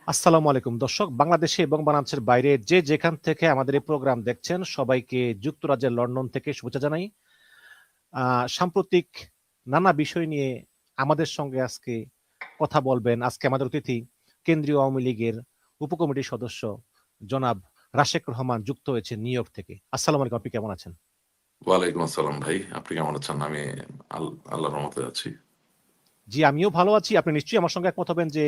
আসসালামু আলাইকুম দর্শক, বাংলাদেশে এবং বাংলাদেশের বাইরে যে যেখান থেকে আমাদের এই প্রোগ্রাম দেখছেন সবাইকে যুক্তরাজ্যের লন্ডন থেকে শুভেচ্ছা জানাই। সাম্প্রতিক নানা বিষয় নিয়ে আমাদের সঙ্গে আজকে কথা বলবেন আজকে আমাদের অতিথি কেন্দ্রীয় আওয়ামী লীগের উপকমিটির সদস্য জনাব রাশেক রহমান, যুক্ত হয়েছে নিউ ইয়র্ক থেকে। আসসালামু আলাইকুম, আপনি কেমন আছেন? ওয়ালাইকুম আসসালাম ভাই, আপনি কেমন আছেন? আমি আল্লাহর রহমতে আছি। জি, আমিও ভালো আছি। আপনি নিশ্চয়ই আমার সঙ্গে একমত হবেন যে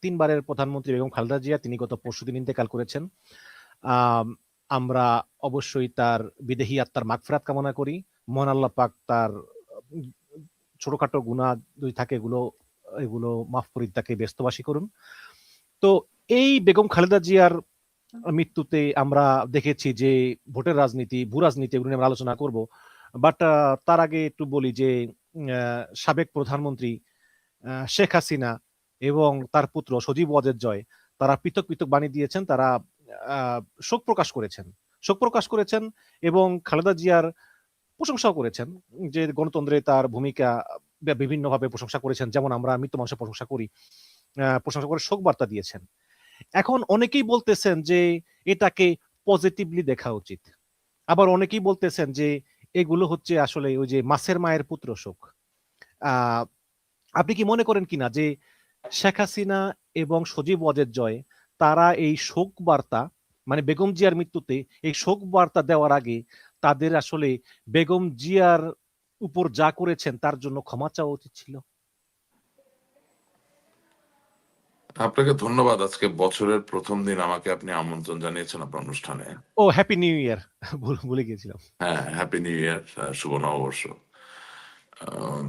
তিনবারের প্রধানমন্ত্রী বেগম খালেদা জিয়া তিনি গত পরশুদিন ইন্তেকাল করেছেন। আম, আমরা অবশ্যই তার বিদেহী আত্মার মাগফিরাত কামনা করি। মহান আল্লাহ পাক তার উম, ছোটখাটো গুনাহ যদি থাকে এগুলো এগুলো মাফ করে তাকে ব্যস্তবাসী করুন। তো এই বেগম খালেদা জিয়ার মৃত্যুতে আমরা দেখেছি যে ভোটের রাজনীতি, ভূ রাজনীতি, এগুলো নিয়ে আমরা আলোচনা করব। বাট তার আগে একটু বলি যে সাবেক প্রধানমন্ত্রী শেখ হাসিনা এবং তার পুত্র সজীব ওয়াজেদ জয় তারা পৃথক পৃথক বাণী দিয়েছেন। তারা আহ, শোক প্রকাশ করেছেন শোক প্রকাশ করেছেন এবং খালেদা জিয়ার প্রশংসাও করেছেন, যে গণতন্ত্রে তার ভূমিকা বিভিন্নভাবে প্রশংসা করেছেন, যেমন আমরা মৃত মানুষের প্রশংসা করি। প্রশংসা করে শোক বার্তা দিয়েছেন। এখন অনেকেই বলতেছেন যে এটাকে পজিটিভলি দেখা উচিত, আবার অনেকেই বলতেছেন যে এগুলো হচ্ছে আসলে ওই যে মাছের মায়ের পুত্র শোক। আহ আপনি কি মনে করেন কিনা যে শেখ হাসিনা এবং সজীব ওয়াজেদ জয় তারা এই শোক বার্তা, মানে বেগম জিয়ার মৃত্যুতে এই শোক বার্তা দেওয়ার আগে তাদের আসলে বেগম জিয়ার উপর যা করেছেন তার জন্য ক্ষমা চাওয়া উচিত ছিল? আপনাকে ধন্যবাদ। আজকে বছরের প্রথম দিন আমাকে আপনি আমন্ত্রণ জানিয়েছেন আপনার অনুষ্ঠানে। ও, হ্যাপি নিউ ইয়ার। ভুলে গিয়েছিলাম। হ্যাঁ, হ্যাপি নিউ ইয়ার, শুভ নববর্ষ। আহ,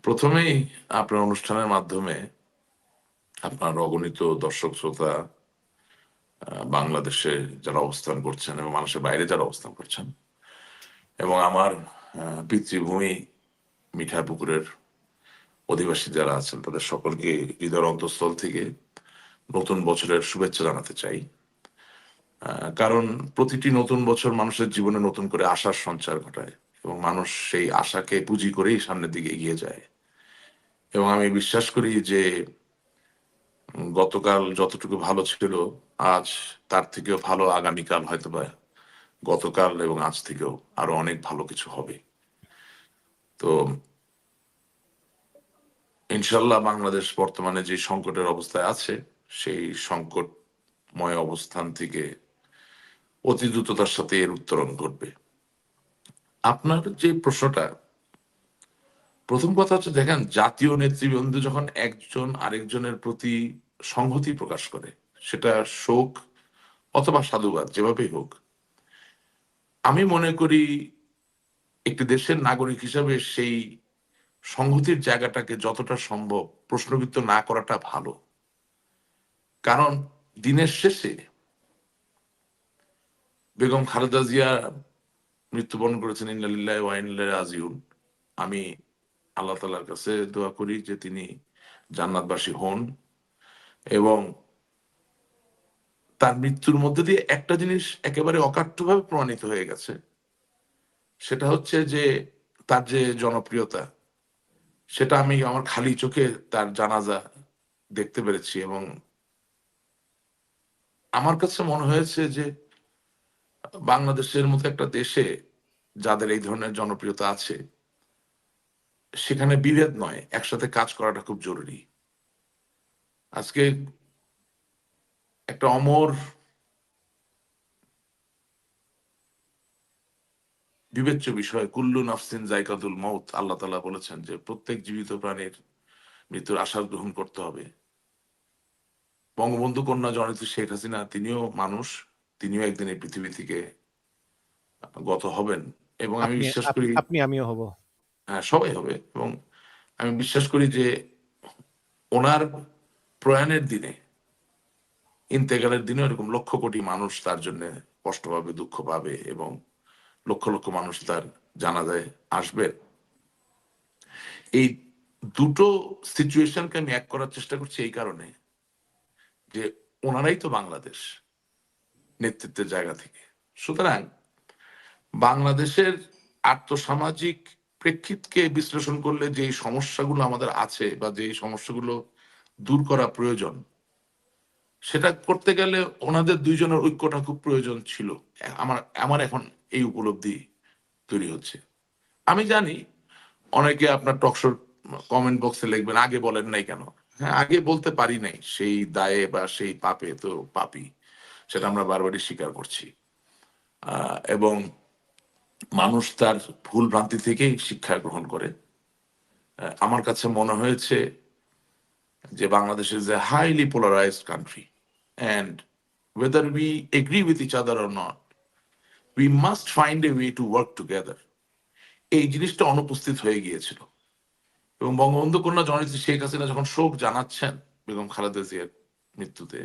প্রথমেই আপনার অনুষ্ঠানের মাধ্যমে আপনার অগণিত দর্শক শ্রোতা, বাংলাদেশে যারা অবস্থান করছেন এবং মানুষের বাইরে যারা অবস্থান করছেন, এবং আমার পিতৃভূমি মিঠাপুকুরের অধিবাসী যারা আছেন, তাদের সকলকে হৃদয়ের অন্তঃস্থল থেকে নতুন বছরের শুভেচ্ছা জানাতে চাই। কারণ প্রতিটি নতুন বছর মানুষের জীবনে নতুন করে আশার সঞ্চার ঘটায় এবং মানুষ সেই আশাকে পুঁজি করেই সামনের দিকে এগিয়ে যায়। এবং আমি বিশ্বাস করি যে গতকাল যতটুকু ভালো ছিল, আজ তার থেকেও ভালো আগামীকাল হয়তো বা গতকাল এবং আজ থেকেও আরো অনেক ভালো কিছু হবে। তো ইনশাল্লাহ বাংলাদেশ বর্তমানে যে সংকটের অবস্থায় আছে, সেই সংকটময় অবস্থান থেকে অতি দ্রুততার সাথে এর উত্তরণ ঘটবে। আপনার যে প্রশ্নটা, প্রথম কথা হচ্ছে, দেখেন, জাতীয় নেতৃবৃন্দ যখন একজন আরেকজনের প্রতি সংহতি প্রকাশ করে, সেটা শোক অথবা সাধুবাদ যেভাবেই হোক, আমি মনে করি একটি দেশের নাগরিক হিসাবে সেই সংহতির জায়গাটাকে যতটা সম্ভব প্রশ্নবিদ্ধ না করাটা ভালো। কারণ দিনের শেষে বেগম খালেদা জিয়া মৃত্যুবরণ করেছেন, ইন্না লিল্লাহি ওয়া ইন্না ইলাইহি রাজিউন। আমি আল্লাহ তাআলার কাছে দোয়া করি যে তিনি জান্নাতবাসী হন। এবং তার মৃত্যুর মধ্যে দিয়ে একটা জিনিস একেবারে অকাট্যভাবে প্রমাণিত হয়ে গেছে, সেটা হচ্ছে যে তার যে জনপ্রিয়তা, সেটা আমি আমার খালি চোখে তার জানাজা দেখতে পেরেছি। এবং আমার কাছে মনে হয়েছে যে বাংলাদেশের মতো একটা দেশে যাদের এই ধরনের জনপ্রিয়তা আছে, সেখানে বিভেদ নয়, একসাথে কাজ করাটা খুব জরুরি। আজকে একটা অমর বিবেচ্য বিষয়, কুল্লু নাফসিন জায়কাতুল মউত, আল্লাহ তাআলা বলেছেন যে প্রত্যেক জীবিত প্রাণীর মৃত্যুর আশ্বাস গ্রহণ করতে হবে। বঙ্গবন্ধু কন্যা জননেত্রী শেখ হাসিনা তিনিও মানুষ, তিনিও একদিন এই পৃথিবী থেকে গত হবেন। এবং আমি আপনি বিশ্বাস আপনি করি, আপনি আমিও হব। হ্যাঁ, সবাই হবে। এবং আমি বিশ্বাস করি যে ওনার প্রয়াণের দিনে, ইন্তেকালের দিনে, এরকম লক্ষ কোটি মানুষ তার জন্য কষ্ট পাবে, দুঃখ পাবে, এবং লক্ষ লক্ষ মানুষ তার জানাজায় আসবে। এই দুটো সিচুয়েশনকে আমি এক করার চেষ্টা করছি এই কারণে যে ওনারাই তো বাংলাদেশ নেতৃত্বের জায়গা থেকে। সুতরাং বাংলাদেশের আর্থসামাজিক প্রেক্ষিতকে বিশ্লেষণ করলে যে সমস্যাগুলো আমাদের আছে বা যে সমস্যাগুলো দূর করা প্রয়োজন, সেটা করতে গেলে ওনাদের দুইজনের ঐক্যটা খুব প্রয়োজন ছিল। আমার আমার এখন এই উপলব্ধি তৈরি হচ্ছে। আমি জানি অনেকে আপনার টকশোর কমেন্ট বক্সে লিখবেন আগে বলেন নাই কেন। হ্যাঁ, আগে বলতে পারি নাই, সেই দায়ে বা সেই পাপে তো পাপী, সেটা আমরা বারবারই স্বীকার করছি। এবং মানুষ তার ভুল ভ্রান্তি থেকেই শিক্ষা গ্রহণ করে। আমার কাছে মনে হয়েছে যে Bangladesh is a highly polarised country, and whether we agree with each other or not, we must find a way to work together. এই জিনিসটা অনুপস্থিত হয়ে গিয়েছিল। এবং বঙ্গবন্ধু কন্যা জননেত্রী শেখ হাসিনা যখন শোক জানাচ্ছেন বেগম খালেদা জিয়ার মৃত্যুতে,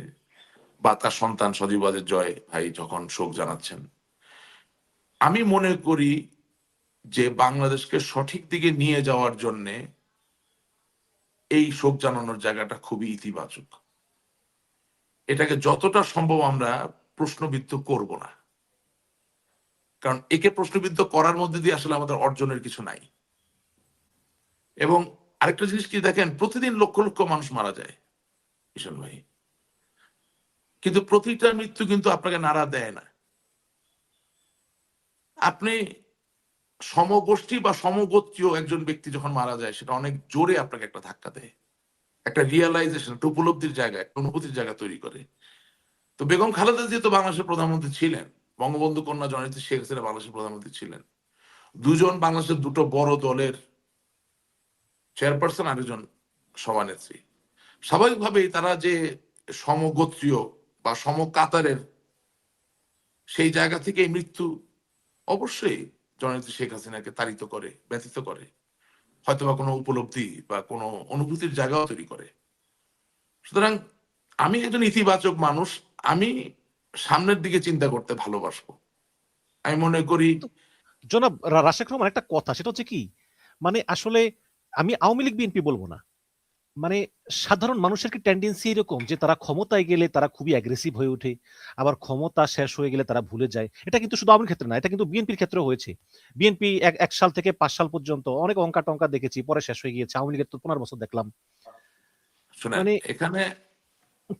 বা তার সন্তান সজীব ওয়াজেদ জয় ভাই যখন শোক জানাচ্ছেন, আমি মনে করি যে বাংলাদেশকে সঠিক দিকে নিয়ে যাওয়ার জন্যে এই শোক জানানোর জায়গাটা খুবই ইতিবাচক। এটাকে যতটা সম্ভব আমরা প্রশ্নবিদ্ধ করব না, কারণ একে প্রশ্নবিদ্ধ করার মধ্যে দিয়ে আসলে আমাদের অর্জনের কিছু নাই। এবং আরেকটা জিনিস কি দেখেন, প্রতিদিন লক্ষ লক্ষ মানুষ মারা যায় ঈশান ভাই, কিন্তু প্রতিটা মৃত্যু কিন্তু আপনাকে নাড়া দেয় না। আপনি সমগোষ্ঠী বা সমগোত্রীয় একজন ব্যক্তি যখন মারা যায়, সেটা অনেক জোরে আপনাকে একটা ধাক্কা দেয়, একটা রিয়েলাইজেশন, একটা উপলব্ধির জায়গা, একটা অনুভূতির জায়গা তৈরি করে। তো বেগম খালেদা জিয়া তো বাংলাদেশের প্রধানমন্ত্রী ছিলেন, বঙ্গবন্ধু কন্যা জননেত্রী শেখ হাসিনা বাংলাদেশের প্রধানমন্ত্রী ছিলেন, দুজন বাংলাদেশের দুটো বড় দলের চেয়ারপারসন, আরেকজন সভানেত্রী। স্বাভাবিকভাবেই তারা যে সমগোত্রীয় বা সমকাতারের, সেই জায়গা থেকে এই মৃত্যু অবশ্যই জননেত্রী শেখ হাসিনাকে তাড়িত করে, ব্যথিত করে, হয়তো বা কোনো উপলব্ধি বা কোনো অনুভূতির জায়গাও তৈরি করে। সুতরাং আমি একজন ইতিবাচক মানুষ, আমি সামনের দিকে চিন্তা করতে ভালোবাসবো। আমি মনে করি কিন্তু জনাব রাশেক রহমান, একটা কথা, সেটা হচ্ছে কি, মানে আসলে আমি আওয়ামী লীগ বিএনপি বলবো না, মানে সাধারণ মানুষের কি টেন্ডেন্সি এরকম যে তারা ক্ষমতায় গেলে তারা খুবই অ্যাগ্রেসিভ হয়ে ওঠে, আবার ক্ষমতা শেষ হয়ে গেলে তারা ভুলে যায়। এটা কিন্তু শুধু আওয়ামী লীগের ক্ষেত্রে না, এটা কিন্তু বিএনপির ক্ষেত্রেও হয়েছে। বিএনপি 1 সাল থেকে 5 সাল পর্যন্ত অনেক অঙ্কা টঙ্কা দেখেছি, পরে শেষ হয়ে গিয়েছে। আওয়ামী লীগের তো 15 বছর দেখলাম। শোনেন, মানে এখানে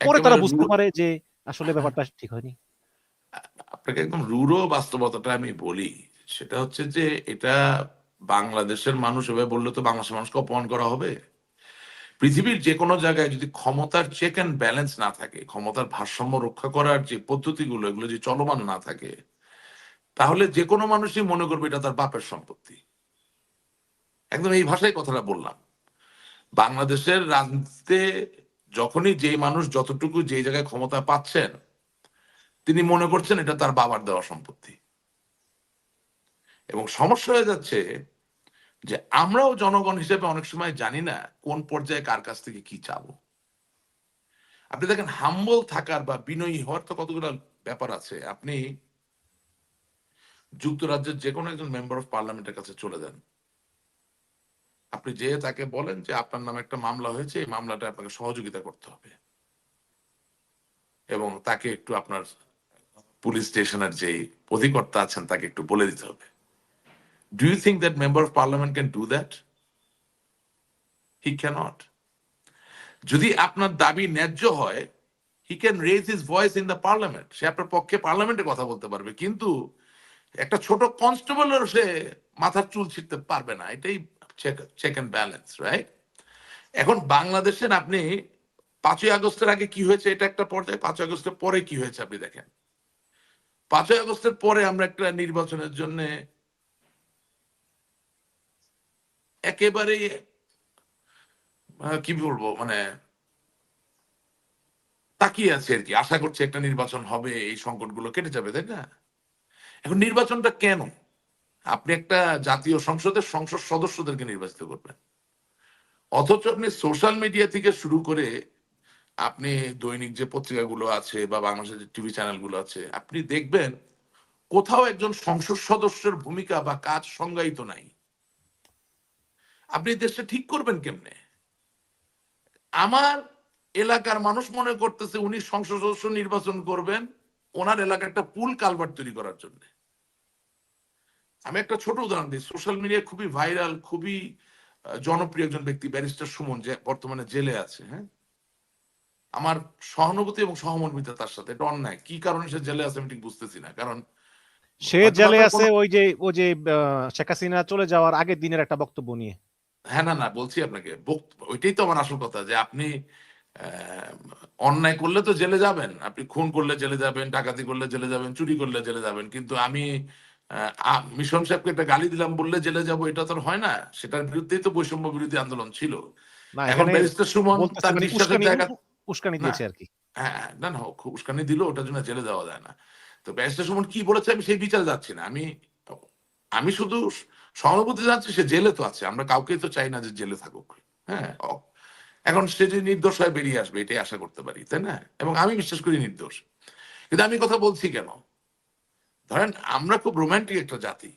পরে তারা একেবারে বুঝতে পারে যে আসলে ব্যাপারটা ঠিক হয়নি। আপনাকে একদম রূঢ় বাস্তবতাটা আমি বলি। সেটা হচ্ছে যে এটা বাংলাদেশের মানুষ এভাবে বললে তো বাংলাদেশের মানুষকে অপমান করা হবে। পৃথিবীর যে কোনো জায়গায় যদি ক্ষমতার চেক অ্যান্ড ব্যালেন্স না থাকে, ক্ষমতার ভারসাম্য রক্ষা করার যে পদ্ধতিগুলো এগুলো যে চলমান না থাকে, তাহলে যে কোনো মানুষই মনে করবে এটা তার বাপের সম্পত্তি। একদম এই ভাষায় কথাটা বললাম। বাংলাদেশের রাজনীতিতে যখনই যে মানুষ যতটুকু যে জায়গায় ক্ষমতা পাচ্ছেন, তিনি মনে করছেন এটা তার বাবার দেওয়া সম্পত্তি। এবং সমস্যা হয়ে যাচ্ছে যে আমরাও জনগণ হিসেবে অনেক সময় জানি না কোন পর্যায়ে কার কাছ থেকে কি চাবো। আপনি দেখেন, হাম্বল থাকার বা বিনয়ী হওয়ার তো কতগুলো ব্যাপার আছে। আপনি যুক্তরাজ্যের যে কোনো একজন মেম্বার অফ পার্লামেন্টের কাছে চলে যান, আপনি যে তাকে বলেন যে আপনার নামে একটা মামলা হয়েছে, এই মামলাটা আপনাকে সহযোগিতা করতে হবে, এবং তাকে একটু আপনার পুলিশ স্টেশনের যে অধিকর্তা আছেন তাকে একটু বলে দিতে হবে। Do you think that member of parliament can do that? He can't. যদি আপনার দাবি ন্যায্য হয়, he can raise his voice in the parliament, সে আপনার পক্ষে পার্লামেন্টে কথা বলতে পারবে, কিন্তু একটা ছোট কনস্টেবলের সে মাথার চুল ছিঁড়তে পারবে না। এটাই চেক অ্যান্ড ব্যালেন্স, রাইট? এখন বাংলাদেশের আপনি 5ই আগস্টের আগে কি হয়েছে এটা একটা পর্যায়ে, 5ই আগস্টের পরে কি হয়েছে আপনি দেখেন। 5ই আগস্টের পরে আমরা একটা নির্বাচনের জন্য একেবারেই কি বলবো, মানে তাকিয়ে আছে আর কি, আশা করছি একটা নির্বাচন হবে, এই সংকটগুলো কেটে যাবে, তাই না? এখন নির্বাচনটা কেন? আপনি একটা জাতীয় সংসদের সংসদ সদস্যদেরকে নির্বাচিত করবেন, অথচ আপনি সোশ্যাল মিডিয়া থেকে শুরু করে আপনি দৈনিক যে পত্রিকাগুলো আছে বা বাংলাদেশের যে টিভি চ্যানেলগুলো আছে, আপনি দেখবেন কোথাও একজন সংসদ সদস্যের ভূমিকা বা কাজ সংজ্ঞায়িত নাই। আপনি দেশটা ঠিক করবেন কেমনে? আমার এলাকার মানুষ মনে করতেছে উনি সংসদ সদস্য নির্বাচন করবেন ওনার এলাকার একটা পুল কালভার্ট তৈরি করার জন্য। আমি একটা ছোট উদাহরণ দিই, সোশ্যাল মিডিয়া খুবই ভাইরাল, খুবই জনপ্রিয় একজন ব্যক্তি, ব্যারিস্টার সুমন, যে বর্তমানে জেলে আছে। হ্যাঁ, আমার সহানুভূতি এবং সহমর্মিতা তার সাথে, এটা অন্যায়। কি কারণে সে জেলে আছে আমি ঠিক বুঝতেছি না। কারণ সে হয়তোবা জেলে তার আছে কোনো, ওই যে শেখ হাসিনা চলে যাওয়ার আগের দিনের একটা বক্তব্য নিয়ে। হ্যাঁ, না, না, বলছি আপনাকে ওইটাই তো আমার আসল কথা, যে আপনি অন্যায় করলে তো জেলে যাবেন, আপনি খুন করলে জেলে যাবেন, ডাকাতি করলে জেলে যাবেন, চুরি করলে জেলে যাবেন, কিন্তু আমি মিশন সাহেবকে একটা গালি দিলাম বললে জেলে যাব, এটা তো আর হয় না। সেটার বিরুদ্ধেই তো বৈষম্য বিরোধী আন্দোলন ছিল। না, এখন এখানে ব্যারিস্টার সুমন বলতেছে তার মানে বিশ্বাসের জায়গা, উস্কানি না, দিয়েছে আরকি। হ্যাঁ, হ্যাঁ, না, না, উস্কানি দিল, ওটার জন্য জেলে দেওয়া যায় না। তো ব্যারিস্টার সুমন কি বলেছে আমি সেই বিচার যাচ্ছি না। আমি আমি শুধু সহানুভূতি জানছি, সে জেলে তো আছে, আমরা কাউকেই তো চাই না যে জেলে থাকুক। হ্যাঁ, এখন সে যে নির্দোষ হয়ে বেরিয়ে আসবে এটাই আশা করতে পারি, তাই না? এবং আমি বিশ্বাস করি নির্দোষ। কিন্তু আমি কথা বলছি কেন, ধরেন আমরা খুব রোমান্টিক একটা জাতি।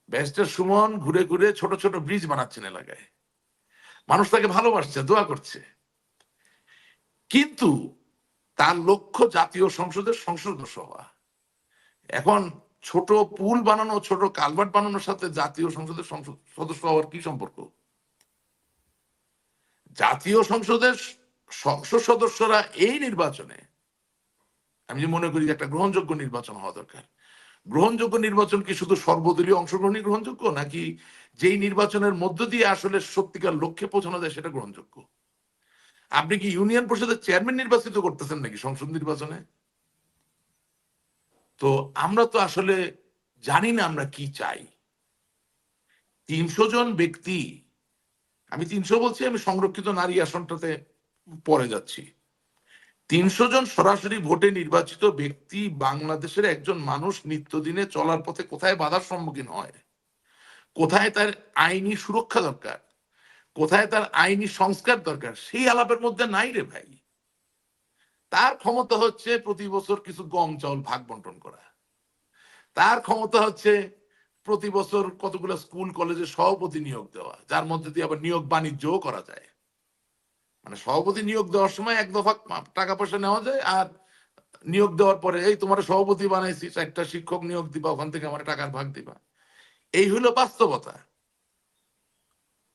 ব্যারিস্টার সুমন ঘুরে ঘুরে ছোট ছোট ব্রিজ বানাচ্ছেন এলাকায়, মানুষ তাকে ভালোবাসছে, দোয়া করছে, কিন্তু তার লক্ষ্য জাতীয় সংসদের সংসদ সদস্য হওয়া। এখন ছোট পুল বানানো, ছোট কালভার্ট বানানোর সাথে জাতীয় সংসদের সংসদ সদস্য হওয়ার কি সম্পর্ক? জাতীয় সংসদের সংসদ সদস্যরা এই নির্বাচনে, আমি যে মনে করি যে একটা গ্রহণযোগ্য নির্বাচন হওয়া দরকার। গ্রহণযোগ্য নির্বাচন কি শুধু সর্বদলীয় অংশগ্রহণই গ্রহণযোগ্য, নাকি যেই নির্বাচনের মধ্য দিয়ে আসলে সত্যিকার লক্ষ্যে পৌঁছানো যায় সেটা গ্রহণযোগ্য? আপনি কি ইউনিয়ন পরিষদের চেয়ারম্যান নির্বাচিত করতেছেন নাকি সংসদ নির্বাচনে? তো আমরা তো আসলে জানি না আমরা কি চাই। ৩০০ জন ব্যক্তি, আমি ৩০০ বলছি, আমি সংরক্ষিত নারী আসনটাতে পরে যাচ্ছি। ৩০০ জন সরাসরি ভোটে নির্বাচিত ব্যক্তি, বাংলাদেশের একজন মানুষ নিত্যদিনে চলার পথে কোথায় বাধার সম্মুখীন হয়, কোথায় তার আইনি সুরক্ষা দরকার, কোথায় তার আইনি সংস্কার দরকার, সেই আলাপের মধ্যে নাই রে ভাই। তার ক্ষমতা হচ্ছে প্রতি বছর কিছু গম চাউল ভাগ বন্টন করা। তার ক্ষমতা হচ্ছে প্রতি বছর কতগুলো স্কুল কলেজে সভাপতি নিয়োগ দেওয়া, যার মধ্যে দিয়ে আবার নিয়োগ বাণিজ্যও করা যায়। মানে সভাপতি নিয়োগ দেওয়ার সময় এক দফা টাকা পয়সা নেওয়া যায়, আর নিয়োগ দেওয়ার পরে এই তোমার সভাপতি বানাইছি, 4টা শিক্ষক নিয়োগ দিবা, ওখান থেকে আমার টাকার ভাগ দিবা। এই হলো বাস্তবতা।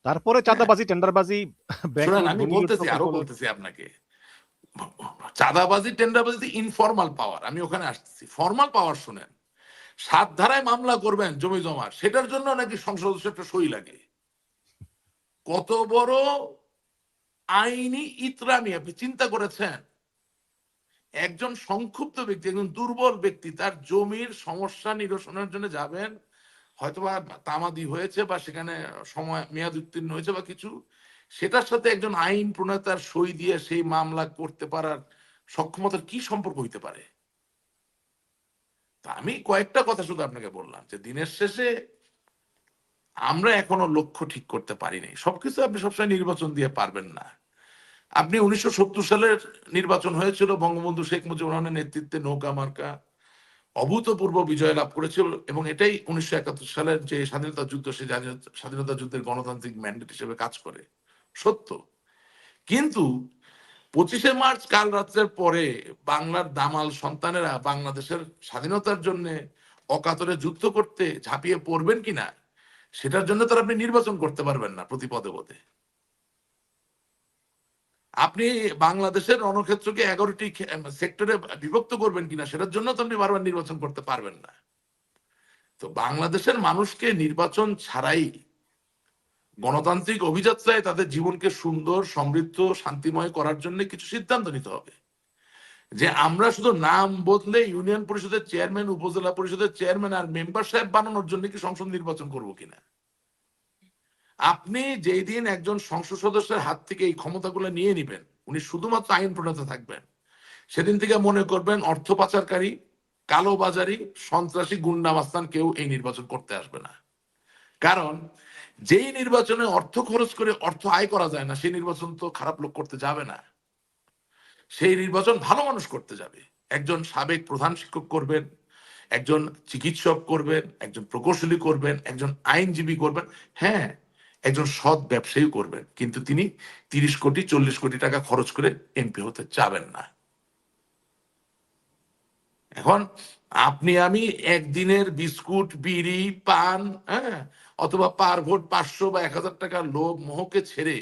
তারপরে হ্যাঁ, চাঁদাবাজি, টেন্ডারবাজি, ব্যাংক শুনেন লুট, আমি ভূমি লুট বলতেছি, প্রকল্প আরো লুট। বলতেছি আপনাকে, চাঁদাবাজি টেন্ডারবাজি ইনফরমাল পাওয়ার, আমি ওখানে আসতেছি। ফর্মাল পাওয়ার শুনেন, 7 ধারায় মামলা করবেন জমি জমার, সেটার জন্য নাকি সংসদ সদস্যের একটা সই লাগে। কত বড় আইনি ইতরামি আপনি চিন্তা করেছেন? একজন সংক্ষুব্ধ ব্যক্তি, একজন দুর্বল ব্যক্তি তার জমির সমস্যা নিরসনের জন্য যাবেন, হয়তোবা তামাদি হয়েছে বা সেখানে সময় মেয়াদ উত্তীর্ণ হয়েছে বা কিছু, সেটার সাথে একজন আইন প্রণেতার সই দিয়ে সেই মামলা করতে পারার সক্ষমতার কি সম্পর্ক হইতে পারে? তা আমি কয়েকটা কথা শুধু আপনাকে বললাম, যে দিনের শেষে আমরা এখনো লক্ষ্য ঠিক করতে পারিনি। সবকিছু আপনি সবসময় নির্বাচন দিয়ে পারবেন না। আপনি 1970 সালের নির্বাচন হয়েছিল, বঙ্গবন্ধু শেখ মুজিবুর রহমানের নেতৃত্বে নৌকা মার্কা অভূতপূর্ব বিজয় লাভ করেছিল, এবং এটাই 1971 সালের যে স্বাধীনতা যুদ্ধ, সেই স্বাধীনতা যুদ্ধের গণতান্ত্রিক ম্যান্ডেট হিসেবে কাজ করে, সত্য। কিন্তু 25শে মার্চ কাল রাত্রের পরে বাংলার দামাল সন্তানেরা বাংলাদেশের স্বাধীনতার জন্য অকাতরে যুদ্ধ করতে ঝাঁপিয়ে পড়বেন কিনা, সেটার জন্য তো আপনি নির্বাচন করতে পারবেন না প্রতি পদে পদে। আপনি বাংলাদেশের রণক্ষেত্রকে 11টি সেক্টরে বিভক্ত করবেন কিনা, সেটার জন্য তো আপনি বারবার নির্বাচন করতে পারবেন না। তো বাংলাদেশের মানুষকে নির্বাচন ছাড়াই গণতান্ত্রিক অভিযাত্রায় তাদের জীবনকে সুন্দর, সমৃদ্ধ, শান্তিময় করার জন্য কিছু সিদ্ধান্ত নিতে হবে। যে আমরা শুধু নাম বদলে ইউনিয়ন পরিষদের চেয়ারম্যান, উপজেলা পরিষদের চেয়ারম্যান আর মেম্বার সাহেব বানানোর জন্য কি সংসদ নির্বাচন করব কিনা। আপনি যেই দিন একজন সংসদ সদস্যের হাত থেকে এই ক্ষমতাগুলো নিয়ে নিবেন, উনি শুধুমাত্র আইন প্রণেতা থাকবেন, সেদিন থেকে মনে করবেন অর্থ পাচারকারী, কালোবাজারি, সন্ত্রাসী, গুন্ডা মাস্তান কেউ এই নির্বাচন করতে আসবে না। কারণ যেই নির্বাচনে অর্থ খরচ করে অর্থ আয় করা যায় না, সেই নির্বাচন তো খারাপ লোক করতে যাবে না। সেই নির্বাচন ভালো মানুষ করতে যাবে। একজন সাবেক প্রধান শিক্ষক করবেন, একজন চিকিৎসক করবেন, একজন প্রকৌশলী করবেন, একজন আইনজীবী করবেন, হ্যাঁ, একজন সৎ ব্যবসায়ী করবেন, কিন্তু তিনি 30 কোটি 40 কোটি টাকা খরচ করে এমপি হতে যাবেন না। এখন আপনি আমি একদিনের বিস্কুট, বিড়ি, পান, হ্যাঁ, অথবা পার ভোট 500 বা 1000 টাকার লোভ মোহকে ছেড়ে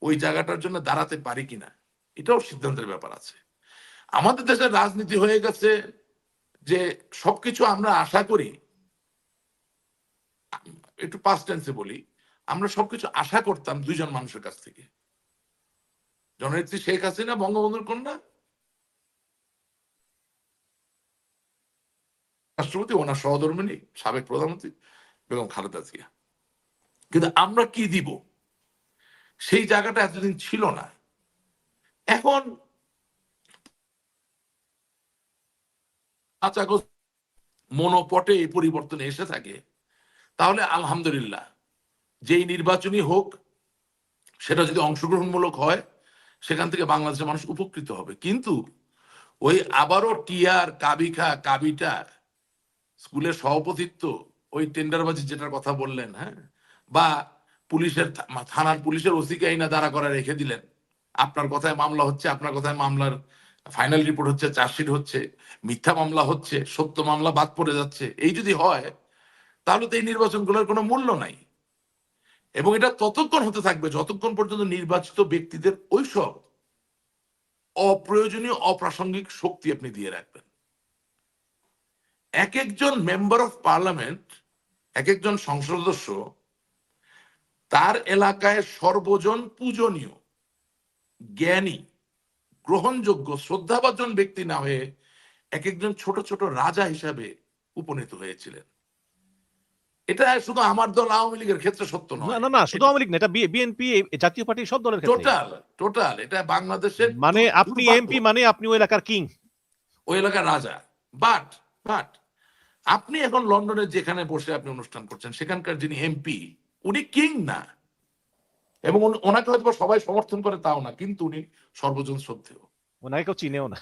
ওই জায়গাটার জন্য দাঁড়াতে পারি কিনা। এটাও সিদ্ধান্তের ব্যাপার আছে। আমাদের দেশের রাজনীতি হয়ে গেছে যে সবকিছু আমরা আশা করি, একটু পাস্ট টেন্সে বলি, আমরা সবকিছু আশা করতাম দুইজন মানুষের কাছ থেকে, জননেত্রী শেখ হাসিনা বঙ্গবন্ধুর কন্যা, রাষ্ট্রপতি ওনার সহধর্মিণী সাবেক প্রধানমন্ত্রী বেগম খালেদা জিয়া। কিন্তু আমরা কি দিব, সেই জায়গাটা এতদিন ছিল না। এখন 5 আগস্ট মনোপটে এই পরিবর্তন এসে থাকে, তাহলে আলহামদুলিল্লাহ, যেই নির্বাচনী হোক সেটা যদি অংশগ্রহণমূলক হয়, সেখান থেকে বাংলাদেশের মানুষ উপকৃত হবে। কিন্তু ওই আবারও টিআর, কাবিখা, কাবিটা, স্কুলের সভাপতিত্ব, ওই টেন্ডারবাজি যেটার কথা বললেন, হ্যাঁ, বা পুলিশের থানার পুলিশের ওসিকে আইনা দাঁড়া করে রেখে দিলেন, আপনার কথায় মামলা হচ্ছে, আপনার কথায় মামলার ফাইনাল রিপোর্ট হচ্ছে, চার্জশিট হচ্ছে, মিথ্যা মামলা হচ্ছে, সত্য মামলা বাদ পড়ে যাচ্ছে। এই যদি হয়, তাহলে তো এই নির্বাচনগুলোর কোনো মূল্য নাই। এবং এটা ততক্ষণ হতে থাকবে যতক্ষণ পর্যন্ত নির্বাচিত ব্যক্তিদের ওইসব অপ্রয়োজনীয় অপ্রাসঙ্গিক শক্তি আপনি দিয়ে রাখবেন। এক একজন মেম্বার অফ পার্লামেন্ট, এক একজন সংসদ সদস্য তার এলাকায় সর্বজন পূজনীয়, জ্ঞানী, গ্রহণযোগ্য, শ্রদ্ধাভাজন ব্যক্তি না হয়ে এক একজন ছোট ছোট রাজা হিসাবে উপনীত হয়েছিলেন। এটা শুধু আমার দল আওয়ামী লীগের ক্ষেত্রে সত্য না নয়, না না, শুধু আওয়ামী লীগ না, এটা বিএনপি, জাতীয় পার্টি, সব দলের ক্ষেত্রে। টোটাল টোটাল এটা বাংলাদেশের মানে আপনি দুর্ভাগ্য। এমপি মানে আপনি ওই এলাকার কিং। ওই এলাকার রাজা। বাট বাট আপনি এখন লন্ডনে যেখানে বসে আপনি অনুষ্ঠান করছেন, সেখানকার যিনি এমপি, উনি কিং না, এবং ওনাকে হয়তো সবাই সমর্থন করে তাও না, কিন্তু উনি সর্বজন শ্রদ্ধেয়। ওনাকে কেউ চিনেও না।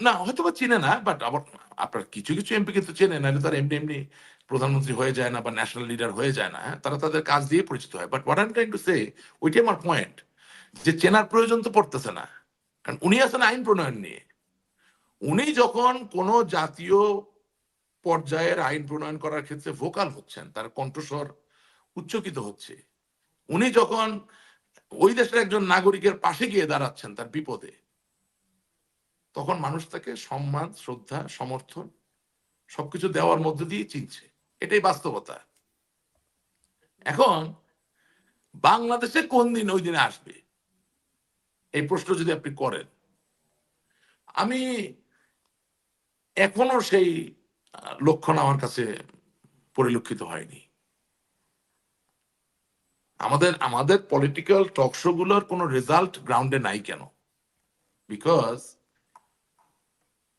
না, হয়তো বা চিনে না, বাট আবার আপনার কিছু কিছু এমপি কিন্তু চেনে, নাহলে তার এমনি এমনি প্রধানমন্ত্রী হয়ে যায় না বা ন্যাশনাল লিডার হয়ে যায় না। হ্যাঁ? তারা তাদের কাজ দিয়ে পরিচিত হয়। But what I am trying to say, ওইটাই আমার পয়েন্ট, যে চেনার প্রয়োজন তো পড়তেছে না, কারণ উনি আছেন আইন প্রণয়ন নিয়ে। উনি যখন কোন জাতীয় পর্যায়ের আইন প্রণয়ন করার ক্ষেত্রে ভোকাল হচ্ছেন, তার কণ্ঠস্বর উচ্চকিত হচ্ছে, উনি যখন ওই দেশের একজন নাগরিকের পাশে গিয়ে দাঁড়াচ্ছেন তার বিপদে, তখন মানুষ তাকে সম্মান, শ্রদ্ধা, সমর্থন সবকিছু দেওয়ার মধ্যে দিয়ে চিনছে। এটাই বাস্তবতা। এখন বাংলাদেশে কোন দিন ওই দিনে আসবে, এই প্রশ্ন যদি আপনি করেন, আমি এখনো সেই লক্ষণ আমার কাছে পরিলক্ষিত হয়নি। আমাদের আমাদের পলিটিক্যাল টকশো গুলোর কোনো রেজাল্ট গ্রাউন্ডে নাই কেন? বিকজ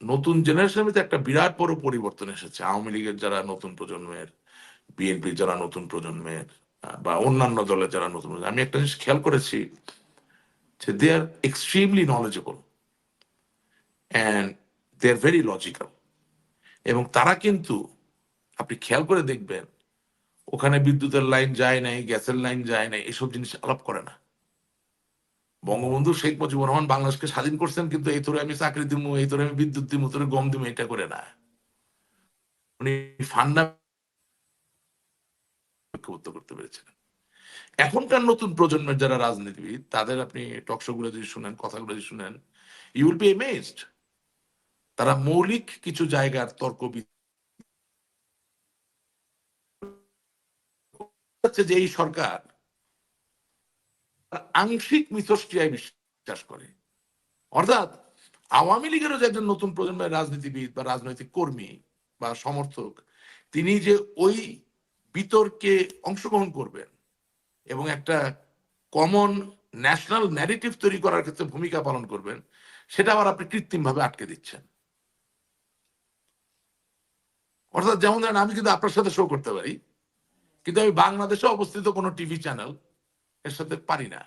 নতুন জেনারেশনের মধ্যে একটা বিরাট বড় পরিবর্তন এসেছে। আওয়ামী লীগের যারা নতুন প্রজন্মের, বিএনপির যারা নতুন প্রজন্মের, বা অন্যান্য দলের যারা নতুন, আমি একটা জিনিস খেয়াল করেছি, যে they are extremely knowledgeable and they are very logical. এবং তারা কিন্তু, আপনি খেয়াল করে দেখবেন, ওখানে বিদ্যুতের লাইন যায় নাই, গ্যাসের লাইন যায় নাই, এসব জিনিস আলাপ করে না। বঙ্গবন্ধু শেখ মুজিবুর রহমান বাংলাদেশকে স্বাধীন করছেন, কিন্তু এই তোরে আমি চাকরি দিব, এই তোরে আমি বিদ্যুৎ দিব, তোরে গম দিব, এটা করে না। উনি ফান্ডা করতে পেরেছিলেন। এখনকার নতুন প্রজন্মের যারা রাজনীতিবিদ, তাদের আপনি টকশো গুলো যদি শুনেন, কথাগুলো যদি শুনেন, ইউ উইল বি এমেজড। তারা মৌলিক কিছু জায়গার তর্ক হচ্ছে যে এই সরকার আংশিক মিথস্ক্রিয়ায় বিশ্বাস করে। অর্থাৎ আওয়ামী লীগেরও যে একজন নতুন প্রজন্মের রাজনীতিবিদ বা রাজনৈতিক কর্মী বা সমর্থক, তিনি যে ওই বিতর্কে অংশগ্রহণ করবেন এবং একটা কমন ন্যাশনাল ন্যারেটিভ তৈরি করার ক্ষেত্রে ভূমিকা পালন করবেন, সেটা আবার আপনি কৃত্রিম ভাবে আটকে দিচ্ছেন। অর্থাৎ যেমন ধরেন, আমি কিন্তু আপনার সাথে শো করতে পারি, কিন্তু আমি বাংলাদেশে অবস্থিত কোনো টিভি চ্যানেল এর সাথে পারি না,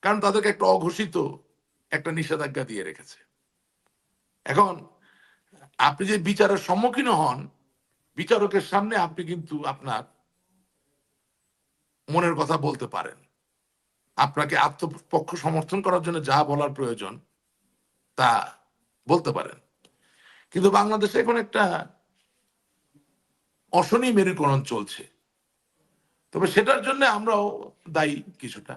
কারণ তাদেরকে একটা অঘোষিত একটা নিষেধাজ্ঞা দিয়ে রেখেছে। এখন আপনি যে বিচারের সম্মুখীন হন, বিচারকের সামনে আপনি কিন্তু আপনার মনের কথা বলতে পারেন, আপনাকে আত্মপক্ষ সমর্থন করার জন্য যা বলার প্রয়োজন তা বলতে পারেন। কিন্তু বাংলাদেশে এখন একটা অশনি মেরুকরণ চলছে, তবে সেটার জন্য আমরাও দায়ী কিছুটা।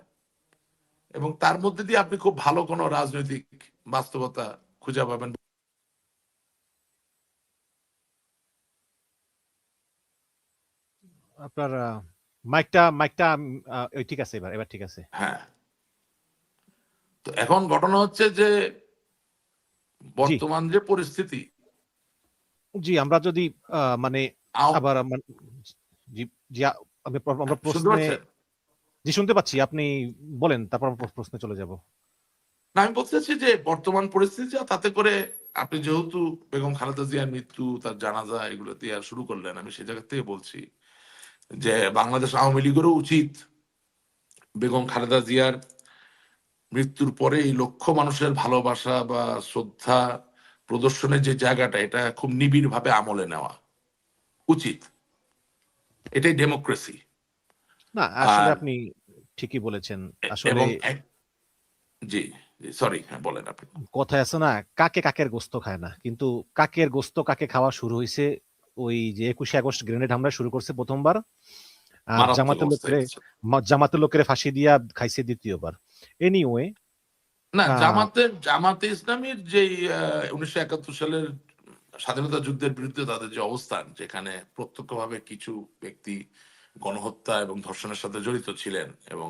এবং তার মধ্যে দিয়ে আপনি খুব ভালো কোনো রাজনৈতিক বাস্তবতা খুঁজে পাবেন। আপনার মাইকটা মাইকটা ওই ঠিক আছে, এবার এবার ঠিক আছে। হ্যাঁ, তো এখন ঘটনা হচ্ছে যে জি, বর্তমান যে পরিস্থিতি, জি আমরা যদি মানে আও- আবার জি, জি আমরা শুনতে প্রশ্নে পাচ্ছেন? জি শুনতে পাচ্ছি, আপনি বলেন, তারপর আমরা প্রশ্নে চলে যাব। না, আমি বলতে চাচ্ছি যে বর্তমান পরিস্থিতি তাতে করে আপনি যেহেতু বেগম খালেদা জিয়ার মৃত্যু, তার জানাজা এগুলো দিয়ে আর শুরু করলেন, আমি সে জায়গা থেকে বলছি যে বাংলাদেশ আওয়ামী লীগেরও উচিত বেগম খালেদা জিয়ার মৃত্যুর পরে এই লক্ষ মানুষের ভালোবাসা বা শ্রদ্ধা প্রদর্শনের যে জায়গাটা, এটা খুব নিবিড় ভাবে আমলে নেওয়া উচিত। এটাই ডেমোক্রেসি। না আসলে আর আপনি ঠিকই বলেছেন। আসলে এবং জি, সরি, হ্যাঁ বলেন আপনি। কথায় আছে না, কাকে কাকের গোস্ত খায় না, কিন্তু কাকের গোস্ত কাকে খাওয়া শুরু হয়েছে ওই যে 21শে আগস্ট গ্রেনেড হামলা শুরু করছে প্রথমবার, আর মারাত্মক জামাতের অবস্থা লোকেরে হয়েছে। জামাতের লোকেরে ফাঁসি দিয়া খাইছে দ্বিতীয়বার। এনিওয়ে, না, জামাতে ইসলামীর যে 1971 সালের স্বাধীনতা যুদ্ধের বিরুদ্ধে তাদের যে অবস্থান, যেখানে প্রত্যক্ষভাবে কিছু ব্যক্তি গণহত্যা এবং ধর্ষণের সাথে জড়িত ছিলেন এবং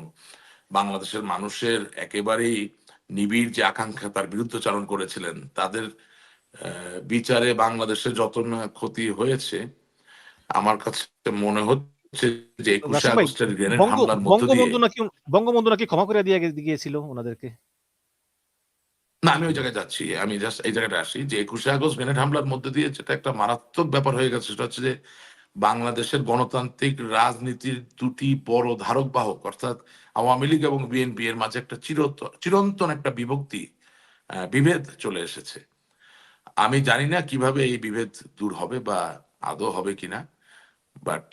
বাংলাদেশের মানুষের একেবারেই নিবিড় যে আকাঙ্ক্ষা তার বিরুদ্ধচারণ করেছিলেন, তাদের বিচারে বাংলাদেশে যত না ক্ষতি হয়েছে, আমার কাছে মনে হচ্ছে যে 21শে রাসেল ভাই, আগস্টের গ্রেনেড বঙ্গ হামলার মধ্য দিয়ে, বঙ্গবন্ধু নাকি বঙ্গবন্ধু নাকি ক্ষমা করে দিয়ে গিয়েছিল ওনাদেরকে। না আমি ওই জায়গায় যাচ্ছি, আমি জাস্ট এই জায়গাটা আসি যে 21শে আগস্ট গ্রেনেড হামলার মধ্যে দিয়ে যেটা একটা মারাত্মক ব্যাপার হয়ে গেছে, সেটা হচ্ছে যে বাংলাদেশের গণতান্ত্রিক রাজনীতির দুটি বড় ধারক বাহক, অর্থাৎ আওয়ামী লীগ এবং বিএনপি এর মাঝে একটা চিরন্তন একটা বিভক্তি, বিভেদ চলে এসেছে। আমি জানি না কিভাবে এই বিভেদ দূর হবে বা আদৌ হবে কিনা, বাট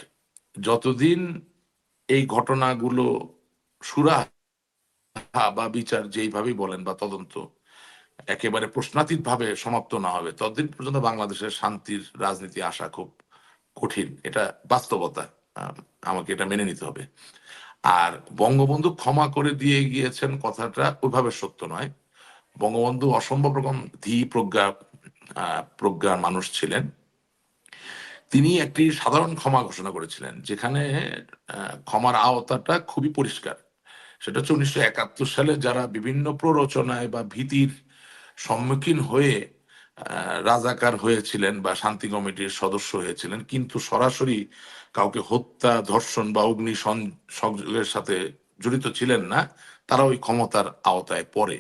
যতদিন এই ঘটনাগুলো সুরাহা বা বিচার যেইভাবেই বলেন বা তদন্ত একেবারে প্রশ্নাতীত ভাবে সমাপ্ত না হবে, ততদিন পর্যন্ত বাংলাদেশের শান্তির রাজনীতি আসা খুব কঠিন। এটা বাস্তবতা। আম, আমাকে এটা মেনে নিতে হবে। আর বঙ্গবন্ধু ক্ষমা করে দিয়ে গিয়েছেন কথাটা ওইভাবে সত্য নয়। বঙ্গবন্ধু অসম্ভব রকম প্রজ্ঞার মানুষ ছিলেন। তিনি একটি সাধারণ ক্ষমা ঘোষণা করেছিলেন, যেখানে ক্ষমার আওতাটা খুবই পরিষ্কার। সেটা হচ্ছে 1971 সালে যারা বিভিন্ন প্ররোচনায় বা ভীতির সম্মুখীন হয়ে রাজাকার হয়েছিলেন বা শান্তি কমিটির সদস্য হয়েছিলেন, কিন্তু সরাসরি কাউকে হত্যা, ধর্ষণ বা অগ্নি সংযোগের সাথে জড়িত ছিলেন না, তারা ওই ক্ষমতার আওতায় পড়ে।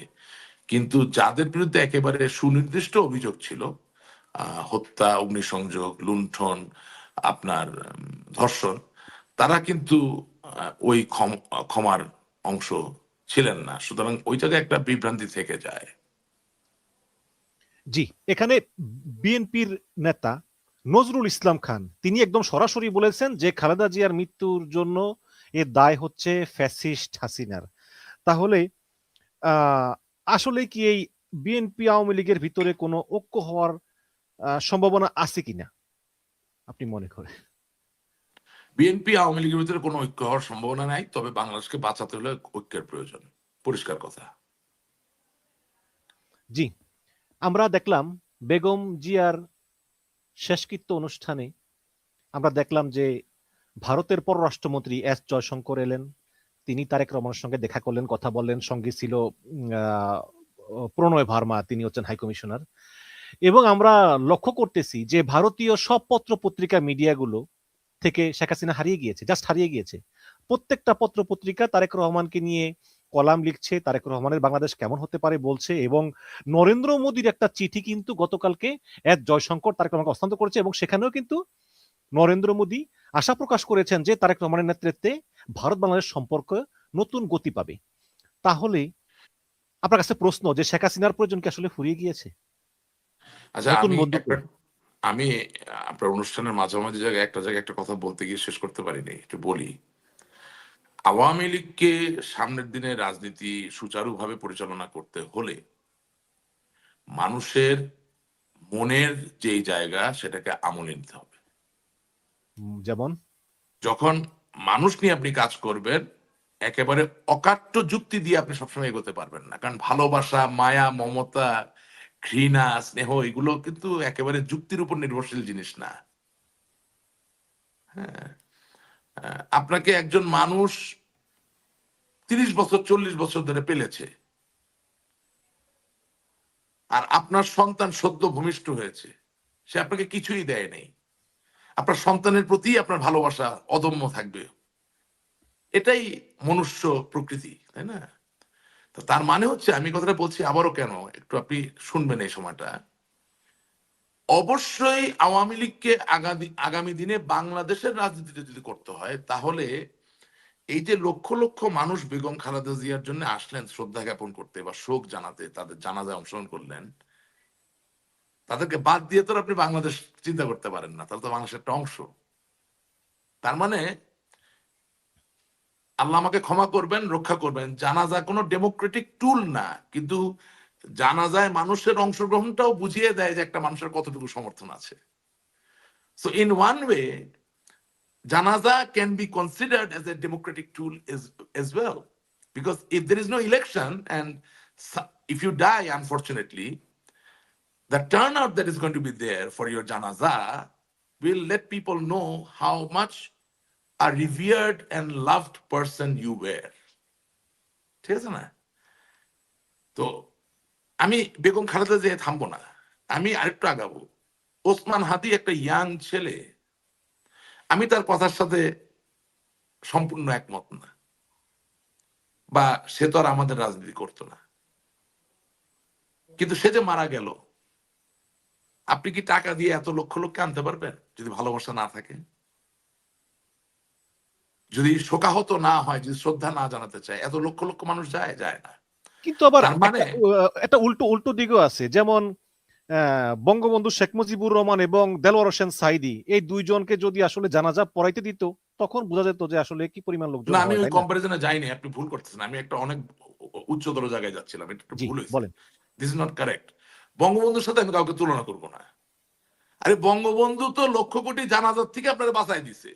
কিন্তু যাদের বিরুদ্ধে একেবারে সুনির্দিষ্ট অভিযোগ ছিল, হত্যা, অগ্নিসংযোগ, লুণ্ঠন, আপনার ধর্ষণ, তারা কিন্তু ওই ক্ষমার অংশ ছিলেন না। সুতরাং ওই জায়গায় একটা বিভ্রান্তি থেকে যায়। জি, এখানে বিএনপির নেতা নজরুল ইসলাম খান তিনি একদম সরাসরি বলেছেন যে খালেদা জিয়ার মৃত্যুর জন্য এর দায় হচ্ছে ফ্যাসিস্ট হাসিনার। তাহলে আহ, আসলে কি এই বিএনপি আওয়ামী লীগের ভিতরে কোনো ঐক্য হওয়ার সম্ভাবনা আছে কিনা আপনি মনে করেন? বিএনপি আওয়ামী লীগের ভিতরে কোনো ঐক্য হওয়ার সম্ভাবনা নাই, তবে বাংলাদেশকে বাঁচাতে হলে ঐক্যের প্রয়োজন। পরিষ্কার কথা। জি, আমরা দেখলাম বেগম জিয়ার শেষকৃত্য অনুষ্ঠানে আমরা দেখলাম যে ভারতের পররাষ্ট্রমন্ত্রী জয়শঙ্কর এলেন, তিনি তারেক রহমানের সঙ্গে দেখা করলেন, কথা বললেন, সঙ্গে ছিল প্রণয় ভার্মা, তিনি হচ্ছেন হাই কমিশনার। এবং আমরা লক্ষ্য করতেছি যে ভারতীয় সব পত্র পত্রিকা মিডিয়াগুলো থেকে শেখ হাসিনা হারিয়ে গিয়েছে, জাস্ট হারিয়ে গিয়েছে। প্রত্যেকটা পত্র পত্রিকা তারেক রহমানকে নিয়ে কলাম লিখছে, তারেক রহমানের বাংলাদেশ কেমন হতে পারে বলছে, এবং নরেন্দ্র মোদীর একটা চিঠি কিন্তু গতকালকে জয়শঙ্কর তারেক রহমানকে হস্তান্তর করেছে, এবং সেখানেও কিন্তু নরেন্দ্র মোদী আশা প্রকাশ করেছেন যে তারেক রহমানের নেতৃত্বে ভারত বাংলাদেশ সম্পর্ক নতুন গতি পাবে। তাহলে আপনার কাছে প্রশ্ন, যে শেখ হাসিনার প্রয়োজন কি আসলে ফুরিয়ে গিয়েছে আচ্ছা, নতুন বন্ধুকে? আমি আপনার অনুষ্ঠানের মাঝামাঝি জায়গায় একটা কথা বলতে গিয়ে শেষ করতে পারিনি, একটু বলি। আওয়ামী লীগকে সামনের দিনে রাজনীতি সুচারুভাবে পরিচালনা করতে হলে মানুষের মনের যেই জায়গা, সেটাকে আমলে নিতে হবে। যেমন? যখন মানুষ নিয়ে আপনি কাজ করবেন, একেবারে অকাট্য যুক্তি দিয়ে আপনি সবসময় এগোতে পারবেন না, কারণ ভালোবাসা, মায়া, মমতা, ঘৃণা, স্নেহ এগুলো কিন্তু একেবারে যুক্তির উপর নির্ভরশীল জিনিস না। হ্যাঁ, আপনাকে একজন মানুষ 30 বছর 40 বছর ধরে পেলেছে, আর আপনার সন্তান সদ্য ভূমিষ্ঠ হয়েছে, সে আপনাকে কিছুই দেয় নাই, আপনার সন্তানের প্রতি আপনার ভালোবাসা অদম্য থাকবে। এটাই মনুষ্য প্রকৃতি, তাই না? তো তার মানে হচ্ছে, আমি কথাটা বলছি আবারও, কেন একটু আপনি শুনবেন এই সময়টা, অবশ্যই আওয়ামী লীগকে আগামী দিনে বাংলাদেশের রাজনীতিতে যদি করতে হয়, তাহলে এই যে লক্ষ লক্ষ মানুষ বেগম খালেদা জিয়ার জন্য আসলেন শ্রদ্ধা জ্ঞাপন করতে বা শোক জানাতে, তাদের জানাজায় অংশগ্রহণ করলেন, তাদেরকে বাদ দিয়ে তো আপনি বাংলাদেশ চিন্তা করতে পারেন না, তারা তো বাংলাদেশের একটা অংশ। তার মানে, আল্লাহ আমাকে ক্ষমা করবেন, রক্ষা করবেন, জানাজা কোনো ডেমোক্রেটিক টুল না, কিন্তু জানাজায় মানুষের অংশগ্রহণটাও বুঝিয়ে দেয় যে একটা মানুষের কতটুকু সমর্থন আছে। So in one way, janaza can be considered as a democratic tool as well, because if there is no election and if you die unfortunately, the turnout that is going to be there for your janaza will let people know how much a revered and loved person you were. ঠিক আছে না? তো আমি বেগম খালেদা জিয়া থামবো না, আমি আরেকটু আগাবো। ওসমান হাদি একটা ইয়াং ছেলে, আমি তার কথার সাথে সম্পূর্ণ একমত না, বা সে তো আর আমাদের রাজনীতি করতো না, কিন্তু সে যে মারা গেল, আপনি কি টাকা দিয়ে এত লক্ষ লোককে আনতে পারবেন যদি ভালোবাসা না থাকে? যদি শোকাহত না হয়, যদি শ্রদ্ধা না জানাতে চায়, এত লক্ষ লক্ষ মানুষ যায়? যায় না। কিন্তু আবার তার মানে একটা উল্টো উল্টো দিকও আছে, যেমন বঙ্গবন্ধু শেখ মুজিবুর রহমান এবং দেলোয়ার হোসেন সাইদি, এই দুইজনকে যদি আসলে জানাজা পড়াইতে দিত, তখন বোঝা যেত যে আসলে কি পরিমাণ লোকজন না, আমি হয়, ওই তাই না? কম্পারিজনে যাইনি, আপনি ভুল করতেছেন, আমি একটা অনেক উচ্চতর জায়গায় যাচ্ছিলাম, এটা একটু জি, ভুল হয়েছে। বলেন। This is not correct. বঙ্গবন্ধুর সাথে আমি কাউকে তুলনা করব না। আরে বঙ্গবন্ধু তো লক্ষ কোটি জানাজার থেকে আপনারা বাঁচাই দিছে।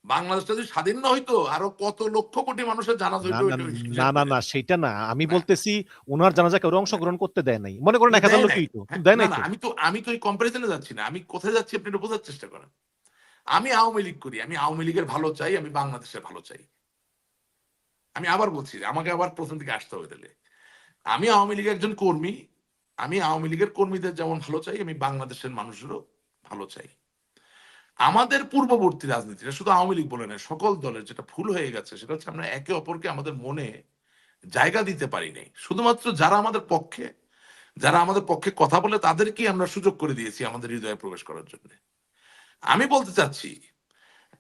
বাংলাদেশটা যদি স্বাধীন না হইতো, আরো কত লক্ষ কোটি মানুষের জানাজা না হইতো, না এটা না হিসাব না করেন। না, সেটা না, আমি না, বলতেছি ওনার জানাজা কেউ অংশগ্রহণ করতে দেয় নাই, মনে করেন না 1000 দেয় লোকই নাই। হইতো, হ্যাঁ, দেয় না নাই না, তো। আমি তো এই কম্পারিজনে যাচ্ছি না, আমি কোথায় যাচ্ছি আপনি একটু বোঝার চেষ্টা করেন। আমি আওয়ামী লীগ করি, আমি আওয়ামী লীগের ভালো চাই, আমি বাংলাদেশের ভালো চাই। আমি আবার বলছি, আমাকে আবার প্রথম দিকে আসতে হবে তাহলে। আমি আওয়ামী লীগের একজন কর্মী, আমি আওয়ামী লীগের কর্মীদের যেমন ভালো চাই, আমি বাংলাদেশের মানুষেরও ভালো চাই। আমাদের পূর্ববর্তী রাজনীতিটা, শুধু আওয়ামী লীগ বলে না, সকল দলের যেটা ভুল হয়ে গেছে, সেটা হচ্ছে আমরা একে অপরকে আমাদের মনে জায়গা দিতে পারি নাই। শুধুমাত্র যারা আমাদের পক্ষে কথা বলে, তাদেরকেই আমরা সুযোগ করে দিয়েছি আমাদের হৃদয়ে প্রবেশ করার জন্য। আমি বলতে চাচ্ছি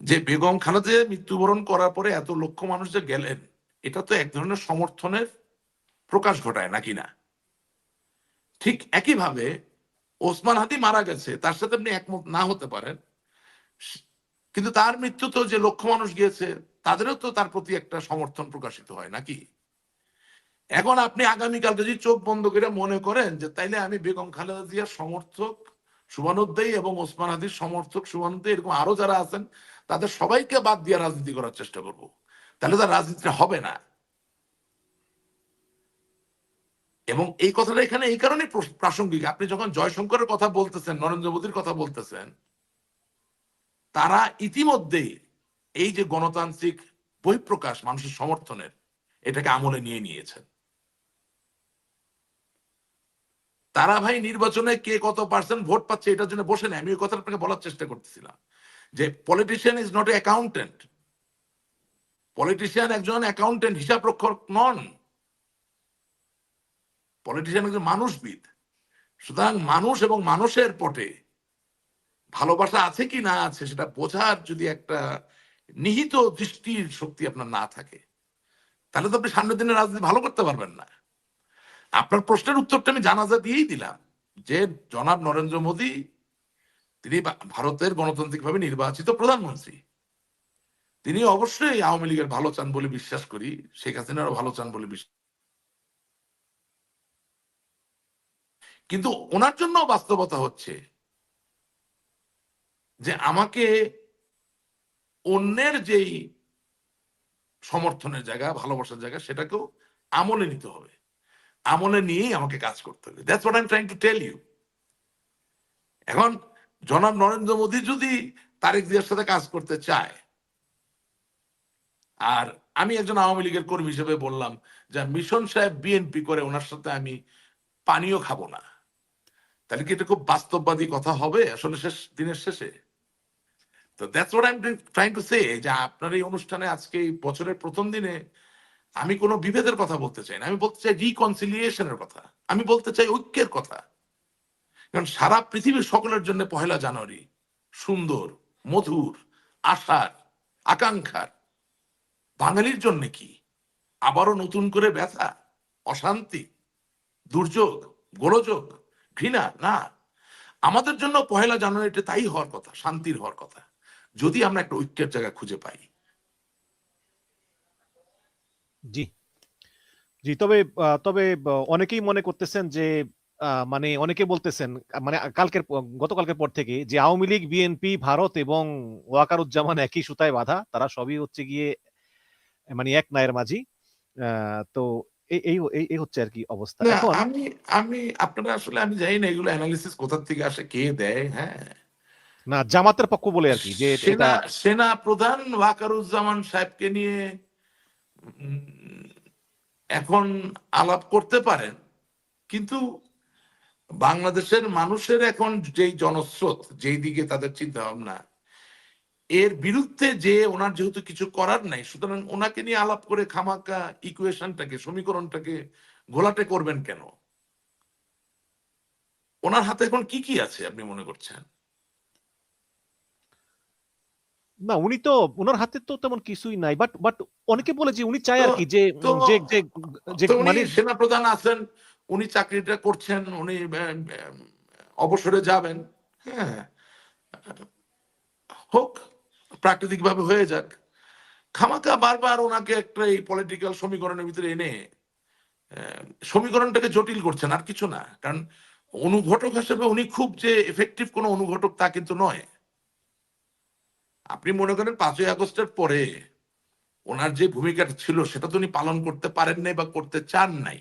যে বেগম খালেদা জিয়া মৃত্যুবরণ করার পরে এত লক্ষ মানুষ যে গেলেন, এটা তো এক ধরনের সমর্থনের প্রকাশ ঘটায়, নাকি না? ঠিক একইভাবে ওসমান হাদি মারা গেছে, তার সাথে আপনি একমত না হতে পারেন, কিন্তু তার মৃত্যু তো যে লক্ষ মানুষ গিয়েছে, তাদেরও তো তার প্রতি একটা সমর্থন প্রকাশিত হয়, নাকি? এখন আপনি আগামীকাল যদি চোখ বন্ধ করে মনে করেন যে তাইলে আমি বেগম খালেদা জিয়ার সমর্থক শুভানুদ্দায়ী এবং ওসমান হাদির সমর্থক শুভানুদ্দায়ী, এরকম আরো যারা আছেন, তাদের সবাইকে বাদ দিয়ে রাজনীতি করার চেষ্টা করব, তাহলে তার রাজনীতিটা হবে না। এবং এই কথাটা এখানে এই কারণে প্রাসঙ্গিক, আপনি যখন জয়শঙ্করের কথা বলতেছেন, নরেন্দ্র মোদীর কথা বলতেছেন, তারা ইতিমধ্যেই এই যে গণতান্ত্রিক বহিঃপ্রকাশ মানুষের সমর্থনের, এটাকে আমলে নিয়ে নিয়েছেন। তারা ভাই নির্বাচনে কে কত পার্সেন্ট ভোট পাচ্ছে এটার জন্য বসে নেই। আমি ওই কথা আপনাকে বলার চেষ্টা করতেছিলাম যে politician is not a accountant. Politician একজন অ্যাকাউন্টেন্ট, হিসাব রক্ষক নন। পলিটিশিয়ান একজন মানুষবিদ। সুতরাং মানুষ এবং মানুষের পটে ভালোবাসা আছে কি না আছে, সেটা বোঝার যদি একটা নিহিত দৃষ্টির শক্তি আপনার না থাকে, তাহলে তো আপনি সামনের দিনে রাজনীতি ভালো করতে পারবেন না। আপনার প্রশ্নের উত্তরটা আমি জানাজা দিয়েই দিলাম, যে জনাব নরেন্দ্র মোদী, তিনি ভারতের গণতান্ত্রিকভাবে নির্বাচিত প্রধানমন্ত্রী। তিনি অবশ্যই আওয়ামী লীগের ভালো চান বলে বিশ্বাস করি, শেখ হাসিনারও ভালো চান বলে বিশ্বাস, কিন্তু ওনার জন্য বাস্তবতা হচ্ছে যে আমাকে অন্যের যেই সমর্থনের জায়গা, ভালোবাসার জায়গা, সেটাকেও আমলে নিতে হবে। আমলে নিয়েই আমাকে কাজ করতে হবে। That's what I am trying to tell you. এখন জনাব নরেন্দ্র মোদী যদি তারেক জিয়ার সাথে কাজ করতে চায়, আর আমি একজন আওয়ামী লীগের কর্মী হিসেবে বললাম যে মিশন সাহেব বিএনপি করে, ওনার সাথে আমি পানিও খাবো না, তাহলে কি এটা খুব বাস্তববাদী কথা হবে আসলে শেষ দিনের শেষে? তো that's what I am trying to say, যে আপনার এই অনুষ্ঠানে আজকে এই বছরের প্রথম দিনে আমি কোনো বিভেদের কথা বলতে চাই না, আমি বলতে চাই রিকনসিলিয়েশনের কথা, আমি বলতে চাই ঐক্যের কথা। কারণ সারা পৃথিবীর সকলের জন্য 1 জানুয়ারি সুন্দর, মধুর, আশার, আকাঙ্ক্ষার। বাঙালির জন্য কি আবারও নতুন করে ব্যথা, অশান্তি, দুর্যোগ, গোলযোগ, ঘৃণা? না, আমাদের জন্য 1 জানুয়ারিতে তাই হওয়ার কথা, শান্তির হওয়ার কথা, যদি আমরা একটা ঐক্যের জায়গা খুঁজে পাই। জি জি, তবে তবে অনেকেই মনে করতেছেন যে মানে অনেকে বলতেছেন, মানে গতকালকের পর থেকে, যে আওয়ামী লীগ, বিএনপি, ভারত এবং ওয়াকারুজ্জামান একই সুতায় বাঁধা, তারা সবই হচ্ছে গিয়ে মানে এক নায়ের মাঝি। তো এই এই এই এই হচ্ছে আর কি অবস্থা না, এখন। আমি আমি আপনারা আসলে, আমি জানি না এগুলো অ্যানালিসিস কোথা থেকে আসে, কে দেয়। হ্যাঁ, না, জামাতের পক্ষ বলে আর কি, যে এটা সেনা সেনা প্রধান ওয়াকারুজ্জামান সাহেবকে নিয়ে উম, এখন আলাপ করতে পারেন, কিন্তু বাংলাদেশের মানুষের এখন যেই জনস্রোত, যেই দিকে তাদের চিন্তা ভাবনা, এর বিরুদ্ধে যে ওনার যেহেতু কিছু করার নাই, সুতরাং ওনাকে নিয়ে আলাপ করে খামাকা ইকুয়েশনটাকে, সমীকরণটাকে ঘোলাটে করবেন কেন? ওনার হাতে এখন কি কি আছে আপনি মনে করছেন? না, উনি তো, ওনার হাতে তো তেমন কিছুই নাই, বাট বাট অনেকে বলে যে উনি চায় তো আর কি, যে তো যে যে যে তো উনি মানে সেনা প্রধান আছেন, উনি চাকরিটা করছেন, উনি অবসরে যাবেন। হ্যাঁ, হোক, প্রাকৃতিক ভাবে হয়ে যাক। খামাকা বারবার ওনাকে একটা এই পলিটিক্যাল সমীকরণের ভিতরে এনে সমীকরণটাকে জটিল করছেন, আর কিছু না। কারণ অনুঘটক হিসেবে উনি খুব যে এফেক্টিভ কোন অনুঘটক তা কিন্তু নয়। আপনি মনে করেন 5ই আগস্টের পরে ওনার যে ভূমিকাটা ছিল সেটা তো উনি পালন করতে পারেন নাই বা করতে চান নাই।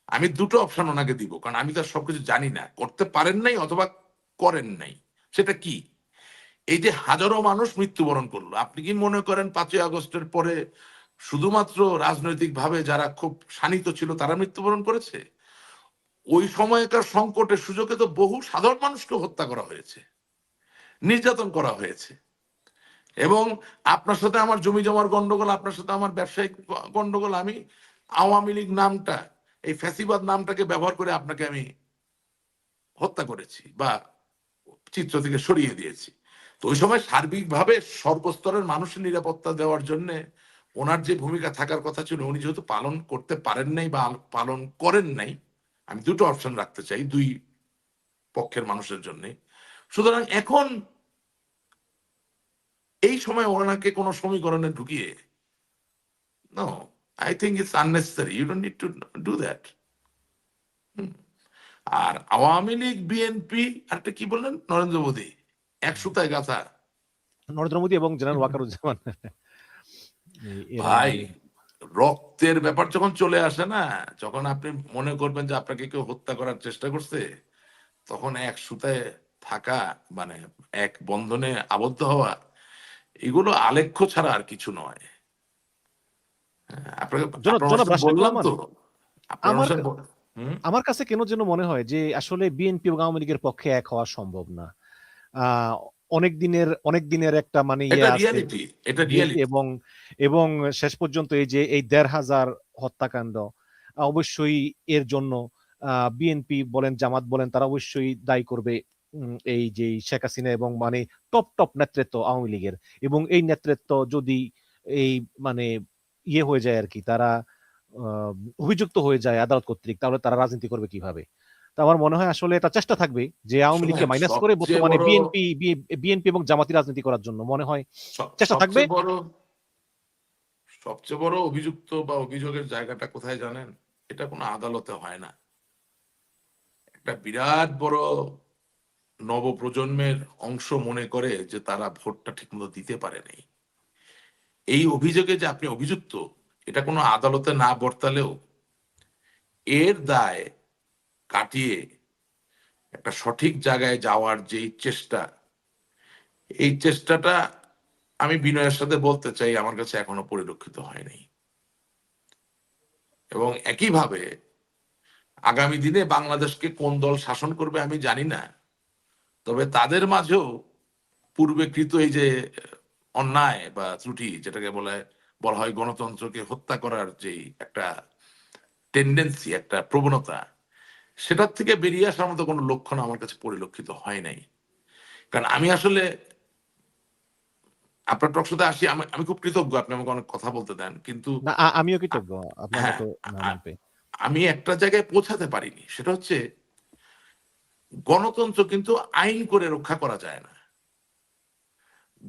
আমি দুটো অপশন ওনাকে দিব, কারণ আমি তো আর সবকিছু জানি না। করতে পারেন নাই অথবা করেন নাই, সেটা কি? এই যে হাজারো মানুষ মৃত্যুবরণ করলো, আপনি কি মনে করেন 5ই আগস্টের পরে শুধুমাত্র রাজনৈতিক ভাবে যারা খুব শানিত ছিল তারা মৃত্যুবরণ করেছে? ওই সময়কার সংকটের সুযোগে তো বহু সাধারণ মানুষকে হত্যা করা হয়েছে, নির্যাতন করা হয়েছে। এবং আপনার সাথে আমার জমি জমার গন্ডগোল, আপনার সাথে আমার ব্যবসায়িক গন্ডগোল, আমি আওয়ামী লীগ নামটা, এই ফ্যাসিবাদ নামটাকে ব্যবহার করে আপনাকে আমি হত্যা করেছি বা চিত্র থেকে সরিয়ে দিয়েছি। তো ওই সময় সার্বিকভাবে সর্বস্তরের মানুষের নিরাপত্তা দেওয়ার জন্য ওনার যে ভূমিকা থাকার কথা ছিল, উনি যেহেতু পালন করতে পারেন নাই বা পালন করেন নাই, আমি দুটো অপশন রাখতে চাই দুই পক্ষের মানুষের জন্য। সুতরাং এখন এই সময় ওনাকে কোনো সমীকরণে ঢুকিয়ে, no, I think it's unnecessary, you don't need to do that. আর আওয়ামী লীগ, বিএনপি, আরেকটা কি বললেন, নরেন্দ্র মোদী, এক সুতায় গাথা। নরেন্দ্র মোদী এবং জেনারেল ওয়াকারুজ্জামান এরা ভাই, মানে। রক্তের ব্যাপার যখন চলে আসে না, যখন আপনি মনে করবেন যে আপনাকে কেউ হত্যা করার চেষ্টা করছে, তখন এক সুতায় থাকা, মানে এক বন্ধনে আবদ্ধ হওয়া, এগুলো আলেখ্য ছাড়া আর কিছু নয়। আপনাকে, জনাব আপনার জনাব সাথে রাশেদুল বললাম রহমান, তো, আপনার আমার সাথে হুম, আমার কাছে কেন যেন মনে হয় যে আসলে বিএনপি এবং আওয়ামী লীগের পক্ষে এক হওয়া সম্ভব না। আহ অনেক দিনের একটা মানে এটা আছে, রিয়ালিটি, এটা রিয়ালিটি। এবং এবং শেষ পর্যন্ত এই যে এই 1,500 হত্যাকাণ্ড, অবশ্যই এর জন্য বিএনপি বলেন, জামাত বলেন, তারা অবশ্যই দায়ী করবে এই যে শেখ হাসিনা এবং মানে টপ টপ নেতৃত্ব আওয়ামী লীগের। এবং এই নেতৃত্ব যদি এই মানে হয়ে যায় আর কি, তারা আহ, অভিযুক্ত হয়ে যায় আদালত কর্তৃক, তাহলে তারা রাজনীতি করবে কিভাবে? তো আমার মনে হয় আসলে এটা চেষ্টা থাকবে যে আওয়ামী লীগকে শুনেন, মাইনাস করে সবচেয়ে বর্তমানে বড়, বিএনপি এবং জামাতি রাজনীতি করার জন্য মনে হয় চেষ্টা থাকবে। সবচেয়ে বড়, সবচেয়ে বড় অভিযুক্ত বা অভিযোগের জায়গাটা কোথায় জানেন? এটা কোনো আদালতে হয় না। একটা বিরাট বড় নবপ্রজন্মের অংশ মনে করে যে তারা ভোটটা ঠিকমতো দিতে পারেনি। এই অভিযোগে যে আপনি অভিযুক্ত, এটা কোনো আদালতে না বর্তালেও এর দায় কাটিয়ে একটা সঠিক জায়গায় যাওয়ার যেই চেষ্টা, এই চেষ্টাটা আমি বিনয়ের সাথে বলতে চাই আমার কাছে এখনো পরিলক্ষিত হয়নি। এবং একইভাবে আগামী দিনে বাংলাদেশকে কোন দল শাসন করবে আমি জানি না, তবে তাদের মাঝেও পূর্বেকৃত এই যে অন্যায় বা ত্রুটি, যেটাকে বলা হয় গণতন্ত্রকে হত্যা করার যেই একটা টেন্ডেন্সি, একটা প্রবণতা, সেটার থেকে বেরিয়ে আসার মতো কোনো লক্ষণ আমার কাছে পরিলক্ষিত হয় নাই। কারণ আমি আসলে আপনার টকশোতে আসি, আমি খুব কৃতজ্ঞ আপনি আমাকে অনেক কথা বলতে দেন, কিন্তু না, আমিও কৃতজ্ঞ আপনার হ্যাঁ, মতো মেহমান পেয়ে। আমি একটা জায়গায় পৌঁছাতে পারিনি, সেটা হচ্ছে গণতন্ত্র কিন্তু আইন করে রক্ষা করা যায় না।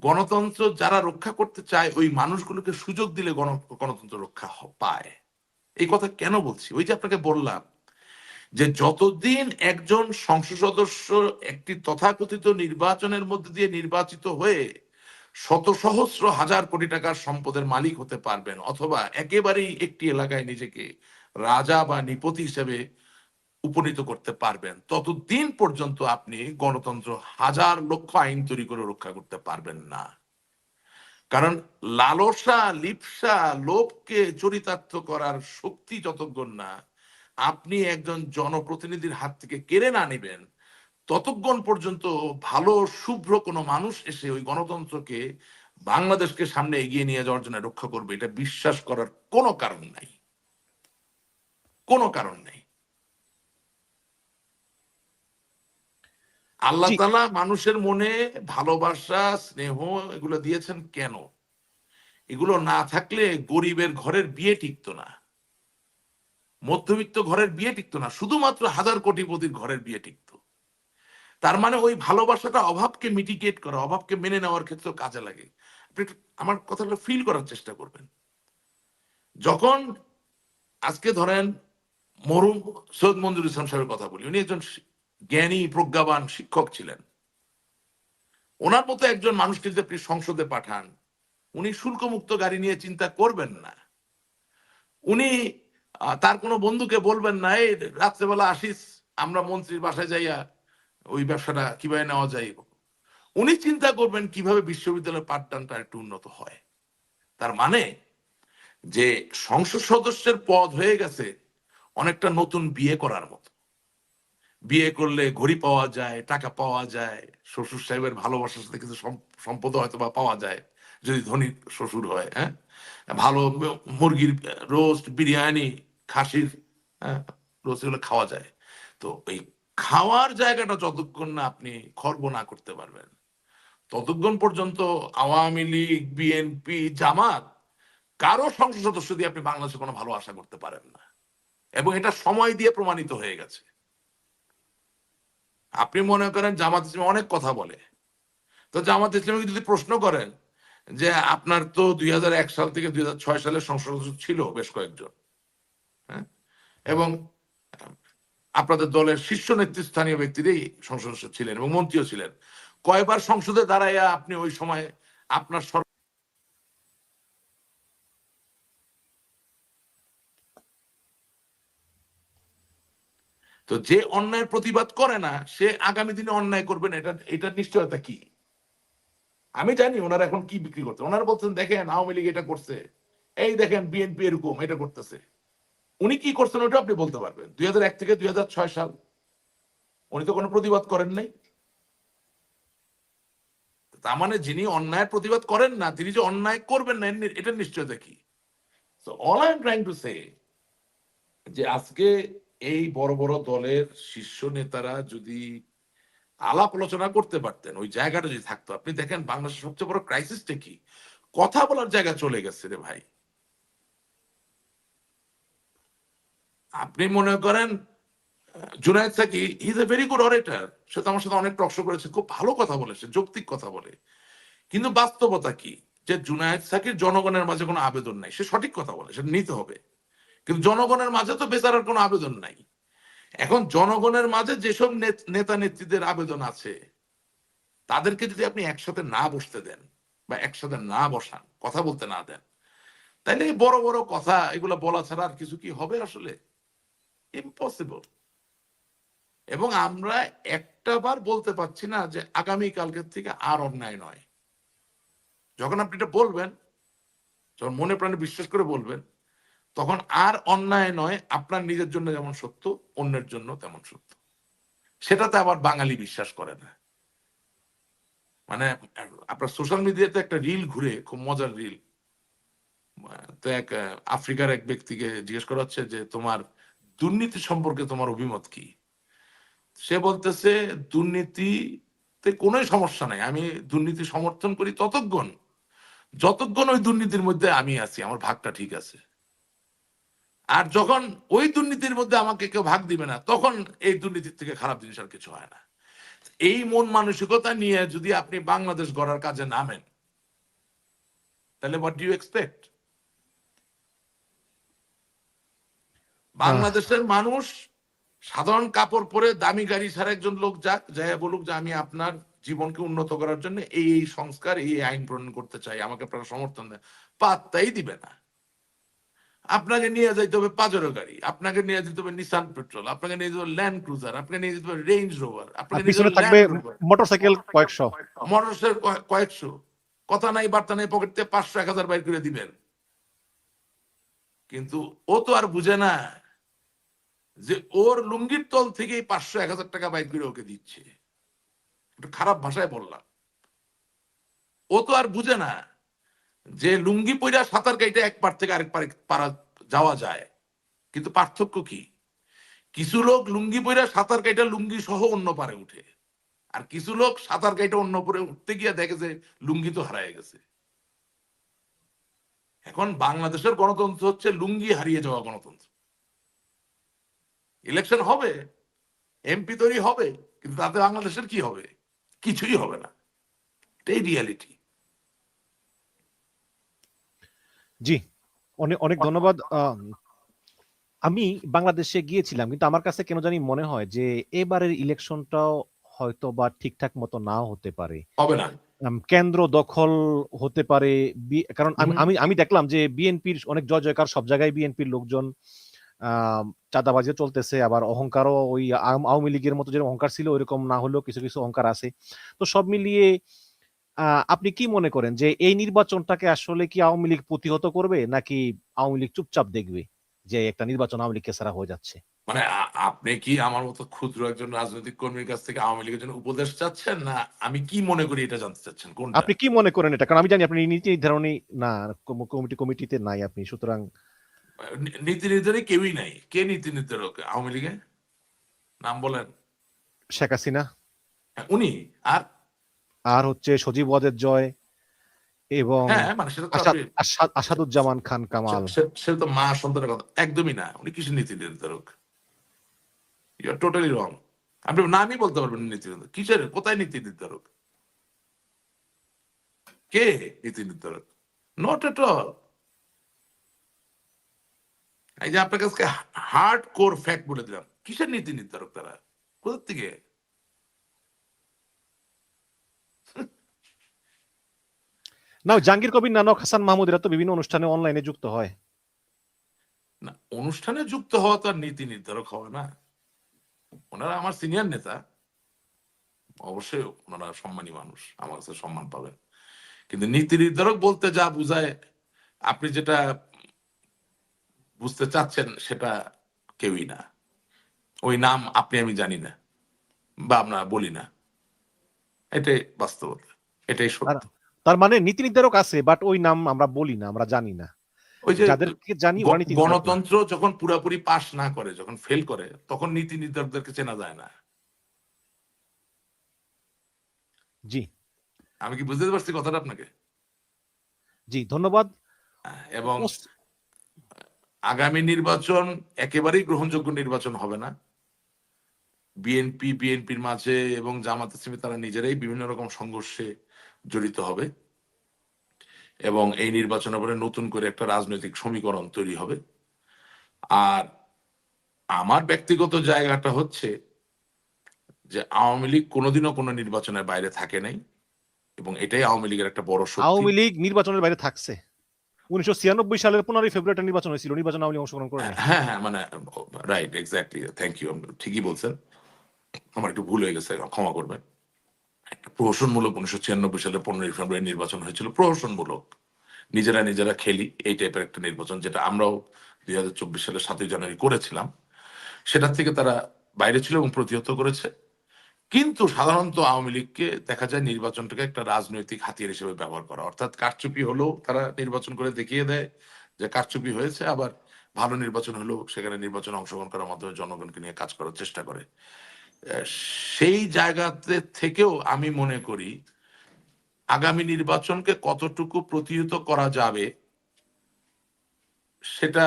গণতন্ত্র যারা রক্ষা করতে চায় ওই মানুষগুলোকে সুযোগ দিলে গণতন্ত্র রক্ষা পায়। এই কথা কেন বলছি? ওই যে আপনাকে বললাম যে যতদিন একজন সংসদ সদস্য একটি তথাকথিত নির্বাচনের মধ্যে দিয়ে নির্বাচিত হয়ে শত সহস্র হাজার কোটি টাকার সম্পদের মালিক হতে পারবেন, অথবা একেবারেই একটি এলাকায় নিজেকে রাজা বা নিপতি হিসেবে উপনীত করতে পারবেন, ততদিন পর্যন্ত আপনি গণতন্ত্র হাজার লক্ষ আইন তৈরি করে রক্ষা করতে পারবেন না। কারণ লালসা, লিপ্সা, লোভকে চরিতার্থ করার শক্তি যতক্ষণ না আপনি একজন জনপ্রতিনিধির হাত থেকে কেড়ে না নেবেন, ততক্ষণ পর্যন্ত ভালো শুভ্র কোনো মানুষ এসে ওই গণতন্ত্রকে, বাংলাদেশকে সামনে এগিয়ে নিয়ে যাওয়ার জন্য রক্ষা করবে, এটা বিশ্বাস করার কোনো কারণ নাই, কোনো কারণ নেই। আল্লাহ জি, তাআলা মানুষের মনে ভালোবাসা, স্নেহ এগুলো দিয়েছেন কেন? এগুলো না থাকলে গরিবের ঘরের বিয়ে টিকতো না, মধ্যবিত্ত ঘরের বিয়ে টিকতো না, শুধুমাত্র হাজার কোটিপতির ঘরের বিয়ে টিকতো। তার মানে ওই ভালোবাসাটা অভাবকে মিটিগেট করা, অভাবকে মেনে নেওয়ার ক্ষেত্রে কাজে লাগে। আপনি একটু আমার কথাগুলো ফিল করার চেষ্টা করবেন। যখন আজকে ধরেন মরহুম সৈয়দ মঞ্জুর ইসলাম সাহেবের কথা বলি, উনি একজন জ্ঞানী প্রজ্ঞাবান শিক্ষক ছিলেন। ওনার মতো একজন মানুষকে যদি আপনি সংসদে পাঠান, উনি শুল্কমুক্ত গাড়ি নিয়ে চিন্তা করবেন না। উনি তার কোনো বন্ধুকে বলবেন না, এই রাত্রেবেলা আসিস, আমরা মন্ত্রীর বাসায় যাইয়া ওই ব্যবসাটা কিভাবে নেওয়া যায়। উনি চিন্তা করবেন কিভাবে বিশ্ববিদ্যালয়ের পাঠদানটা একটু উন্নত হয়। তার মানে যে সংসদ সদস্যের পদ হয়ে গেছে অনেকটা নতুন বিয়ে করার মতো। বিয়ে করলে ঘড়ি পাওয়া যায়, টাকা পাওয়া যায়, শ্বশুর সাহেবের ভালোবাসার সাথে কিছু সম্পদ হয়তো বা পাওয়া যায় যদি ধনী শ্বশুর হয়। হ্যাঁ, ভালো মুরগির রোস্ট, বিরিয়ানি, খাসির রোস্ট, এগুলো খাওয়া যায়। তো এই খাওয়ার জায়গাটা যতক্ষণ না আপনি খর্ব না করতে পারবেন, ততক্ষণ পর্যন্ত আওয়ামী লীগ, বিএনপি, জামাত, কারো সংসদ সদস্য দিয়ে আপনি বাংলাদেশে কোনো ভালো আশা করতে পারেন না। এবং এটা সময় দিয়ে প্রমাণিত হয়ে গেছে। আপনি মনে করেন জামাত ইসলাম অনেক কথা বলে, তো জামাত ইসলামকে যদি প্রশ্ন করেন যে আপনার তো 2001 সাল থেকে 2006 সালের সংসদ সদস্য ছিল বেশ কয়েকজন, হ্যাঁ, এবং আপনাদের দলের শীর্ষ নেতৃস্থানীয় ব্যক্তিরাই সংসদ সদস্য ছিলেন এবং মন্ত্রীও ছিলেন, কয়বার সংসদে দাঁড়াইয়া আপনি ওই সময় আপনার তো যে অন্যায়ের প্রতিবাদ করে না সে আগামী দিনে অন্যায় করবেন, এটার নিশ্চয়তা কি? আমি জানি ওনারা এখন কি বিক্রি করছে। ওনারা বলছেন দেখেন আওয়ামী লীগ এটা করছে, এই দেখেন বিএনপি এরকম এটা করতেছে। উনি কি করছেন ওটা আপনি বলতে পারবেন? 2001 থেকে 2006 সাল উনি তো কোনো প্রতিবাদ করেন নাই। তার মানে যিনি অন্যায়ের প্রতিবাদ করেন না তিনি যে অন্যায় করবেন না এটার নিশ্চয়তা কি? So all I am trying to say যে আজকে এই বড় বড় দলের শীর্ষ নেতারা যদি আলাপ আলোচনা করতে পারতেন, ওই জায়গাটা যদি থাকতো। আপনি দেখেন বাংলাদেশের সবচেয়ে বড় ক্রাইসিসটা কি? কথা বলার জায়গা চলে গেছে রে ভাই। আপনি মনে করেন Junaid Saki is a very good orator, সে তো আমার সাথে অনেক টক শো করেছে, খুব ভালো কথা বলে, সে যৌক্তিক কথা বলে। কিন্তু বাস্তবতা কি যে জুনায়েদ সাকির জনগণের মাঝে কোনো আবেদন নাই। সে সঠিক কথা বলে, সেটা নিতে হবে, কিন্তু জনগণের মাঝে তো বেচারার কোনো আবেদন নাই। এখন জনগণের মাঝে যেসব নেতা নেত্রীদের আবেদন আছে তাদেরকে যদি আপনি একসাথে না বসতে দেন, বা একসাথে না বসান, কথা বলতে না দেন, তাইলে এই বড় বড় কথা এগুলো বলা ছাড়া আর কিছু কি হবে আসলে? ইম্পসিবল। এবং আমরা একটা বার বলতে পারছি না যে আগামী কালকের থেকে আর অন্যায় নয়। যখন আপনি এটা বলবেন, যখন মনে প্রাণে বিশ্বাস করে বলবেন, তখন আর অন্যায় নয় আপনার নিজের জন্য যেমন সত্য, অন্যের জন্য তেমন সত্য। সেটাতে আবার বাঙালি বিশ্বাস করে না। মানে আপনার সোশ্যাল মিডিয়াতে একটা রিল ঘুরে, খুব মজার রিল। তো এক আফ্রিকার এক ব্যক্তিকে জিজ্ঞেস করা হচ্ছে যে তোমার দুর্নীতি সম্পর্কে তোমার অভিমত কি? সে বলতেছে দুর্নীতিতে কোনো সমস্যা নাই, আমি দুর্নীতি সমর্থন করি ততক্ষণ যতক্ষণ ওই দুর্নীতির মধ্যে আমি আছি, আমার ভাগটা ঠিক আছে। আর যখন ওই দুর্নীতির মধ্যে আমাকে কেউ ভাগ দিবে না, তখন এই দুর্নীতির থেকে খারাপ জিনিস আর কিছু হয় না। এই মন মানসিকতা নিয়ে যদি আপনি বাংলাদেশ গড়ার কাজে নামেন, তাহলে হোয়াট ডু ইউ এক্সপেক্ট? বাংলাদেশের মানুষ সাধারণ কাপড় পরে দামি গাড়ি ছাড়া একজন লোক যাক, যাই বলুক যে আমি আপনার জীবনকে উন্নত করার জন্য এই সংস্কার, এই আইন প্রণয়ন করতে চাই, আমাকে আপনারা সমর্থন দেন, পাত্তাই দিবে না। আপনাকে নিয়ে যাইতে হবে পাজেরো গাড়ি, আপনাকে নিয়ে যেতে হবে নিসান পেট্রোল, আপনাকে নিয়ে যেতে হবে ল্যান্ড ক্রুজার, আপনাকে নিয়ে যেতে হবে রেঞ্জ রোভার, আর আপনাকে নিয়ে যেতে পিছনে হবে থাকবে ল্যান্ড রোভার, মোটরসাইকেল কয়েকশো। মোটরসের কয়েকশো। কথা নাই বার্তা নাই, পকেট থেকে 500-1000 বাইর করে দিবেন। কিন্তু ও তো আর বুঝে না যে ওর লুঙ্গির তল থেকেই 500-1000 টাকা বাইর করে ওকে দিচ্ছে। একটু খারাপ ভাষায় বললাম। ও তো আর বুঝে না যে লুঙ্গি পইরা সাঁতার কাইটে এক পার থেকে আরেক পারা যাওয়া যায়, কিন্তু পার্থক্য কি? কিছু লোক লুঙ্গি পইরা সাঁতার কাইটা লুঙ্গি সহ অন্য পারে উঠে, আর কিছু লোক সাঁতার কাইটা অন্য পরে উঠতে গিয়ে দেখে যে লুঙ্গি তো হারিয়ে গেছে। এখন বাংলাদেশের গণতন্ত্র হচ্ছে লুঙ্গি হারিয়ে যাওয়া গণতন্ত্র। ইলেকশন হবে, এমপি তৈরি হবে, কিন্তু তাতে বাংলাদেশের কি হবে? কিছুই হবে না। এটাই রিয়ালিটি। জি, অনেক অনেক ধন্যবাদ। আমি বাংলাদেশে গিয়েছিলাম, কিন্তু আমার কাছে কেন জানি মনে হয় যে এবারের ইলেকশনটাও হয়তো বা ঠিকঠাক মতো নাও হতে পারে। হবে না। কেন্দ্র দখল হতে পারে। কারণ আমি আমি আমি দেখলাম যে বিএনপির অনেক জয় জয়কার, সব জায়গায় বিএনপির লোকজন চাঁদাবাজি চলতেছে, আবার অহংকারও ওই আওয়ামী লীগের মতো যেরকম অহংকার ছিল ওইরকম না হলেও কিছু কিছু অহংকার আছে। তো সব মিলিয়ে আপনি কি মনে করেন যে এই নির্বাচনটাকে আসলে কি আওয়ামী লীগ প্রতিহত করবে, নাকি আওয়ামী লীগ চুপচাপ দেখবে যে একটা নির্বাচন আওয়ামী লীগকে ছাড়া হয়ে যাচ্ছে? মানে আপনি কি আমার মতো ক্ষুদ্র একজন রাজনৈতিক কর্মীর কাছ থেকে আওয়ামী লীগের জন্য উপদেশ চাচ্ছেন, না আমি কি মনে করি এটা জানতে চাচ্ছেন, কোনটা? আপনি কি মনে করেন এটা? কারণ আমি জানি আপনি নীতি নির্ধারণী না, কমিটিতে নাই আপনি, সুতরাং। নীতি নির্ধারণী কেউই নাই। কে নীতি নির্ধারক আওয়ামী লীগে? নাম বলেন। শেখ হাসিনা, উনি। আর আর হচ্ছে সজীব ওয়াজেদ জয়, এবং হ্যাঁ, মানে সেটা তো আপনি আসাদুজ্জামান খান কামাল। সে তো মা সন্তানের কথা একদমই না। উনি কিসের নীতি নির্ধারক? You are totally wrong. আপনি নামই বলতে পারবেন নীতি নির্ধারক কিসের? কোথায় নীতি নির্ধারক? কে নীতি নির্ধারক? Not at all. এই যে আপনার কাছে হার্ড কোর ফ্যাক্ট বলে দিলাম, কিসের নীতি নির্ধারক তারা? কোথা থেকে? না, জাহাঙ্গীর কবির নানক, হাসান মাহমুদ, এরা তো বিভিন্ন অনুষ্ঠানে অনলাইনে যুক্ত হয়। না, অনুষ্ঠানে যুক্ত হওয়া তো আর নীতি নির্ধারক হবে না। ওনারা আমার সিনিয়র নেতা, অবশ্যই ওনারা সম্মানী মানুষ, আমার কাছে সম্মান পাবেন। কিন্তু নীতি নির্ধারক বলতে যা বুঝায়, আপনি যেটা বুঝতে চাচ্ছেন সেটা কেউই না। ওই নাম আপনি আমি জানি না, বা আমরা বলি না। এটাই বাস্তবতা, এটাই তার সত্য। তার মানে নীতি নির্ধারক আছে, বাট ওই নাম আমরা বলি না, আমরা জানি না। ওই যে যাদেরকে জানি ওরা নীতি নির্ধারক না। গণতন্ত্র যখন পুরাপুরি পাশ না করে, যখন ফেল করে, তখন নীতি নির্ধারকদেরকে চেনা যায় না। জি, আমি কি বুঝতে পারছি কথাটা আপনাকে? জি, ধন্যবাদ। এবং আগামী নির্বাচন একেবারেই গ্রহণযোগ্য নির্বাচন হবে না। বিএনপির মাঝে এবং জামাত ইসলামী তারা নিজেরাই বিভিন্ন রকম সংঘর্ষে জড়িত হবে, এবং এই নির্বাচনের পরে নতুন করে একটা রাজনৈতিক সমীকরণ তৈরি হবে। আর আমার ব্যক্তিগত জায়গাটা হচ্ছে যে আওয়ামী লীগ কোনোদিনও কোনো নির্বাচনের বাইরে থাকে নাই, এবং এটাই আওয়ামী লীগের একটা বড় শক্তি। আওয়ামী লীগ নির্বাচনের বাইরে থাকছে। 1996 সালের 15 ফেব্রুয়ারি নির্বাচন হয়েছিল, নির্বাচন আওয়ামী লীগ অংশগ্রহণ করে নাই। হ্যাঁ হ্যাঁ, মানে রাইট, এক্স্যাক্টলি, থ্যাংক ইউ, ঠিকই বলছেন, আমার একটু ভুল হয়ে গেছে, ক্ষমা করবেন। প্রহসনমূলক 1996 সালে 15 ফেব্রুয়ারি নির্বাচন হয়েছিল, প্রহসনমূলক, নিজেরা খেলি এই টাইপের একটা নির্বাচন, যেটা আমরাও 2024 সালে 7ই জানুয়ারি করেছিলাম। সেটার থেকে তারা বাইরে ছিল এবং প্রতিহত করেছে। কিন্তু সাধারণত আওয়ামী লীগকে দেখা যায় নির্বাচনটাকে একটা রাজনৈতিক হাতিয়ার হিসেবে ব্যবহার করা, অর্থাৎ কারচুপি হলেও তারা নির্বাচন করে দেখিয়ে দেয় যে কারচুপি হয়েছে, আবার ভালো নির্বাচন হলেও সেখানে নির্বাচনে অংশগ্রহণ করার মাধ্যমে জনগণকে নিয়ে কাজ করার চেষ্টা করে। সেই জায়গাতে থেকেও আমি মনে করি আগামী নির্বাচনকে কতটুকু প্রতিহত করা যাবে সেটা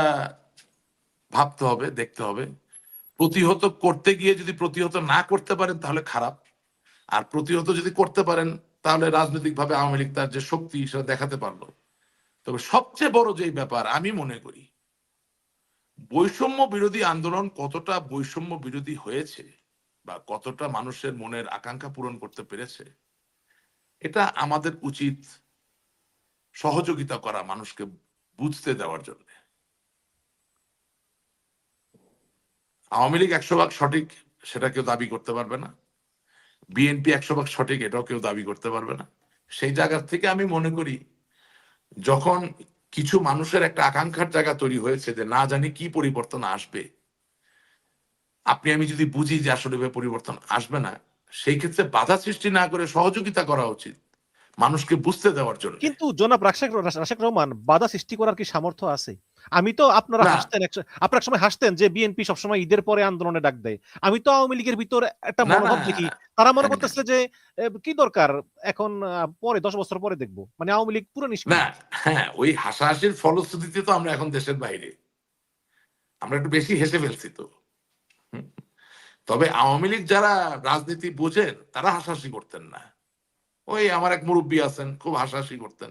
ভাবতে হবে, দেখতে হবে। প্রতিহত করতে গিয়ে যদি প্রতিহত না করতে পারেন তাহলে খারাপ, আর প্রতিহত যদি করতে পারেন তাহলে রাজনৈতিকভাবে আওয়ামী লীগ তার যে শক্তি সেটা দেখাতে পারলো। তবে সবচেয়ে বড় যেই ব্যাপার আমি মনে করি, বৈষম্য বিরোধী আন্দোলন কতটা বৈষম্য বিরোধী হয়েছে বা কতটা মানুষের মনের আকাঙ্ক্ষা পূরণ করতে পেরেছে, এটা আমাদের উচিত সহযোগিতা করা, মানুষকে বুঝতে দেওয়ার জন্য। আওয়ামী লীগ 100% সঠিক সেটা কেউ দাবি করতে পারবে না, বিএনপি 100% সঠিক এটাও কেউ দাবি করতে পারবে না। সেই জায়গা থেকে আমি মনে করি যখন কিছু মানুষের একটা আকাঙ্ক্ষার জায়গা তৈরি হয়েছে যে না জানি কি পরিবর্তন আসবে, আপনি আমি যদি বুঝি যে আসলে পরিবর্তন আসবে না, সেই ক্ষেত্রে বাধা সৃষ্টি না করে সহযোগিতা করা উচিত মানুষকে বুঝতে দেওয়ার জন্য। কিন্তু জনাব রাশেক রহমান, বাধা সৃষ্টি করার কি সামর্থ্য আছে? আমি তো আপনারা না হাসতেন, আপনারা এক সময় হাসতেন যে বিএনপি সবসময় ঈদের পরে আন্দোলনে ডাক দেয়। আমি তো আওয়ামী লীগের ভিতর একটা না না মনোভাব দেখি, তারা মনে করতেছে যে কি দরকার এখন, পরে 10 বছর পরে দেখবো, মানে আওয়ামী লীগ পুরো না, নিষ্ক্রিয়। হ্যাঁ, ওই হাসাহাসির ফলশ্রুতিতে তো আমরা এখন দেশের বাইরে, আমরা একটু বেশি হেসে ফেলছি তো। হুম। তবে আওয়ামী লীগ যারা রাজনীতি বোঝেন তারা হাসাহাসি করতেন না। ওই আমার এক মুরব্বী আছেন, খুব হাসাহাসি করতেন,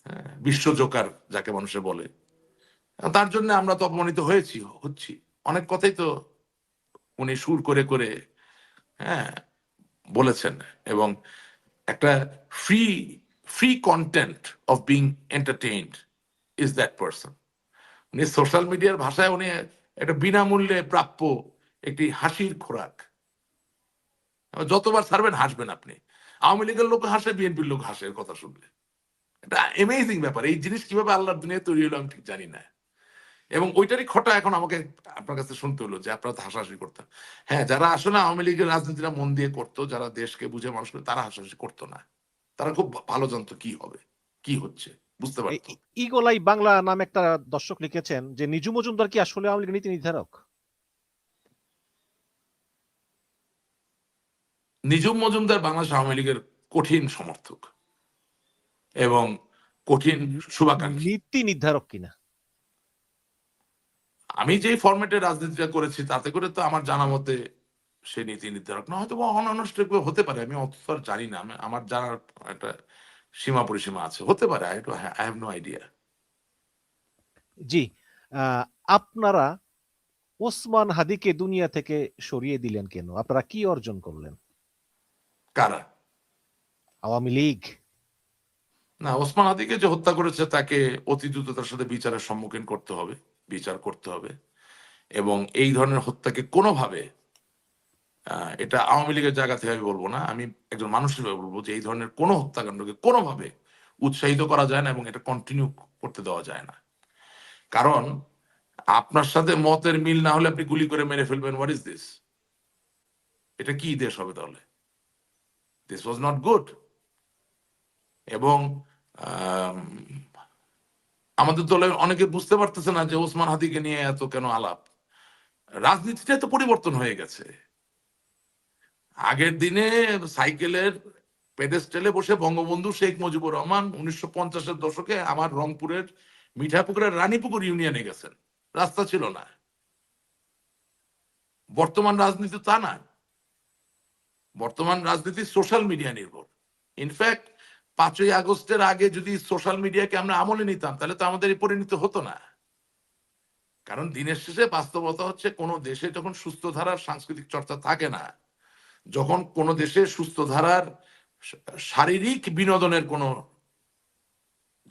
হ্যাঁ, বিশ্ব জোকার যাকে মানুষে বলে। তার জন্য আমরা তো অপমানিত হচ্ছি, অনেক কথাই তো উনি সুর করে করে, হ্যাঁ, বলেছেন। এবং একটা free free content of being entertained is that person. উনি সোশ্যাল মিডিয়ার ভাষায় উনি একটা বিনামূল্যে প্রাপ্য একটি হাসির খোরাক, যতবার ছাড়বেন হাসবেন আপনি। আওয়ামী লীগের লোক হাসে, বিএনপির লোক হাসে এর কথা শুনলে। এটা অ্যামেজিং ব্যাপার, এই জিনিস কিভাবে আল্লাহর দুনিয়া তৈরি হলো আমি ঠিক জানি না। এবং ওইটারই খটা এখন আমাকে আপনার কাছে শুনতে হলো যে আপনারা তো হাসাহাসি করতেন। হ্যাঁ, যারা আসলে আওয়ামী লীগের রাজনীতিটা মন দিয়ে করতো, যারা দেশকে বুঝে মানুষকে, তারা হাসাহাসি করতো না। তারা খুব ভালো জানতো কি হবে, কি হচ্ছে, বুঝতে এই পারতো। ইগলাই বাংলা নামে একটা দর্শক লিখেছেন যে নিজু মজুমদার কি আসলে আওয়ামী লীগের নীতি নির্ধারক? নিজুম মজুমদার বাংলাদেশ আওয়ামী লীগের কঠিন সমর্থক এবং কঠিন শুভাকাঙ্ক্ষী। নীতি নির্ধারক কিনা? আমি যেই ফরম্যাটে রাজনীতিটা করেছি তাতে করে তো আমার জানা মতে সে নীতি নির্ধারক না, হয়তো অনানুষ্ঠানিক হতে পারে, আমি অত তো আর জানি না, আমার জানার একটা সীমা পরিসীমা আছে, হতে পারে, আই হ্যাভ নো আইডিয়া। জি। আপনারা ওসমান হাদিকে দুনিয়া থেকে সরিয়ে দিলেন কেন? আপনারা কি অর্জন করলেন? কারা? আওয়ামী লীগ। না, ওসমান হাদিকে যে হত্যা করেছে তাকে অতি দ্রুততার সাথে বিচারের সম্মুখীন করতে হবে, বিচার করতে হবে। এবং এই ধরনের হত্যাকে কোনোভাবে, এটা আওয়ামী লীগের জায়গা থেকে আমি বলবো না, আমি একজন মানুষ হিসেবে বলবো যে এই ধরনের কোনো হত্যাকাণ্ডকে কোনোভাবে উৎসাহিত করা যায় না এবং এটা কন্টিনিউ করতে দেওয়া যায় না। কারণ আপনার সাথে মতের মিল না হলে আপনি গুলি করে মেরে ফেলবেন, হোয়াট ইজ দিস? এটা কি দেশ হবে তাহলে? This was not good. এবং আম, আমাদের দলে অনেকে বুঝতে পারতেছে না যে ওসমান হাদিকে নিয়ে এত কেন আলাপ। রাজনীতিটা তো পরিবর্তন হয়ে গেছে। আগের দিনে সাইকেলের পেডেস্টেলে বসে বঙ্গবন্ধু শেখ মুজিবুর রহমান 1950-এর দশকে আমার রংপুরের মিঠাপুকুরের রানীপুকুর ইউনিয়নে গেছেন, রাস্তা ছিল না। বর্তমান রাজনীতি তা না, বর্তমান রাজনীতি সোশ্যাল মিডিয়া নির্ভর। ইনফ্যাক্ট 5ই আগস্টের আগে যদি সোশ্যাল মিডিয়াকে আমরা আমলে নিতাম তাহলে তো আমাদের এই পরিণতি হতো না। কারণ দিনের শেষে বাস্তবতা হচ্ছে কোন দেশে যখন সুস্থ ধারার সাংস্কৃতিক চর্চা থাকে না, যখন কোন দেশে সুস্থ ধারার শারীরিক বিনোদনের কোনো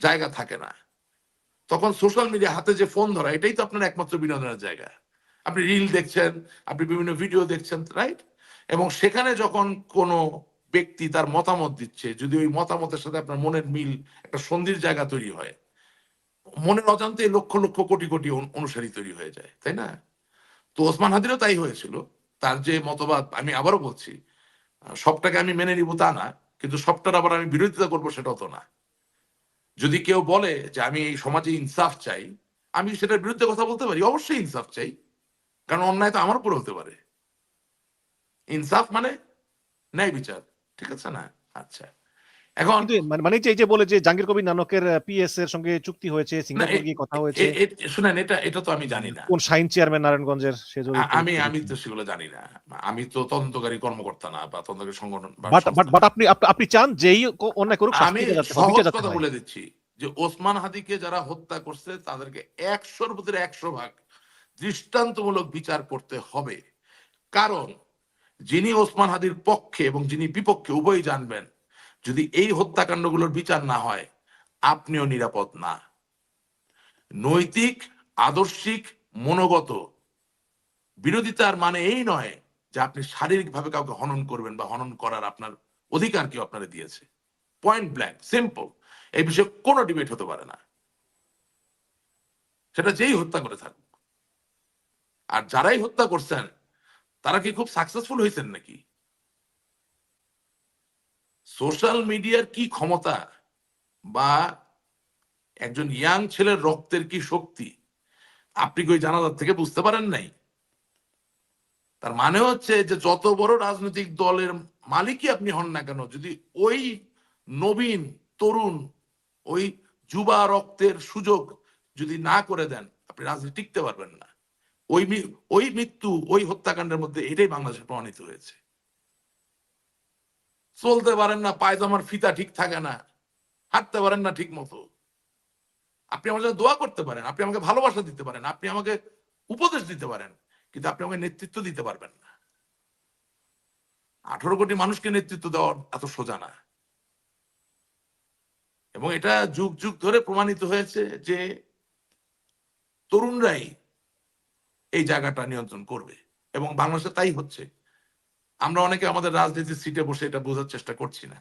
জায়গা থাকে না। তখন সোশ্যাল মিডিয়া হাতে যে ফোন ধরা, এটাই তো আপনার একমাত্র বিনোদনের জায়গা। আপনি রিল দেখছেন, আপনি বিভিন্ন ভিডিও দেখছেন, রাইট? এবং সেখানে যখন কোনো ব্যক্তি তার মতামত দিচ্ছে, যদি ওই মতামতের সাথে আপনার মনের মিল, একটা সন্ধির জায়গা তৈরি হয়, মনের অজান্তে লক্ষ লক্ষ কোটি কোটি অনুসারী তৈরি হয়ে যায়, তাই না? তো ওসমান হাদিরও তাই হয়েছিল। তার যে মতবাদ, আমি আবারও বলছি, সবটাকে আমি মেনে নিব তা না, কিন্তু সবটার আবার আমি বিরোধিতা করবো সেটাও তো না। যদি কেউ বলে যে আমি এই সমাজে ইনসাফ চাই, আমি সেটার বিরুদ্ধে কথা বলতে পারি, অবশ্যই ইনসাফ চাই, কারণ অন্যায় তো আমার উপরে হতে পারে। ইনসাফ মানে ন্যায় বিচার, ঠিক আছে না? আচ্ছা, এখন কিন্তু মানে এই যে বলে যে জাহাঙ্গীর কবির নানকের পিএস এর সঙ্গে চুক্তি হয়েছে, না, সিঙ্গাপুর গিয়ে কথা হয়েছে, শুনেন, এটা এটা তো আমি জানি না। কোন শাহিন চেয়ারম্যান নারায়ণগঞ্জের সে জড়িত আমি উত্তর আমি দিচ্ছেন। তো সেগুলো জানি না। আমি তো তদন্তকারী কর্মকর্তা না, বা তদন্তকারী সংগঠন বা বাট সংস্থা না। আপনি আপনি চান যেই অন্যায় করুক আমি শাস্তিটা যাতে হয়, সহজ বিচার যাতে কথা হয়। বলে দিচ্ছি যে ওসমান হাদিকে যারা হত্যা করছে তাদেরকে 100-র ভিতরে 100 ভাগ দৃষ্টান্তমূলক বিচার করতে হবে। কারণ যিনি ওসমান হাদির পক্ষে এবং যিনি বিপক্ষে উভয়ই জানবেন, যদি এই হত্যাকাণ্ডগুলোর বিচার না হয়, আপনিও নিরাপদ না। নৈতিক, আদর্শিক, মনোগত বিরোধিতার মানে এই নয় যে আপনি শারীরিকভাবে কাউকে হনন করবেন বা হনন করার আপনার অধিকার কেউ আপনারা দিয়েছে। Point blank, simple. এই বিষয়ে কোনো ডিবেট হতে পারে না, সেটা যেই হত্যা করে থাকুক। আর যারাই হত্যা করছেন তারা কি খুব সাকসেসফুল হয়েছেন নাকি? সোশ্যাল মিডিয়ার কি ক্ষমতা, বা একজন ইয়াং ছেলের রক্তের কি শক্তি, আপনি কি ওই জানাজার থেকে বুঝতে পারেন নাই? তার মানে হচ্ছে যে যত বড় রাজনৈতিক দলের মালিকই আপনি হন না কেন, যদি ওই নবীন, তরুণ, ওই যুবা রক্তের সুযোগ যদি না করে দেন, আপনি রাজনীতি টিকতে পারবেন না। ওই মৃত্যু, ওই হত্যাকাণ্ডের মধ্যে এটাই বাংলাদেশে প্রমাণিত হয়েছে। চলতে পারেন না, পায়জামার ফিতা ঠিক থাকে না, হাঁটতে পারেন না ঠিক মতো। আপনি আমার জন্য দোয়া করতে পারেন, আপনি আমাকে ভালোবাসা দিতে পারেন, আপনি আমাকে উপদেশ দিতে পারেন, কিন্তু আপনি আমাকে নেতৃত্ব দিতে পারবেন না। 18 কোটি মানুষকে নেতৃত্ব দেওয়া এত সোজা না। এবং এটা যুগ যুগ ধরে প্রমাণিত হয়েছে যে তরুণরাই এই জায়গাটা নিয়ন্ত্রণ করবে, এবং বাংলাদেশে তাই হচ্ছে। আমরা অনেকে আমাদের রাজনীতির সিটে বসে এটা বোঝার চেষ্টা করছি না।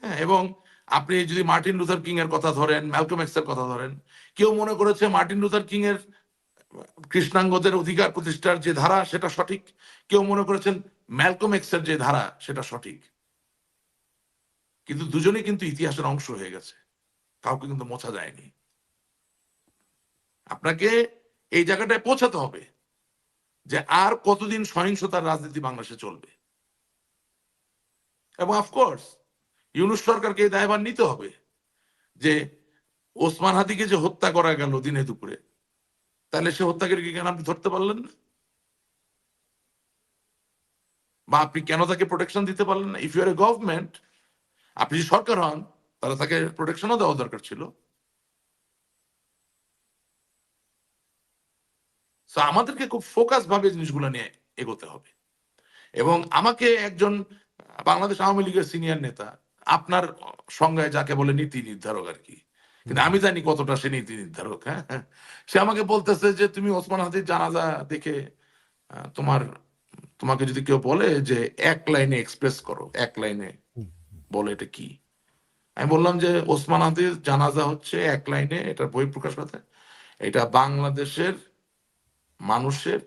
হ্যাঁ, এবং আপনি যদি মার্টিন লুথার কিং এর কথা ধরেন, ম্যালকম এক্স এর কথা ধরেন, কেউ মনে করেছে মার্টিন লুথার কিং এর কৃষ্ণাঙ্গদের অধিকার প্রতিষ্ঠার যে ধারা সেটা সঠিক, কেউ মনে করেছেন ম্যালকম এক্স এর যে ধারা সেটা সঠিক। কিন্তু দুজনেই কিন্তু ইতিহাসের অংশ হয়ে গেছে, কাউকে কিন্তু মোছা যায়নি। আপনাকে এই জায়গাটায় পৌঁছাতে হবে যে আর কতদিন সহিংসতার রাজনীতি বাংলাদেশে চলবে। এবং অফকোর্স ইউনূস সরকারকে এই দায়ভার নিতে হবে যে ওসমান হাদিকে যে হত্যা করা গেল দিনে দুপুরে, তাহলে সে হত্যাকারীকে কেন আপনি ধরতে পারলেন না? বা আপনি কেন তাকে প্রোটেকশন দিতে পারলেন না? If you are a government, আপনি যদি সরকার হন, তাহলে তাকে প্রোটেকশনও দেওয়া দরকার ছিল। সো আমাদেরকে খুব ফোকাস ভাবে জিনিসগুলো নিয়ে এগোতে হবে। এবং আমাকে একজন বাংলাদেশ আওয়ামী লীগের সিনিয়র নেতা, আপনার সংজ্ঞায় যাকে বলে নীতি নির্ধারক আর কি, কিন্তু আমি জানি কতটা সে নীতি নির্ধারক। হ্যাঁ, সে আমাকে বলতেছে যে তুমি ওসমান হাদির জানাজা দেখে তোমাকে যদি কেউ বলে যে এক লাইনে এক্সপ্রেস করো, এক লাইনে বলে এটা কি। আমি বললাম যে ওসমান হাদির জানাজা হচ্ছে এক লাইনে, এটা বই প্রকাশ করতে, এটা বাংলাদেশের মানুষের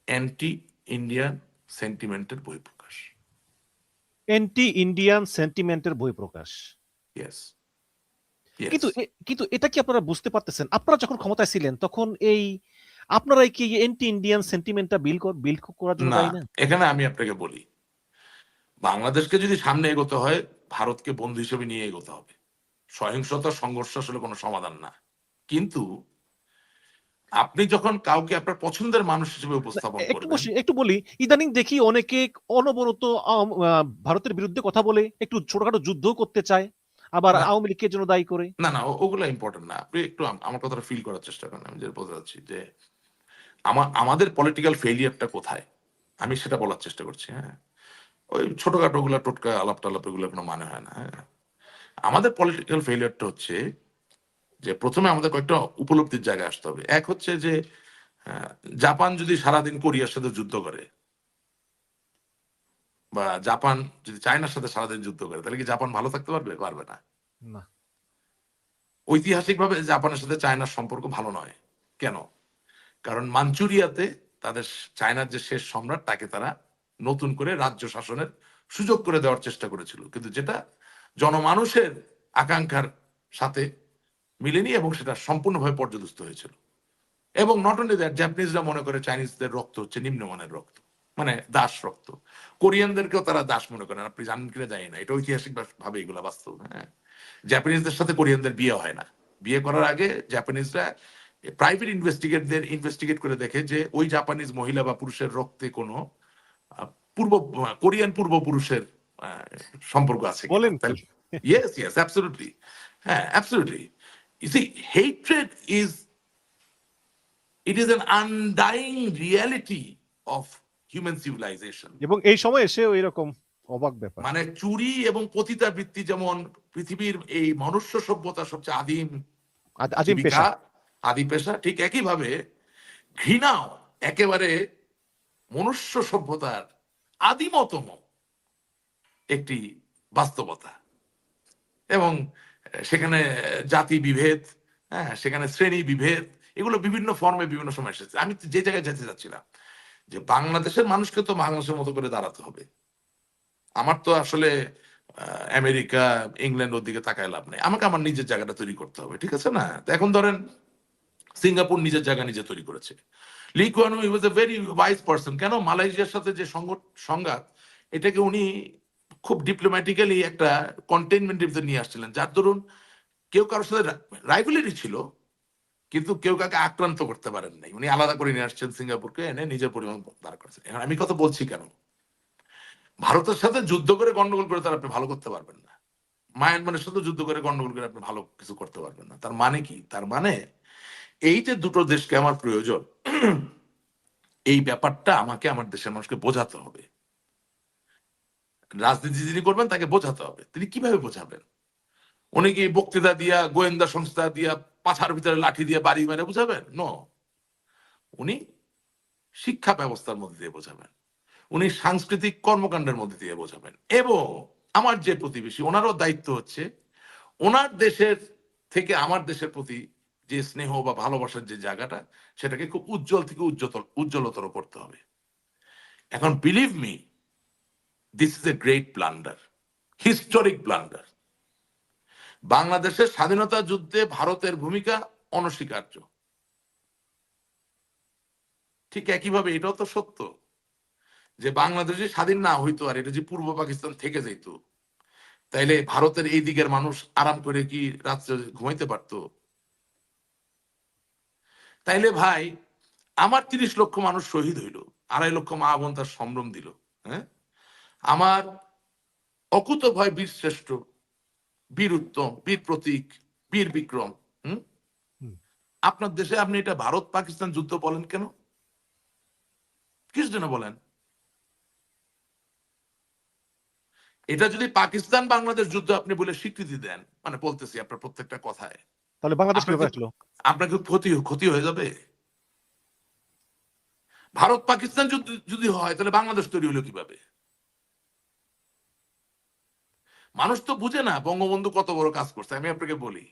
অ্যান্টি ইন্ডিয়ান সেন্টিমেন্টের বই প্রকাশ। অ্যান্টি ইন্ডিয়ান সেন্টিমেন্টের বই প্রকাশ। Yes, yes. কিন্তু কিন্তু এটা কি আপনারা বুঝতে পারতেছেন? আপনারা যখন ক্ষমতায় ছিলেন তখন এই আপনারাই কি অ্যান্টি ইন্ডিয়ান সেন্টিমেন্টটা বিল করার জন্য না, দায়ী না? এখানে আমি আপনাকে বলি, বাংলাদেশকে যদি সামনে এগোতে হয়, ভারতকে বন্ধু হিসেবে নিয়ে এগোতে হবে। সহিংসতা, সংঘর্ষ আসলে কোনো সমাধান না। কিন্তু আপনি যখন কাউকে আপনার পছন্দের মানুষ হিসেবে না, উপস্থাপন করবেন, একটু বলি, ইদানিং দেখি অনেকে অনবরত ভারতের বিরুদ্ধে কথা বলে একটু ছোটখাটো যুদ্ধ করতে চায়, আবার না, আওয়ামী লীগের জন্য দায়ী করে। না, না, ওগুলো ইম্পর্টেন্ট না। আপনি একটু আমার কথাটা ফিল করার চেষ্টা করেন। আমি যেটা বলতে চাচ্ছি যে আমাদের পলিটিক্যাল ফেলিয়ারটা কোথায়, আমি সেটা বলার চেষ্টা করছি। হ্যাঁ, ওই ছোটখাটো গুলা টোটকা আলাপ টালাপ এগুলো কোনো মানে হয় না। হ্যাঁ, আমাদের পলিটিক্যাল ফেলিয়ারটা হচ্ছে যে প্রথমে আমাদের কয়েকটা উপলব্ধির জায়গায় আসতে হবে। এক হচ্ছে যে আহ, জাপান যদি সারাদিন কোরিয়ার সাথে যুদ্ধ করে, বা জাপান যদি চায়নার সাথে সারাদিন যুদ্ধ করে, তাহলে কি জাপান ভালো থাকতে পারবে? পারবে না। না। ঐতিহাসিকভাবে জাপানের সাথে চায়নার সম্পর্ক ভালো নয়। কেন? কারণ মাঞ্চুরিয়াতে তাদের চায়নার যে শেষ সম্রাট, তাকে তারা নতুন করে রাজ্য শাসনের সুযোগ করে দেওয়ার চেষ্টা করেছিল, কিন্তু যেটা জনমানুষের আকাঙ্ক্ষার সাথে মিলেনি এবং সেটা সম্পূর্ণভাবে পর্যদস্ত হয়েছিল। এবং নট অনলি দ্যাট, জাপানিজরা মনে করে চাইনিজদের রক্ত হচ্ছে নিম্নমানের রক্ত, মানে দাস রক্ত। কোরিয়ানদেরকেও তারা দাস মনে করেন, আপনি জানেন কিনা জানি না, এটা ঐতিহাসিক ভাবে এগুলো বাস্তব। হ্যাঁ, জাপানিজদের সাথে কোরিয়ানদের বিয়ে হয় না। বিয়ে করার আগে জাপানিজরা প্রাইভেট ইনভেস্টিগেট করে দেখে যে ওই জাপানিজ মহিলা বা পুরুষের রক্তে কোনো আহ, পূর্ব কোরিয়ান পূর্বপুরুষের আহ, সম্পর্ক আছে কিনা। বলেন কি? তাহলে ইয়েস, ইয়েস, অ্যাবসলিউটলি। হ্যাঁ, absolutely. You see, hatred is, it is an undying reality of human civilization. এবং এই সময় এসেও এরকম অবাক ব্যাপার। মানে চুরি এবং পতিতাবৃত্তি যেমন পৃথিবীর এই মনুষ্য সভ্যতার সবচেয়ে আদিম আদিম জীবিকা, পেশা। আদি পেশা, ঠিক একইভাবে ঘৃণাও একেবারে মনুষ্য সভ্যতার আদিমতম একটি বাস্তবতা। এবং সেখানে জাতি বিভেদ, হ্যাঁ, সেখানে শ্রেণী বিভেদ, এগুলো বিভিন্ন ফর্মে বিভিন্ন সময় এসেছে। আমি যে জায়গায় যেতে চাচ্ছিলাম যে বাংলাদেশের মানুষকে তো বাংলাদেশের মতো করে দাঁড়াতে হবে। আমার তো আসলে আমেরিকা, ইংল্যান্ড ওর দিকে তাকায় লাভ নেই, আমাকে আমার নিজের জায়গাটা তৈরি করতে হবে, ঠিক আছে না? তো এখন ধরেন সিঙ্গাপুর নিজের জায়গা নিজে তৈরি করেছে। Lee Kuan Yew was a very wise person. কেন? মালয়েশিয়ার সাথে যে সংঘাত, এটাকে উনি খুব ডিপ্লোম্যাটিক্যালি একটা কন্টেইনমেন্টের ভিতরে নিয়ে আসছিলেন, যার দরুন কেউ কারোর সাথে রাইভেলারি ছিল, কিন্তু কেউ কাকে আক্রান্ত করতে পারেন নাই। উনি আলাদা করে নিয়ে আসছেন সিঙ্গাপুরকে, এনে নিজের পরিমাণ দাঁড় করেছেন। এখন আমি কথা বলছি কেন? ভারতের সাথে যুদ্ধ করে গন্ডগোল করে তার আপনি ভালো করতে পারবেন না। মায়ানমারের সাথে যুদ্ধ করে গন্ডগোল করে আপনি ভালো কিছু করতে পারবেন না। তার মানে কি? তার মানে এই যে দুটো দেশকে আমার প্রয়োজন, এই ব্যাপারটা আমাকে আমার দেশের মানুষকে বোঝাতে হবে। রাজনীতি যিনি করবেন তাকে বোঝাতে হবে। তিনি কিভাবে বোঝাবেন? উনি কি বক্তৃতা দিয়া, গোয়েন্দা সংস্থা দিয়া, পাছার ভিতরে লাঠি দিয়ে বাড়ি মেরে বোঝাবেন? নো। উনি শিক্ষা ব্যবস্থার মধ্যে দিয়ে বোঝাবেন, উনি সাংস্কৃতিক কর্মকাণ্ডের মধ্যে দিয়ে বোঝাবেন। এবং আমার যে প্রতিবেশী, ওনারও দায়িত্ব হচ্ছে ওনার দেশের থেকে আমার দেশের প্রতি যে স্নেহ বা ভালোবাসার যে জায়গাটা, সেটাকে খুব উজ্জ্বল থেকে উজ্জ্বলতর করতে হবে। এখন believe me, this is a great blunder, historic blunder. বাংলাদেশের স্বাধীনতা যুদ্ধে ভারতের ভূমিকা অনস্বীকার্য। ঠিক একইভাবে এটাও তো সত্য যে বাংলাদেশে স্বাধীন না হইতো আর এটা যে পূর্ব পাকিস্তান থেকে যেত, তাইলে ভারতের এই দিকের মানুষ আরাম করে কি রাত্রে ঘুমাইতে পারতো? তাইলে ভাই, আমার ৩০ লক্ষ মানুষ শহীদ হইল, ২.৫ লক্ষ মা বোন তার সম্ভ্রম দিল, হ্যাঁ, আমার অকুত ভয় বীর শ্রেষ্ঠ, বীর উত্তম, বীর প্রতীক, বীর বিক্রম, হুম, হুম। আপনার দেশে আপনি এটা ভারত পাকিস্তান যুদ্ধ বলেন কেন? কিসের জন্য বলেন? এটা যদি পাকিস্তান বাংলাদেশ যুদ্ধ আপনি বলে স্বীকৃতি দেন, মানে বলতেছি আপনার প্রত্যেকটা কথায়, তাহলে বাংলাদেশ আপনার কিভাবে আসলো? আপনার কি ক্ষতি হয়ে যাবে? ভারত পাকিস্তান যুদ্ধ যদি হয়, তাহলে বাংলাদেশ তৈরি হলো কিভাবে? মানুষ তো বুঝে না বঙ্গবন্ধু কত বড় কাজ করছে। আমি আপনাকে বলি,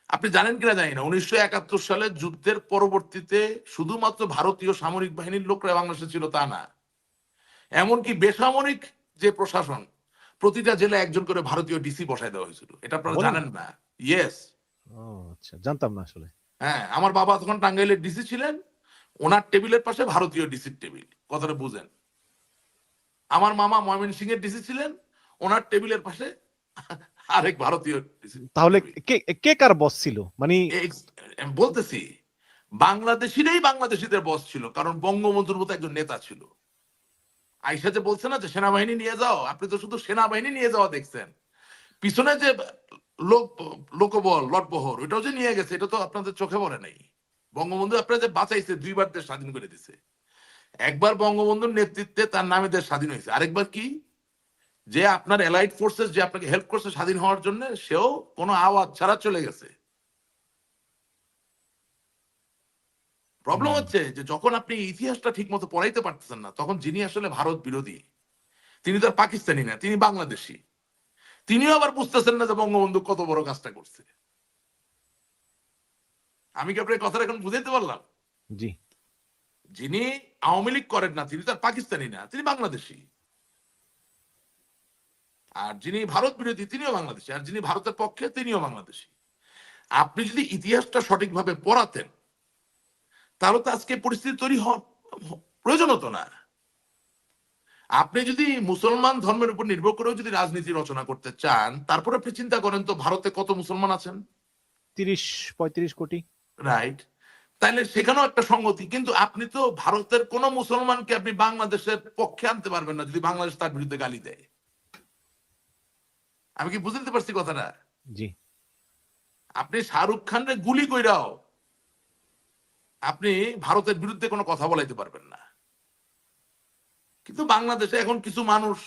আপনি জানেন কিনা জানি না, ১৯৭১ সালে যুদ্ধের পরবর্তীতে শুধুমাত্র ভারতীয় সামরিক বাহিনীর লোকরা বাংলাদেশে ছিল তা না, এমনকি বেসামরিক যে প্রশাসন, প্রতিটা জেলায় একজন করে ভারতীয় ডিসি বসায় দেওয়া হয়েছিল। এটা আপনারা বলেন জানেন কি? না? ইয়েস। ও আচ্ছা, জানতাম না আসলে। হ্যাঁ, আমার বাবা তখন টাঙ্গাইলের ডিসি ছিলেন, ওনার টেবিলের পাশে ভারতীয় ডিসির টেবিল। কথাটা বুঝেন। আমার মামা ময়মনসিংহ এর ডিসি ছিলেন, ওনার টেবিলের পাশে আরেক ভারতীয় ডিসি তাহলে টেবিল। কে কে কার বস ছিল? মানে বলতেছি, বাংলাদেশিরাই বাংলাদেশিদের বস ছিল, কারণ বঙ্গবন্ধুর মতো একজন নেতা ছিল। আইসা যে বলছে না যে সেনাবাহিনী নিয়ে যাও, আপনি তো শুধু সেনাবাহিনী নিয়ে যাওয়া দেখছেন, পিছনে যে লোক লোকবল লটবহর ওইটাও যে নিয়ে গেছে, এটা তো আপনাদের চোখে পড়ে নাই। বঙ্গবন্ধু আপনারা যে বাঁচাইছে, ২ বার দেশ স্বাধীন করে দিছে। একবার বঙ্গবন্ধুর নেতৃত্বে তার নামে দেশ স্বাধীন হয়েছে, আরেকবার কি যে আপনার অ্যালাইড ফোর্সেস যে আপনাকে হেল্প করছে স্বাধীন হওয়ার জন্য, সেও কোনো আওয়াজ ছাড়া চলে গেছে। প্রবলেম হচ্ছে যে যখন আপনি ইতিহাসটা ঠিক মতো পড়াইতে পারতেছেন না, তখন যিনি আসলে ভারত বিরোধী, তিনি তো আর পাকিস্তানি না, তিনি বাংলাদেশী, তিনিও আবার বুঝতেছেন না যে বঙ্গবন্ধু কত বড় কাজটা করছে। আমি কি আপনার কথাটা এখন বুঝাইতে পারলাম? জি। যিনি আওয়ামী লীগ করেন না, তিনি তো আর পাকিস্তানি না, তিনি বাংলাদেশী। আর যিনি ভারত বিরোধী, তিনিও বাংলাদেশী। আর যিনি ভারতের পক্ষে, তিনিও বাংলাদেশী। আপনি যদি ইতিহাসটা সঠিকভাবে পড়াতেন, তাহলে তো আজকে পরিস্থিতি তৈরি হওয়ার প্রয়োজন হতো না। আপনি যদি মুসলমান ধর্মের উপর নির্ভর করেও যদি রাজনীতি রচনা করতে চান, তারপরে আপনি চিন্তা করেন তো ভারতে কত মুসলমান আছেন? 30-35 কোটি। রাইট। তাইলে সেখানেও একটা সঙ্গতি। কিন্তু আপনি তো ভারতের কোন মুসলমানকে আপনি বাংলাদেশের পক্ষে আনতে পারবেন না যদি বাংলাদেশ তার বিরুদ্ধে গালি দেয়। আমি কি বুঝতে পারছি কথাটা? জি। আপনি শাহরুখ খানরে গুলি কইরাও আপনি ভারতের বিরুদ্ধে কোনো কথা বলাইতে পারবেন না। কিন্তু বাংলাদেশে এখন কিছু মানুষ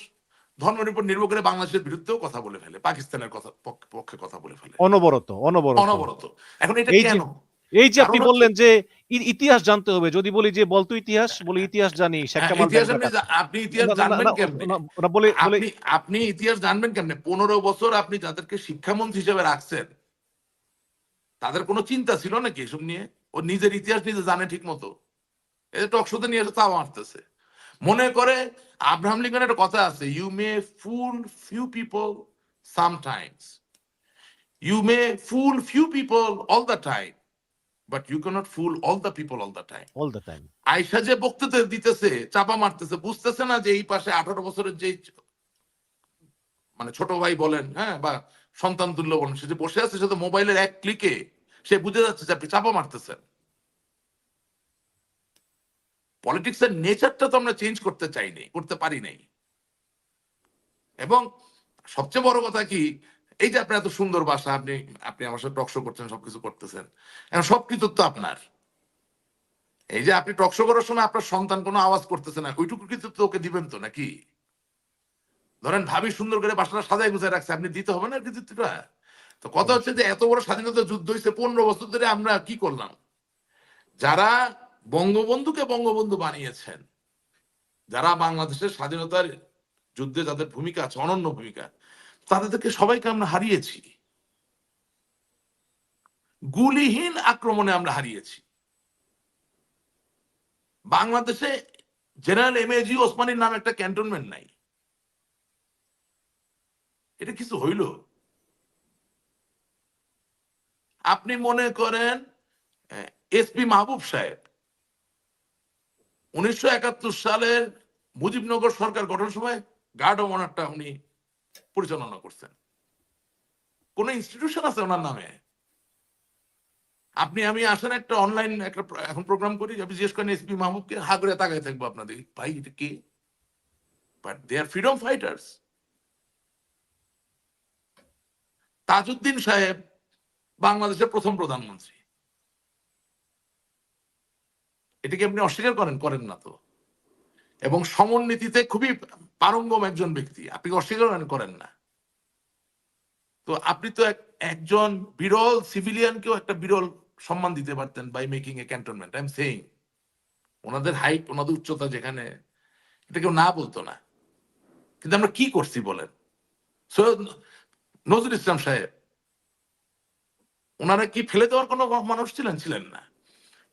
ধর্মের উপর নির্ভর করে বাংলাদেশের বিরুদ্ধেও কথা বলে ফেলে, পাকিস্তানের কথা পক্ষে কথা বলে ফেলে অনবরত, অনবরত। অনবরত। এখন এটা এই যে কেন? এই যে আপনি কারণ হচ্ছে বললেন যে ইতিহাস জানতে হবে। যদি বলি যে বলতো ইতিহাস, বলি ইতিহাস জানি, শেখ কামাল ব্যাংক ইতিহাস ডাকাত। আপনি ইতিহাস না, না, না, জানবেন না, কেমনে? না, না, বলে বলে আপনি আপনি ইতিহাস জানবেন কেমনে? 15 বছর আপনি যাদেরকে শিক্ষামন্ত্রী হিসেবে রাখছেন, তাদের কোনো চিন্তা ছিল নাকি এসব নিয়ে? ও নিজের ইতিহাস নিজে জানে ঠিক মতো? এই টকশোতে নিয়ে এসে তাও মারতেছে। মনে করে আব্রাহাম লিঙ্কনের একটা কথা আছে, you may fool few people sometimes, you may fool few people all the time, but you can't fool all the people all the time. All the time. আয়সা যে বক্তৃতা দিতেছে, চাপা মারতেছে, বুঝতেছে না যে এই পাশে 18 বছরের যে মানে ছোট ভাই বলেন, হ্যাঁ, বা সন্তান তুল্য বলেন, সে যে বসে আছে, সে তো মোবাইলের এক ক্লিকে সে বুঝে যাচ্ছে যে আপনি চাপা মারতেছেন। পলিটিক্স এর নেচারটা তো আমরা চেঞ্জ করতে চাইনি, করতে পারি নাই। এবং সবচেয়ে বড় কথা কি, এই যে আপনার এত সুন্দর ভাষা, আপনি আপনি আমার সাথে টকশো করছেন, সবকিছু করতেছেন, এখন সব কৃতিত্ব আপনার। এই যে আপনি টকশো করার সময় আপনার সন্তান কোনো আওয়াজ করতেছে না, ওইটুকু কৃতিত্ব ওকে দিবেন তো নাকি? ধরেন ভাবি সুন্দর করে বাসাটা সাজায় গুছায় রাখছে, আপনি দিতে হবে না কৃতিত্বটা? তো কথা হচ্ছে যে এত বড় স্বাধীনতা যুদ্ধ হয়েছে, 15 বছর ধরে আমরা কি করলাম? যারা বঙ্গবন্ধুকে বঙ্গবন্ধু বানিয়েছেন, যারা বাংলাদেশের স্বাধীনতার যুদ্ধে যাদের ভূমিকা আছে, অনন্য ভূমিকা, তাদেরকে সবাইকে আমরা হারিয়েছি, গুলিহীন আক্রমণে আমরা হারিয়েছি। বাংলাদেশে জেনারেল এমএজি ওসমানীর নামে একটা ক্যান্টনমেন্ট নাই। এটা কিছু হইল? আপনি মনে করেন এসপি মাহবুব সাহেব 1971 সালের মুজিবনগর সরকার গঠনের সময় গার্ড অব অনারটা উনি পরিচালনা করছেন। কোন ইনস্টিটিউশন আছে ওনার নামে? আপনি আমি আসেন একটা অনলাইন একটা এখন প্রোগ্রাম করি, আপনি জিজ্ঞেস করেন এসপি মাহবুবকে, হা করে তাকায় থাকবো আপনাদের, ভাই এটা কে? But they are freedom fighters. Tajuddin Saheb বাংলাদেশের প্রথম প্রধানমন্ত্রী, এটাকে আপনি অস্বীকার করেন? করেন না তো। এবং সমরনীতিতে খুবই পারঙ্গম একজন ব্যক্তি, আপনি অস্বীকার করেন না তো। আপনি তো একজন বিরল সিভিলিয়ানকেও একটা বিরল সম্মান দিতে পারতেন by making a cantonment. I am saying, ওনাদের হাইট, ওনাদের উচ্চতা যেখানে, এটা কেউ না বলতো না। কিন্তু আমরা কি করছি বলেন? সৈয়দ নজরুল ইসলাম সাহেব, ওনারা কি ফেলে দেওয়ার কোনো মানুষ ছিলেন? ছিলেন না।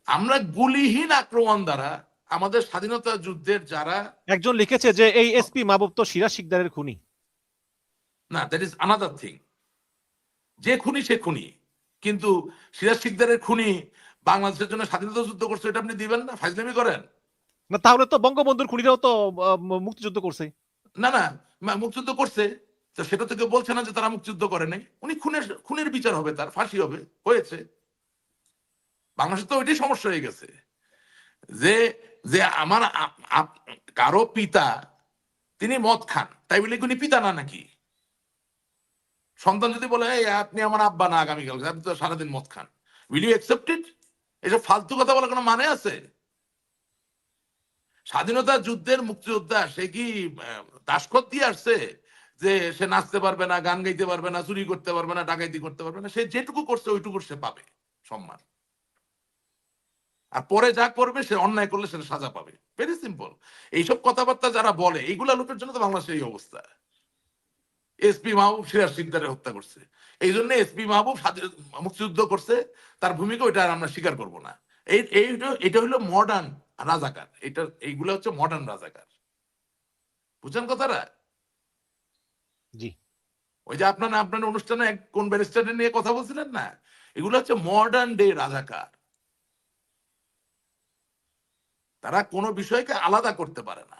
আমরা গুলিহীন আক্রমণ দ্বারা আমাদের স্বাধীনতা যুদ্ধের যারা, একজন লিখেছে যে এই এসপি মাহবুব তো সিরাজ শিকদারের খুনি। না, দ্যাট ইজ আনাদার থিং। যে খুনি সে খুনি, কিন্তু সিরাজ শিকদারের খুনি বাংলাদেশের জন্য স্বাধীনতা যুদ্ধ করছে, এটা আপনি দিবেন না? ফাইজলামি করেন না, তাহলে তো বঙ্গবন্ধুর খুনিরাও তো মুক্তিযুদ্ধ করছে। না। না, মুক্তিযুদ্ধ করছে তো সেটা তো কেউ বলছে না যে তারা মুক্তিযুদ্ধ করে নাই। উনি খুনের বিচার হবে, তার ফাঁসি হবে, হয়েছে। বাংলাদেশে তো ওইটাই সমস্যা হয়ে গেছে যে যে আমার কারো পিতা তিনি মদ খান, তাই বলে উনি পিতা না নাকি? সন্তান যদি বলে এই আপনি আমার আব্বা না আগামীকাল, আপনি তো সারাদিন মদ খান, উইল ইউ অ্যাকসেপ্ট ইট? এসব ফালতু কথা বলার কোনো মানে আছে? স্বাধীনতা যুদ্ধের মুক্তিযোদ্ধা সে কি দাসখত দিয়ে আসছে যে সে নাচতে পারবে না, গান গাইতে পারবে না, চুরি করতে পারবে না, ডাকাইতি করতে পারবে না, সে যেটুকু করছে ওইটুকু সে পাবে সম্মান। আর পরে যা করবে সে অন্যায় করলে সেটা সাজা পাবে। Very simple. এইসব কথাবার্তা যারা বলে এইগুলা লোকের জন্য তো বাংলাদেশের এই অবস্থা। এসপি মাহবুব সিরাজ শিকদারে হত্যা করছে, এই জন্য এসপি মাহবুব মুক্তিযুদ্ধ করছে, তার ভূমিকা ওইটা আমরা স্বীকার করব না। এটা হলো মডার্ন রাজাকার, এটা এইগুলো হচ্ছে মডার্ন রাজাকার। বুঝছেন কথাটা? জি। ওই যে আপনার অনুষ্ঠানে কোন ব্যারিস্টার নিয়ে কথা বলছিলেন না, এগুলো হচ্ছে মডার্ন ডে রাজাকার। তারা কোনো বিষয়কে আলাদা করতে পারে না।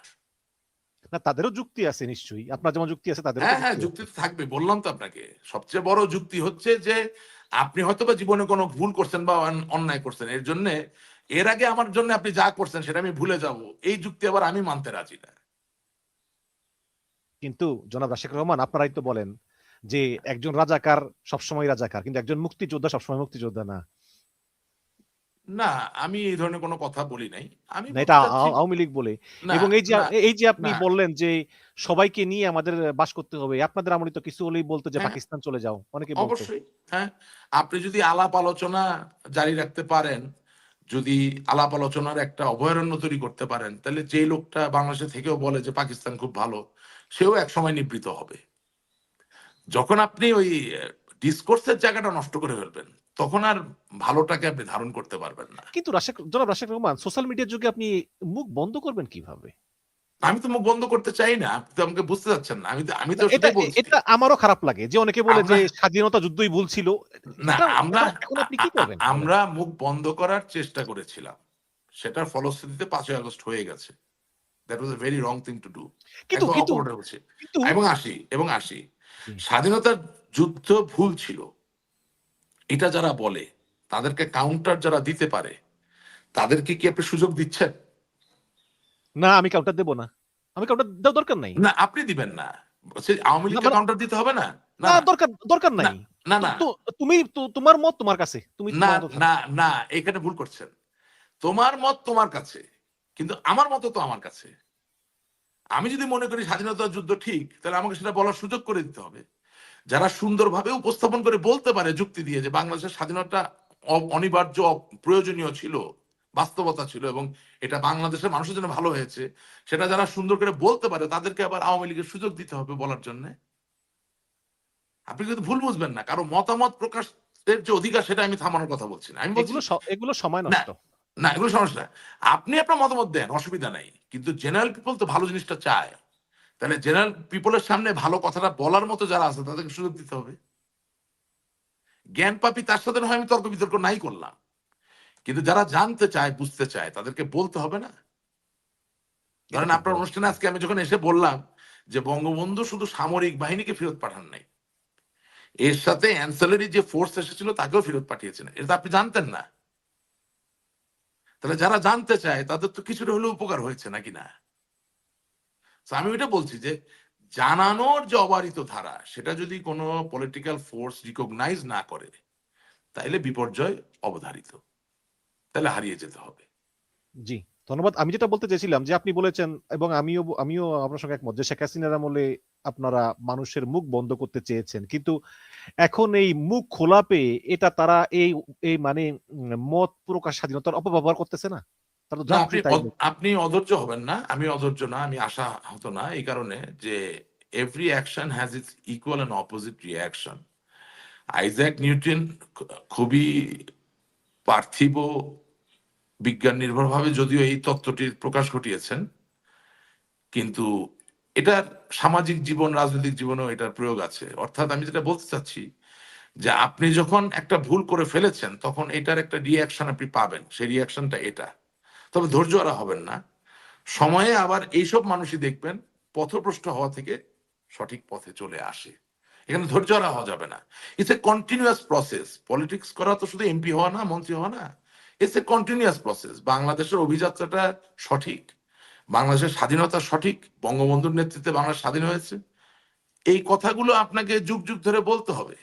না, তাদেরও যুক্তি আছে নিশ্চয়ই, আপনার যেমন যুক্তি আছে তাদেরও হ্যাঁ তো হ্যাঁ, যুক্তি যুক্তি আছে। তো থাকবে, বললাম তো আপনাকে। সবচেয়ে বড় যুক্তি হচ্ছে যে আপনি হয়তো বা জীবনে কোনো ভুল করছেন বা অন্যায় করছেন, এর জন্য এর আগে আমার জন্য আপনি যা করছেন সেটা আমি ভুলে যাব, এই যুক্তি আবার আমি মানতে রাজি না। কিন্তু জনাব রাশেক রহমান, আপনারাই তো বলেন যে একজন রাজাকার সবসময় রাজাকার, কিন্তু একজন মুক্তিযোদ্ধা সবসময় মুক্তিযোদ্ধা না। না, আমি এই ধরনের কোনো কথা বলি নাই। আমি না, এটা বলতে চাচ্ছি আওয়ামী লীগ বলে। না এবং না এই যে আপনি না বললেন যে সবাইকে নিয়ে আমাদের বাস করতে হবে, আপনাদের আমলে তো কিছু হলেই বলতো যে হ্যাঁ, পাকিস্তান চলে যাও, অনেকে বলতো। অবশ্যই। হ্যাঁ, আপনি যদি আলাপ আলোচনা জারি রাখতে পারেন, যদি আলাপ আলোচনার একটা অভয়ারণ্য তৈরি করতে পারেন, তাহলে যে লোকটা বাংলাদেশে থেকেও বলে যে পাকিস্তান খুব ভালো, সেও একসময় নিবৃত হবে। যখন আপনি ওই ডিসকোর্সের জায়গাটা নষ্ট করে ফেলবেন, তখন আর ভালোটাকে আপনি ধারণ করতে পারবেন না। কিন্তু জনাব রাশেক রহমান, সোশ্যাল মিডিয়ার যুগে আপনি মুখ বন্ধ করবেন কিভাবে? আমি তো মুখ বন্ধ করতে চাই না, আপনি তো আমাকে বুঝতে চাচ্ছেন না। আমি তো না, সেটাই বলছি। এটা আমারও খারাপ লাগে যে অনেকে বলে যে আমরা স্বাধীনতা যুদ্ধই ভুল ছিল। না এটা আমরা এখন আ- আপনি কি আ- আ- করবেন বলেন? আমরা মুখ বন্ধ করার চেষ্টা করেছিলাম, সেটার ফলশ্রুতিতে 5ই আগস্ট হয়ে গেছে। That was a very wrong thing to do. কিন্তু একদম কিন্তু অপরাধ হচ্ছে। কিন্তু এবং আসি জি। স্বাধীনতার যুদ্ধ ভুল ছিল এটা যারা বলে, তাদেরকে কাউন্টার যারা দিতে পারে, তাদেরকে কি আপনি সুযোগ দিচ্ছেন? না, আমি কাউন্টার দেব না। আমি কাউন্টার দেওয়ার দরকার নাই। না, আপনি দিবেন না। সে আওয়ামী না লীগকে মানে, কাউন্টার দিতে হবে না? না, না, না, দরকার না, নাই। না, তো না, তো তুমি তোমার মত তোমার কাছে। তুমি না, তোমার মতো থাকো। না, না, এখানে ভুল করছেন। তোমার মত তোমার কাছে, কিন্তু আমার মত তো আমার কাছে। আমি যদি মনে করি স্বাধীনতার যুদ্ধ ঠিক, তাহলে আমাকে সেটা বলার সুযোগ করে দিতে হবে। যারা সুন্দরভাবে উপস্থাপন করে বলতে পারে যুক্তি দিয়ে যে বাংলাদেশের স্বাধীনতা অনিবার্য, প্রয়োজনীয় ছিল, বাস্তবতা ছিল এবং এটা বাংলাদেশের মানুষের জন্য ভালো হয়েছে, সেটা যারা সুন্দর করে বলতে পারে তাদেরকে আবার আওয়ামী লীগের সুযোগ দিতে হবে বলার জন্য। আপনি কিন্তু ভুল বুঝবেন না, কারো মতামত প্রকাশের যে অধিকার সেটা আমি থামানোর কথা বলছি না। আমি বলছি এগুলো সময় না, নষ্ট। না, এগুলো সমস্যা না। আপনি আপনার মতামত দেন, অসুবিধা নাই, কিন্তু জেনারেল পিপল তো ভালো জিনিসটা চায়। তাহলে জেনারেল পিপলের সামনে ভালো কথাটা বলার মতো যারা আছে তাদেরকে সুযোগ দিতে হবে। জ্ঞান পাপী তার সাথে নয় আমি তর্ক বিতর্ক নাই করলাম, কিন্তু যারা জানতে চায়, বুঝতে চায়, তাদেরকে বলতে হবে না? এটা ধরেন ঠিক আপনার বলেছেন। অনুষ্ঠানে আজকে আমি যখন এসে বললাম যে বঙ্গবন্ধু শুধু সামরিক বাহিনীকে ফেরত পাঠান নাই, এর সাথে অ্যান্সেলারি যে ফোর্স এসেছিল তাকেও ফেরত পাঠিয়েছেন, এটা তো আপনি জানতেন না। তাহলে যারা জানতে চায় তাদের তো কিছুটা হলেও উপকার হয়েছে নাকি না? তো আমি ওইটা বলছি যে জানানোর যে অবারিত ধারা, সেটা যদি কোনো পলিটিক্যাল ফোর্স রিকগনাইজ না করে, তাইলে বিপর্যয় অবধারিত, তাহলে হারিয়ে যেতে হবে। জি, ধন্যবাদ। আমি যেটা বলতে চাইছিলাম যে আপনি বলেছেন, এবং আমিও আপনার সঙ্গে একমত যে শেখ হাসিনার আমলে আপনারা মানুষের মুখ বন্ধ করতে চেয়েছেন, কিন্তু এখন এই মুখ খোলা পেয়ে এটা তারা এই এই মানে মত প্রকাশ স্বাধীনতার অপব্যবহার করতেছে না? তারা তো না, যাচ্ছি তাই বলছে। আপনি অধৈর্য হবেন না, আমি অধৈর্য না, আমি আশা হতো না, এই কারণে যে every action has its equal and opposite reaction. Isaac Newton খুবই পার্থিব বিজ্ঞান নির্ভরভাবে যদিও এই তত্ত্বটির প্রকাশ ঘটিয়েছেন, কিন্তু এটার সামাজিক জীবন, রাজনৈতিক জীবনেও এটার প্রয়োগ আছে। অর্থাৎ আমি যেটা বলতে চাচ্ছি যে আপনি যখন একটা ভুল করে ফেলেছেন তখন এটার একটা রিয়াকশন আপনি পাবেন, সেই রিয়াকশনটা এটা। তবে ধৈর্য হারা হবেন না। সময়ে আবার এইসব মানুষই দেখবেন পথভ্রষ্ট হওয়া থেকে সঠিক পথে চলে আসে। এখানে ধৈর্য হারা হওয়া যাবে না। It's a continuous process. Politics করা তো শুধু এমপি হওয়া না, মন্ত্রী হওয়া না। It's a continuous process. বাংলাদেশের অভিযাত্রাটা সঠিক, বাংলাদেশের স্বাধীনতা সঠিক, বঙ্গবন্ধুর নেতৃত্বে বাংলাদেশ স্বাধীন হয়েছে, এই কথাগুলো আপনাকে যুগ যুগ ধরে বলতে হবে।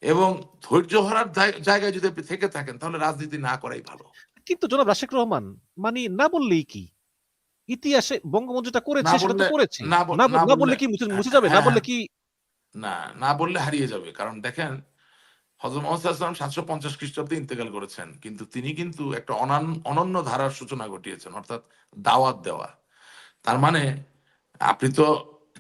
এবং ধৈর্য হারার জায়গায় যদি আপনি থেকে থাকেন তাহলে রাজনীতি না করাই ভালো। কিন্তু জনাব রাশেক রহমান, মানে না বললেই কি? ইতিহাসে বঙ্গবন্ধু যেটা না করেছে সেটা তো বললে করেছে। না না না বললে বললে কি মুছে যাবে? না হ্যাঁ, বললে কি না, না বললে হারিয়ে যাবে। কারণ দেখেন হযরত মুহাম্মদ সাঃ ৭৫০ খ্রিস্টাব্দে ইন্তেকাল করেছেন। কিন্তু তিনি কিন্তু একটা অনন্য ধারার সূচনা ঘটিয়েছেন। অর্থাৎ দাওয়াত দেওয়া। তার মানে আপনি তো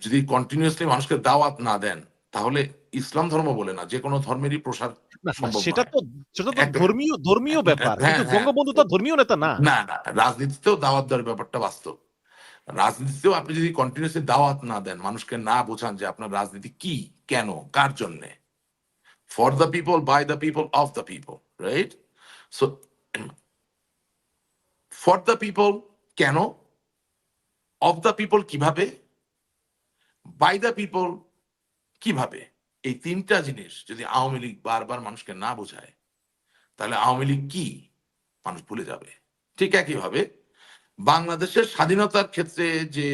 যদি কন্টিনিউয়াসলি মানুষকে দাওয়াত না দেন, তাহলে ইসলাম ধর্ম বলে না, যেকোনো ধর্মেরই প্রসার না সম্ভব সেটা নয়। তো একটা ধর্মীয় ব্যাপার। কিন্তু হ্যাঁ, হ্যাঁ। বঙ্গবন্ধু তো ধর্মীয় নেতা না। না, না, রাজনীতিতেও দাওয়াত দেওয়ার ব্যাপারটা বাস্তব। রাজনীতিতেও আপনি যদি কন্টিনিউয়াসলি দাওয়াত না দেন, মানুষকে না বোঝান যে আপনার রাজনীতি কি, কেন, কার জন্যে? For the people, by the people, of the people, right? So for the people কেন? অফ দ্য পিপল কিভাবে? বাই দ্য পিপল কিভাবে? এই ৩ টা জিনিস যদি আওয়ামী লীগ বারবার মানুষকে না বোঝায়, তাহলে আওয়ামী লীগ কি? মানুষ ভুলে যাবে। ঠিক একইভাবে বাংলাদেশের স্বাধীনতার ক্ষেত্রে যে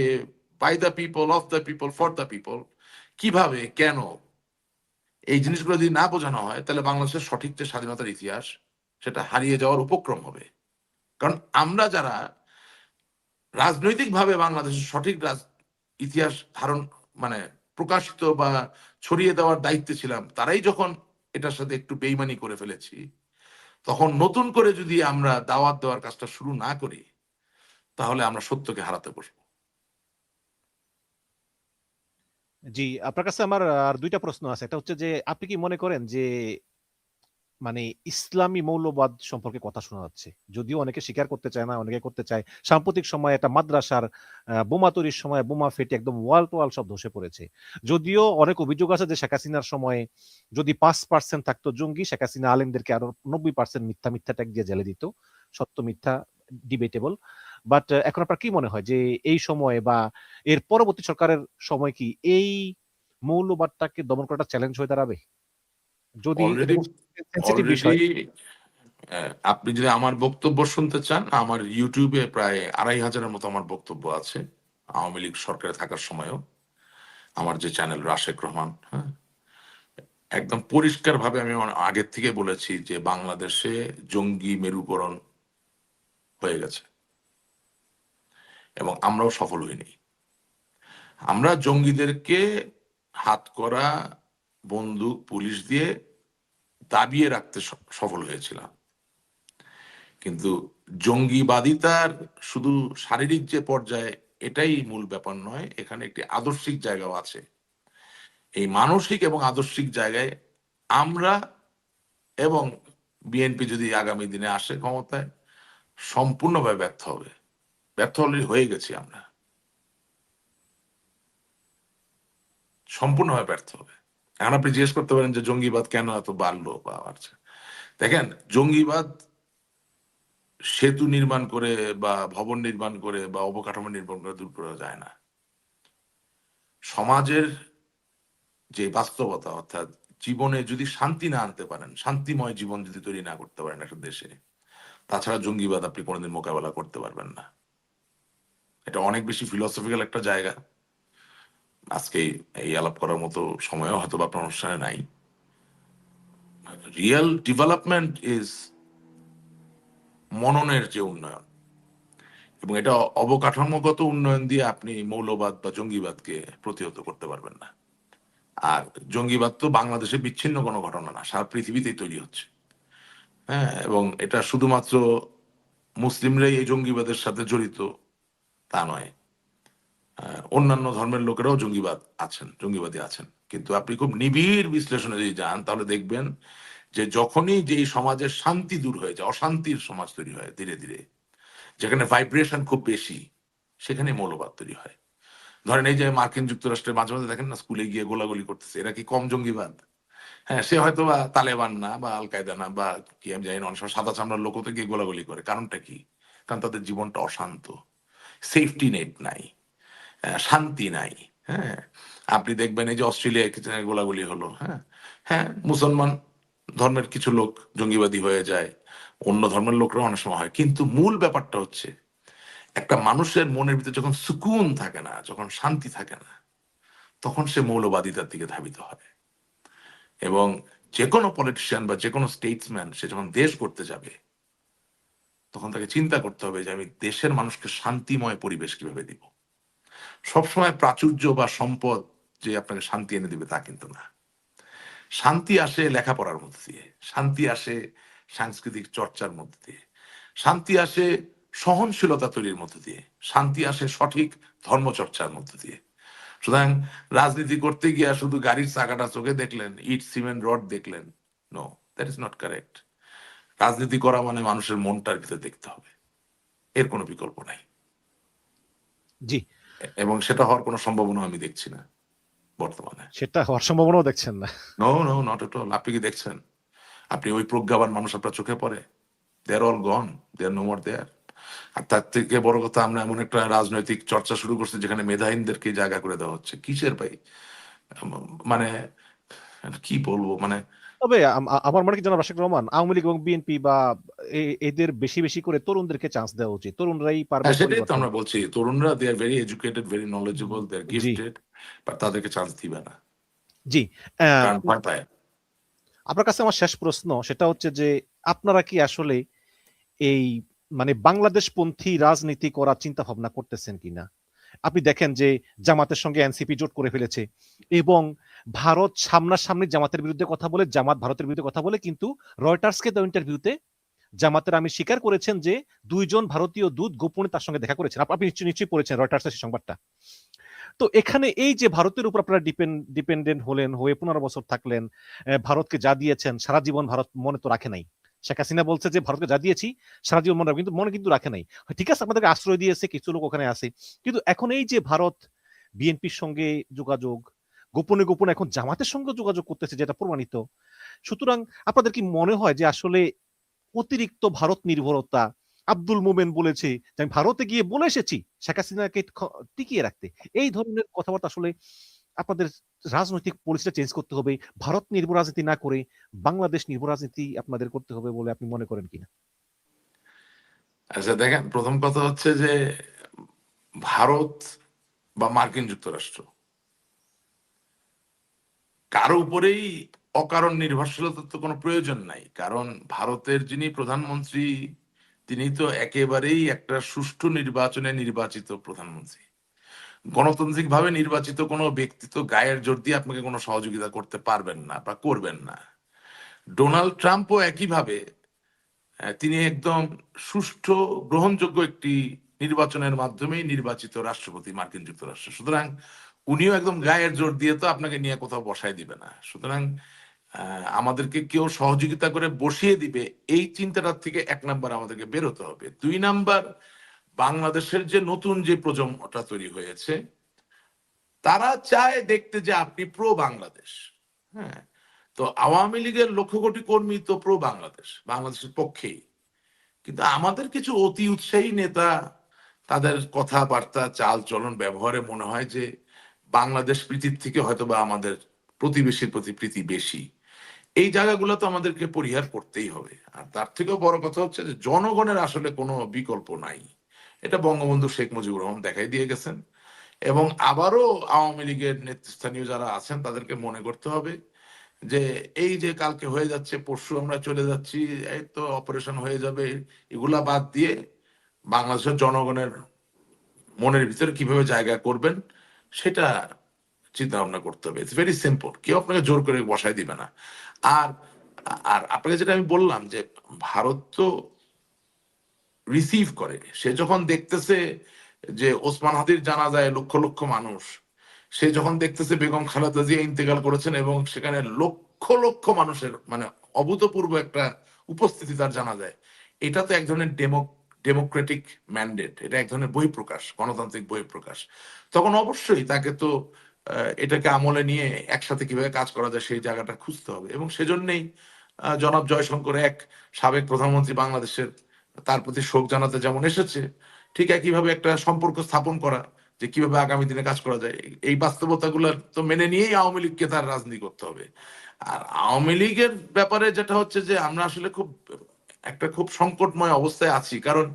by the people, of the people, for the people কিভাবে, কেন এই জিনিসগুলো যদি না বোঝানো হয়, তাহলে বাংলাদেশের সঠিক যে স্বাধীনতার ইতিহাস, সেটা হারিয়ে যাওয়ার উপক্রম হবে। কারণ আমরা যারা রাজনৈতিকভাবে বাংলাদেশের সঠিক ইতিহাস ধারণ মানে প্রকাশিত বা ছড়িয়ে দেওয়ার দায়িত্বে ছিলাম, তারাই যখন এটার সাথে একটু বেইমানি করে ফেলেছি, তখন নতুন করে যদি আমরা দাওয়াত দেওয়ার কাজটা শুরু না করি, তাহলে আমরা সত্যকে হারাতে বসবো। জি, আপনার কাছে আমার আর ২ টা প্রশ্ন আছে। একটা হচ্ছে যে আপনি কি মনে করেন যে মানে ইসলামী মৌলবাদ সম্পর্কে কথা শোনা যাচ্ছে? যদিও অনেকে স্বীকার করতে চায় না, অনেকে করতে চায়। সাম্প্রতিক সময়ে একটা মাদ্রাসার বোমা তৈরির সময় বোমা ফেটে একদম ওয়াল টু ওয়াল সব ধসে পড়েছে। যদিও অনেক অভিযোগ আছে যে শেখ হাসিনার সময়ে যদি ৫% থাকতো জঙ্গি, শেখ হাসিনা আলেমদেরকে আরো ৯০% মিথ্যা ট্যাগ দিয়ে জেলে দিত। সত্য মিথ্যা ডিবেটেবল। বাট এখন আপনার কি মনে হয় যে এই সময়ে বা এর পরবর্তী সরকারের সময় কি এই মৌলবাদটাকে দমন করাটা চ্যালেঞ্জ হয়ে দাঁড়াবে? যদি এটা অলরেডি খুব সেনসিটিভ অলরেডি বিষয়। আপনি যদি আমার বক্তব্য শুনতে চান, আমার ইউটিউবে প্রায় ২৫০০ মতো আমার বক্তব্য আছে। আওয়ামী লীগ সরকারে থাকার সময়ও আমার যে চ্যানেল রাশেক রহমান, হ্যাঁ? একদম পরিষ্কারভাবে আমি আগের থেকে বলেছি যে বাংলাদেশে জঙ্গি মেরুকরণ হয়ে গেছে এবং আমরাও সফল হইনি। আমরা জঙ্গিদেরকে হাতকড়া, বন্দুক, পুলিশ দিয়ে দাবিয়ে রাখতে সফল হয়েছিলাম। কিন্তু জঙ্গিবাদিতার শুধু শারীরিক যে পর্যায়ে, এটাই মূল ব্যাপার নয়, এখানে একটি আদর্শিক জায়গাও আছে। এই মানসিক এবং আদর্শিক জায়গায় আমরা এবং বিএনপি যদি আগামী দিনে আসে ক্ষমতায়, সম্পূর্ণভাবে ব্যর্থ হবে। ব্যর্থ অলরেডি হয়ে গেছি আমরা। সম্পূর্ণভাবে ব্যর্থ হবে। এখন আপনি জিজ্ঞেস করতে পারেন যে জঙ্গিবাদ কেন এত বাড়লো বা বাড়ছে? দেখেন, জঙ্গিবাদ সেতু নির্মাণ করে বা ভবন নির্মাণ করে বা অবকাঠামো নির্মাণ করে দূর করা যায় না। সমাজের যে বাস্তবতা, অর্থাৎ জীবনে যদি শান্তি না আনতে পারেন, শান্তিময় জীবন যদি তৈরি না করতে পারেন একটা দেশে, তাছাড়া জঙ্গিবাদ আপনি কোনোদিন মোকাবেলা করতে পারবেন না। এটা অনেক বেশি ফিলোসফিক্যাল একটা জায়গা। আজকে এই আলাপ করার মতো সময়ও হয়তো বা আপনার অনুষ্ঠানে নাই। রিয়েল ডেভেলপমেন্ট ইজ মননের যে উন্নয়ন, এবং এটা অবকাঠামোগত উন্নয়ন দিয়ে আপনি মৌলবাদ বা জঙ্গিবাদকে প্রতিহত করতে পারবেন না। আর জঙ্গিবাদ তো বাংলাদেশে বিচ্ছিন্ন কোনো ঘটনা না, সারা পৃথিবীতেই তৈরি হচ্ছে। হ্যাঁ, এবং এটা শুধুমাত্র মুসলিমরাই এই জঙ্গিবাদের সাথে জড়িত তা নয়। অন্যান্য ধর্মের লোকেরাও জঙ্গিবাদী আছেন। কিন্তু আপনি খুব নিবিড় বিশ্লেষণে যদি যান, তাহলে দেখবেন যে যখনই যে এই সমাজের শান্তি দূর হয়ে যায়, অশান্তির সমাজ তৈরি হয় ধীরে ধীরে, যেখানে ভাইব্রেশন খুব বেশি, সেখানে মৌলবাদ তৈরি হয়। ধরেন এই যে মার্কিন যুক্তরাষ্ট্রে মাঝে মাঝে দেখেন না, স্কুলে গিয়ে গোলাগুলি করতেছে, এরা কি কম জঙ্গিবাদ? হ্যাঁ, সে হয়তো বা তালেবান না বা আল কায়দা না বা কি আমি জানি না, অনেক সময় সাদা চামড়ার লোকও তো গিয়ে গোলাগুলি করে। কারণটা কি? কারণ তাদের জীবনটা অশান্ত, সেফটি নেট নাই, শান্তি নাই। হ্যাঁ, আপনি দেখবেন এই যে অস্ট্রেলিয়ায় কিছু গোলাগুলি হলো, হ্যাঁ, হ্যাঁ, মুসলমান ধর্মের কিছু লোক জঙ্গিবাদী হয়ে যায়, অন্য ধর্মের লোকরাও অনেক সময় হয়। কিন্তু মূল ব্যাপারটা হচ্ছে একটা মানুষের মনের ভিতরে যখন সুকুন থাকে না, যখন শান্তি থাকে না, তখন সে মৌলবাদিতার দিকে ধাবিত হয়। এবং যে কোনো পলিটিশিয়ান বা যে কোনো স্টেটসম্যান সে যখন দেশ করতে যাবে, তখন তাকে চিন্তা করতে হবে যে আমি দেশের মানুষকে শান্তিময় পরিবেশ কিভাবে দিব। সবসময় প্রাচুর্য বা সম্পদ যে আপনাকে শান্তি এনে দিবে তা কিন্তু না। শান্তি আসে লেখাপড়ার মধ্যে দিয়ে, শান্তি আসে সাংস্কৃতিক চর্চার মধ্যে দিয়ে, শান্তি আসে সহনশীলতা তৈরির মধ্যে দিয়ে, শান্তি আসে সঠিক ধর্মচর্চার মধ্যে দিয়ে। সুতরাং রাজনীতি করতে গিয়া শুধু গাড়ির চাকাটা চোখে দেখলেন, ইট সিমেন্ট রড দেখলেন, no, that is not correct. রাজনীতি করা মানে মানুষের মনটার ভিতরে দেখতে হবে, এর কোনো বিকল্প নাই। জি, এবং সেটা হওয়ার কোনো সম্ভাবনা আমি দেখছি না বর্তমানে। সেটা হওয়ার সম্ভাবনাও দেখছেন না। No no not at all. আপনি কি দেখছেন? আপনি ওই প্রজ্ঞাবান মানুষ আপনার চোখে পড়ে? দে আর অল গন, দে আর নো মোর দেয়ার। আর তার থেকে বড় কথা, আমরা এমন একটা রাজনৈতিক চর্চা শুরু করছি যেখানে মেধাহীনদেরকে জায়গা করে দেওয়া হচ্ছে। কিসের ভাই? মানে কি বলবো, মানে তবে আমার মনে হয় কি জনাব রাশেদ রহমান, আওয়ামী লীগ এবং বিএনপি বা এদের বেশি বেশি করে তরুণদেরকে চান্স দেওয়া উচিত। তরুণরাই পারবে হ্যাঁ, সেটাই তো পরিবর্তন। আমরা বলছি। তরুণরা they are very educated, very knowledgeable, they are জি, গিফটেড, বাট তাদেরকে চান্স দিবে না, জি। আহ, কারণ ভয় পায়। আপনার কাছে আমার শেষ প্রশ্ন সেটা হচ্ছে যে আপনারা কি আসলে এই মানে বাংলাদেশপন্থী রাজনীতি করার চিন্তা ভাবনা করতেছেন কিনা? আপনি দেখেন যে জামাতের সঙ্গে এনসিপি জোট করে ফেলেছে এবং ভারত সামনাসামনি জামাতের বিরুদ্ধে কথা বলে, জামাত ভারতের বিরুদ্ধে কথা বলে, কিন্তু রয়টার্সকে দেওয়া ইন্টারভিউতে জামাতের আমি স্বীকার করেছেন যে 2 জন ভারতীয় দূত গোপনে তার সঙ্গে দেখা করেছেন। আপনি নিশ্চয়ই পড়েছেন রয়টার্সের সেই সংবাদটা। তো এখানে এই যে ভারতের উপর আপনারা ডিপেন্ডেন্ট হলেন, হয়ে 15 বছর থাকলেন, ভারতকে যা দিয়েছেন সারা জীবন ভারত মনে তো রাখে নাই। শেখ হাসিনা বলছে যে ভারতকে যা দিয়েছি সারা জীবন মনে রাখবে, কিন্তু মনে কিন্তু রাখে নাই। ঠিক আছে, আপনাদেরকে আশ্রয় দিয়েছে, কিছু লোক ওখানে আছে, কিন্তু এখন এই যে ভারত বিএনপির সঙ্গে যোগাযোগ, গোপনে গোপনে এখন জামাতের সঙ্গে যোগাযোগ করতেছে, যেটা প্রমাণিত। সুতরাং আপনাদের কি মনে হয় যে আসলে অতিরিক্ত ভারত নির্ভরতা, আব্দুল মোমেন বলেছে যে আমি ভারতে গিয়ে বলে এসেছি শেখ হাসিনাকে টিকিয়ে রাখতে, এই ধরনের কথাবার্তা আসলে আপনাদের রাজনৈতিক পলিসিটা চেঞ্জ করতে হবে, ভারত নির্ভর রাজনীতি না করে বাংলাদেশ নির্ভর রাজনীতি আপনাদের করতে হবে বলে আপনি মনে করেন কিনা? আচ্ছা দেখেন, প্রথম কথা হচ্ছে যে ভারত বা মার্কিন যুক্তরাষ্ট্র কারো উপরেই অকারণ নির্ভরশীলতার তো কোনো প্রয়োজন নাই। কারণ ভারতের যিনি প্রধানমন্ত্রী তিনি তো একেবারেই একটা সুষ্ঠু নির্বাচনে নির্বাচিত প্রধানমন্ত্রী। গণতান্ত্রিক ভাবে নির্বাচিত কোনো ব্যক্তি তো গায়ের জোর দিয়ে আপনাকে কোনো সহযোগিতা করতে পারবেন না বা করবেন না। ডোনাল্ড ট্রাম্পও একইভাবে তিনি একদম সুষ্ঠু গ্রহণযোগ্য একটি নির্বাচনের মাধ্যমেই নির্বাচিত রাষ্ট্রপতি মার্কিন যুক্তরাষ্ট্র। সুতরাং উনিও একদম গায়ের জোর দিয়ে তো আপনাকে নিয়ে কোথাও বসাই দিবে না। সুতরাং আমাদেরকে কেউ সহযোগিতা করে বসিয়ে দিবে এই চিন্তাটার থেকে 1 নাম্বার আমাদেরকে বেরোতে হবে। 2 নাম্বার, বাংলাদেশের যে নতুন যে প্রজন্মটা তৈরি হয়েছে তারা চায় দেখতে যে আপনি প্রো বাংলাদেশ। হ্যাঁ, তো আওয়ামী লীগের লক্ষ কোটি কর্মী তো প্রো বাংলাদেশ, বাংলাদেশের পক্ষেই। কিন্তু আমাদের কিছু অতি উৎসাহী নেতা, তাদের কথাবার্তা চাল চলন ব্যবহারে মনে হয় যে বাংলাদেশ প্রীতির থেকে হয়তো বা আমাদের প্রতিবেশীর প্রতি প্রীতি বেশি। এই জায়গাগুলো তো আমাদেরকে পরিহার করতেই হবে। আর তার থেকেও বড় কথা হচ্ছে যে জনগণের আসলে কোনো বিকল্প নাই। এটা বঙ্গবন্ধু শেখ মুজিবুর রহমান দেখাই দিয়ে গেছেন। এবং আবারও আওয়ামী লীগের নেতৃস্থানীয় যারা আছেন তাদেরকে মনে করতে হবে যে এই যে কালকে হয়ে যাচ্ছে, পরশু আমরা চলে যাচ্ছি, এই তো অপারেশন হয়ে যাবে, এগুলা বাদ দিয়ে বাংলাদেশের জনগণের মনের ভিতরে কিভাবে জায়গা করবেন সেটা চিন্তা ভাবনা করতে হবে। ইটস ভেরি সিম্পল, কেউ আপনাকে জোর করে বসাই দিবে না। আর আর আপনাকে যেটা আমি বললাম যে ভারত তো রিসিভ করে, সে যখন দেখতেছে যে ওসমান হাদির জানাজায় লক্ষ লক্ষ মানুষ, সে যখন দেখতেছে বেগম খালেদা জিয়া ইন্তেকাল করেছেন এবং সেখানে লক্ষ লক্ষ মানুষের মানে অভূতপূর্ব একটা উপস্থিতি তার জানা যায়, এটা তো এক ধরনের ডেমোক্রেটিক ম্যান্ডেট, এটা এক ধরনের বহিঃপ্রকাশ, গণতান্ত্রিক বহিঃপ্রকাশ। তখন অবশ্যই তাকে তো এটাকে আমলে নিয়ে একসাথে কিভাবে কাজ করা যায় সেই জায়গাটা খুঁজতে হবে। এবং সেজন্যই জনাব জয়শঙ্কর এক সাবেক প্রধানমন্ত্রী বাংলাদেশের, তার প্রতি শোক জানাতে যেমন এসেছে, ঠিক একইভাবে একটা সম্পর্ক স্থাপন করা যে কিভাবে আগামী দিনে কাজ করা যায়, এই বাস্তবতাগুলো তো মেনে নিয়েই আওয়ামী লীগকে তার রাজনীতি করতে হবে। আর আওয়ামী লীগের ব্যাপারে যেটা হচ্ছে যে আমরা আসলে খুব সংকটময় অবস্থায় আছি। কারণ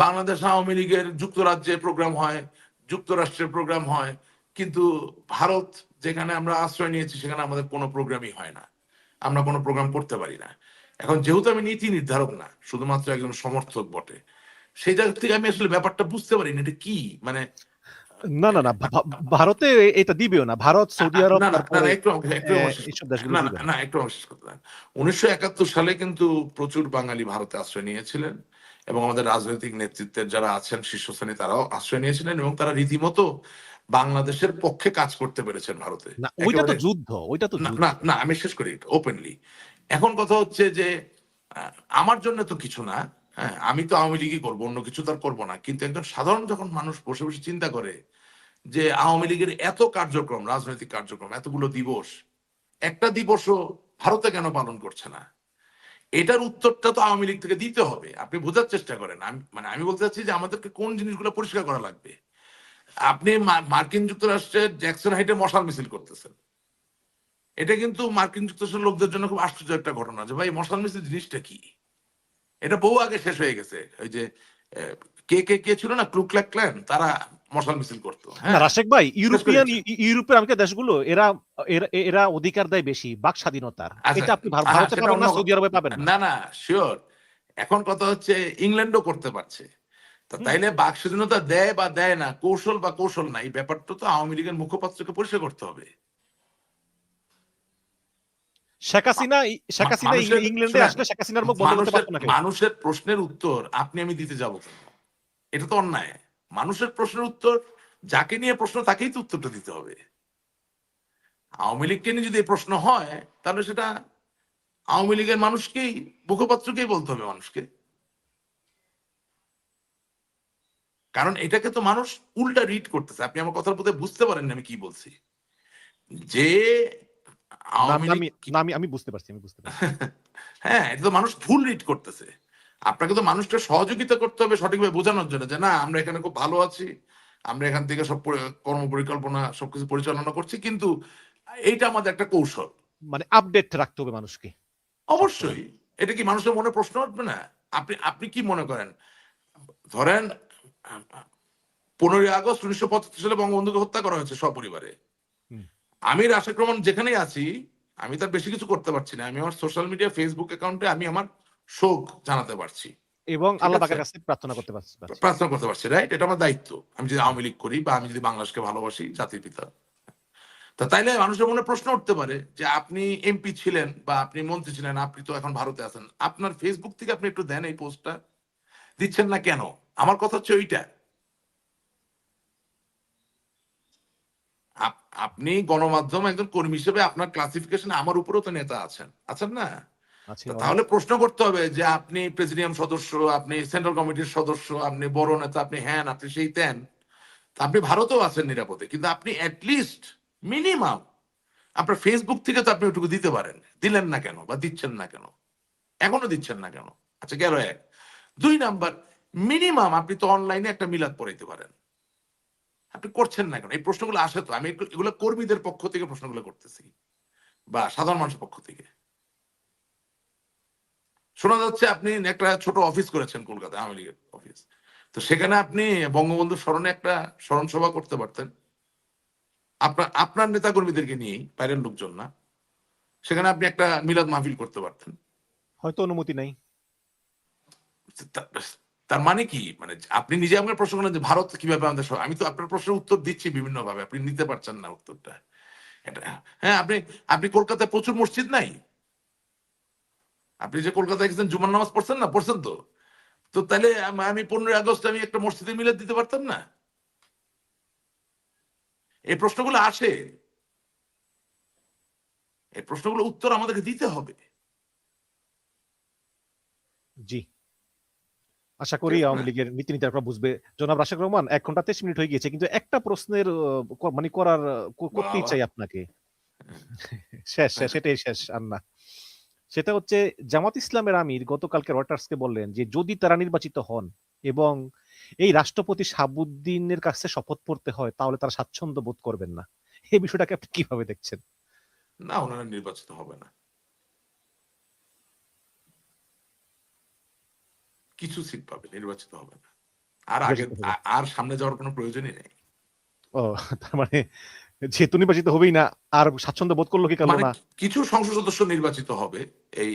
বাংলাদেশ আওয়ামী লীগের যুক্তরাজ্যে প্রোগ্রাম হয়, যুক্তরাষ্ট্রের প্রোগ্রাম হয়, কিন্তু ভারত যেখানে আমরা আশ্রয় নিয়েছি সেখানে আমাদের কোনো প্রোগ্রামই হয় না, আমরা কোনো প্রোগ্রাম করতে পারি না। এখন যেহেতু আমি নীতি নির্ধারক না, শুধুমাত্র একজন সমর্থক বটে, সেই জায়গা থেকে আমি আসলে ব্যাপারটা বুঝতে পারিনি এটা কি, মানে না না না, ভারতে এটা দিবেও না। ভারত, সৌদি আরব, না না না তারপরে না, একটু আমার শেষ এইসব করতে দেন। দেশগুলো না না দিবে না। না, একটু আমার শেষ করতে দেন। 1971 সালে কিন্তু প্রচুর বাঙালি ভারতে আশ্রয় নিয়েছিলেন, এবং আমাদের রাজনৈতিক নেতৃত্বের যারা আছেন শীর্ষস্থানে তারাও আশ্রয় নিয়েছিলেন, এবং তারা রীতিমতো বাংলাদেশের পক্ষে কাজ করতে পেরেছেন ভারতে। না, ওইটা তো একেবারে যুদ্ধ, ওইটা তো না না যুদ্ধ। না, আমি শেষ করি ওপেনলি। এখন কথা হচ্ছে যে আমার জন্য তো কিছু না, হ্যাঁ আমি তো আওয়ামী লীগই করবো, অন্য কিছু তো আর করবো না, কিন্তু একজন সাধারণ যখন মানুষ বসে বসে চিন্তা করে যে আওয়ামী লীগের এত কার্যক্রম, রাজনৈতিক কার্যক্রম, এতগুলো দিবস, একটা দিবসও ভারতে কেন পালন করছে না, এটার উত্তরটা তো আওয়ামী লীগ থেকে দিতে হবে। আপনি বোঝার চেষ্টা করেন, আমি বলতে চাচ্ছি যে আমাদেরকে কোন জিনিসগুলো পরিষ্কার করা লাগবে। আপনি মার্কিন যুক্তরাষ্ট্রের জ্যাকসন হাইটে মশাল মিছিল করতেছেন, এটা কিন্তু মার্কিন যুক্তরাষ্ট্রের লোকদের জন্য খুব আশ্চর্য একটা ঘটনা, যে ভাই মশাল মিছিল জিনিসটা কি। এটা বহু আগে শেষ হয়ে গেছে। ওই যে কে ছিল না, ক্লুক্ল্যাক ক্ল্যান, তারা মশাল মিছিল করতো, না হ্যাঁ রাশেক ভাই, শেষ করে ইউরোপিয়ান দিচ্ছে। ইউরোপের আমেরিকার দেশগুলো এরা এরা এরা অধিকার দেয় বেশি বাক স্বাধীনতার। আচ্ছা, এটা আপনি হ্যাঁ ভারতে সেটা পাবেন অন্য না, সৌদি আরবে পাবেন না। না না, শিওর। এখন কথা হচ্ছে ইংল্যান্ডও করতে পারছে, তা হুম। তাইলে বাক স্বাধীনতা দেয় বা দেয় না, কৌশল বা কৌশল না, এই ব্যাপারটা তো আওয়ামী লীগের মুখপাত্রকে পরিষ্কার করতে হবে। শেখ হাসিনা, মানুষের ইংল্যান্ডে শুনেন, আসলে শেখ হাসিনার মুখ বন্ধ করতে মানুষের পারতো না কেউ। মানুষের প্রশ্নের উত্তর আপনি আমি দিতে যাবো কেন? এটা তো অন্যায়। মানুষের প্রশ্নের উত্তর, যাকে নিয়ে প্রশ্ন তাকেই তো উত্তরটা দিতে হবে। আওয়ামী লীগকে নিয়ে যদি এই প্রশ্ন হয়, তাহলে সেটা আওয়ামী লীগের মানুষকেই, মুখপাত্রকেই বলতে হবে মানুষকে। কারণ এটাকে তো মানুষ উল্টা রিড করতেছে। আপনি আমার কথার প্রতি বুঝতে পারেন না আমি কি বলছি, যে না আওয়ামী না, লীগ আমি না আমি আমি বুঝতে পারছি, আমি বুঝতে পারছি। হ্যাঁ, এটা তো মানুষ ভুল রিড করতেছে। আপনাকে তো মানুষকে সহযোগিতা করতে হবে সঠিকভাবে বোঝানোর জন্য, যে না আমরা এখানে খুব ভালো আছি, আমরা এখান থেকে সব কর্ম পরিকল্পনা সবকিছু পরিচালনা করছি, কিন্তু এইটা আমাদের একটা কৌশল। মানে আপডেট রাখতে হবে মানুষকে সবসময়। অবশ্যই। এটা কি মানুষের মনে প্রশ্ন উঠবে না? আপনি আপনি কি মনে করেন, ধরেন 15ই আগস্ট 1975 সালে বঙ্গবন্ধুকে হত্যা করা হয়েছে সপরিবারে। হুম। আমি রাশেক রহমান যেখানেই আছি, আমি তার বেশি কিছু করতে পারছি না, আমি আমার সোশ্যাল মিডিয়া ফেসবুক অ্যাকাউন্টে আমি আমার শোক জানাতে পারছি, এবং ঠিক আল্লাহ আছে, পাকের কাছে প্রার্থনা করতে পারছি। প্রার্থনা করতে পারছি, রাইট? এটা আমার দায়িত্ব, আমি যদি হুম। আওয়ামী লীগ করি বা আমি যদি বাংলাদেশকে ভালোবাসি, জাতির পিতা। তা তাইলে মানুষের মনে প্রশ্ন উঠতে পারে যে আপনি এমপি ছিলেন বা আপনি মন্ত্রী ছিলেন, আপনি তো এখন ভারতে আছেন, আপনার ফেসবুক থেকে আপনি একটু দেন এই পোস্টটা, দিচ্ছেন না কেন? আমার কথা হচ্ছে ওইটা। আপনি গণমাধ্যম একজন কর্মী হিসেবে আপনার ক্লাসিফিকেশন, আমার উপরেও তো নেতা আছেন, আছেন না? আছে তা অনেক। তাহলে প্রশ্ন করতে হবে যে আপনি প্রেসিডিয়াম সদস্য, আপনি সেন্ট্রাল কমিটির সদস্য, আপনি বড় নেতা, আপনি হ্যান, আপনি সেই ত্যান, আপনি ভারতেও আছেন নিরাপদে, কিন্তু আপনি অ্যাটলিস্ট মিনিমাম আপনার ফেসবুক থেকে তো আপনি ওটুকু দিতে পারেন, দিলেন না কেন বা দিচ্ছেন না কেন, এখনো দিচ্ছেন না কেন? আচ্ছা গেল এক। 2 নাম্বার, মিনিমাম আপনি তো অনলাইনে একটা মিলাদ পড়াইতে পারেন, আপনি করছেন না কেন? এই প্রশ্নগুলো আসে তো, আমি এগুলো কর্মীদের পক্ষ থেকে প্রশ্নগুলো করতেছি বা সাধারণ মানুষের পক্ষ থেকে। শোনা যাচ্ছে আপনি একটা ছোট অফিস করেছেন কলকাতায়, আওয়ামী লীগের অফিস, তো সেখানে আপনি বঙ্গবন্ধুর স্মরণে একটা স্মরণ সভা করতে পারতেন, আপনার আপনার নেতা কর্মীদেরকে নিয়েই, বাইরের লোকজন না, সেখানে আপনি একটা মিলাদ মাহফিল করতে পারতেন। হয়তো অনুমতি নাই। তা- তার মানে কি, মানে আপনি নিজে আমাকে প্রশ্ন করেন যে ভারত কিভাবে আমাদের আমি তো আপনার প্রশ্নের উত্তর দিচ্ছি বিভিন্ন ভাবে, আপনি নিতে পারছেন না উত্তরটা। এটা, হ্যাঁ আপনি, আপনি কলকাতায় প্রচুর মসজিদ নাই? আপনি যে কলকাতায় গেছেন জুমার নামাজ পড়ছেন না, পড়ছেন তো? তো তাহলে আমি 15ই আগস্ট আমি একটা মসজিদে মিলাদ দিতে পারতাম না? এই প্রশ্নগুলো আসে, এই প্রশ্নগুলো উত্তর আমাদেরকে দিতে হবে। জি, আশা ঠিক করি আছে না? আওয়ামী লীগের নীতি নির্ধারকরা বুঝবে। জনাব রাশেক রহমান, 1 ঘন্টা 23 মিনিট হয়ে গিয়েছে, কিন্তু একটা প্রশ্নের মানে করতেই বাবা, চাই আপনাকে। শেষ শেষ, এটাই শেষ আর না। সেটা হচ্ছে, জামাত ইসলামের আমির গতকালকে রয়টার্সকে বললেন যে যদি তারা নির্বাচিত হন এবং এই রাষ্ট্রপতি শাহাবুদ্দিনের কাছে শপথ পড়তে হয়, তাহলে তারা স্বাচ্ছন্দ্য বোধ করবেন না। এই বিষয়টাকে আপনি কিভাবে দেখছেন? না ওনারা নির্বাচিত হবে না, কিছু সিট পাবে, নির্বাচিত হবে না। আর আগে নির্বাচিত হবে। আর সামনে যাওয়ার কোনো প্রয়োজনই নেই। ও, তার মানে যেহেতু নির্বাচিত হবেই না, আর স্বাচ্ছন্দ্য বোধ করলো কি করলো মানে না? কিছু সংসদ সদস্য নির্বাচিত হবে এই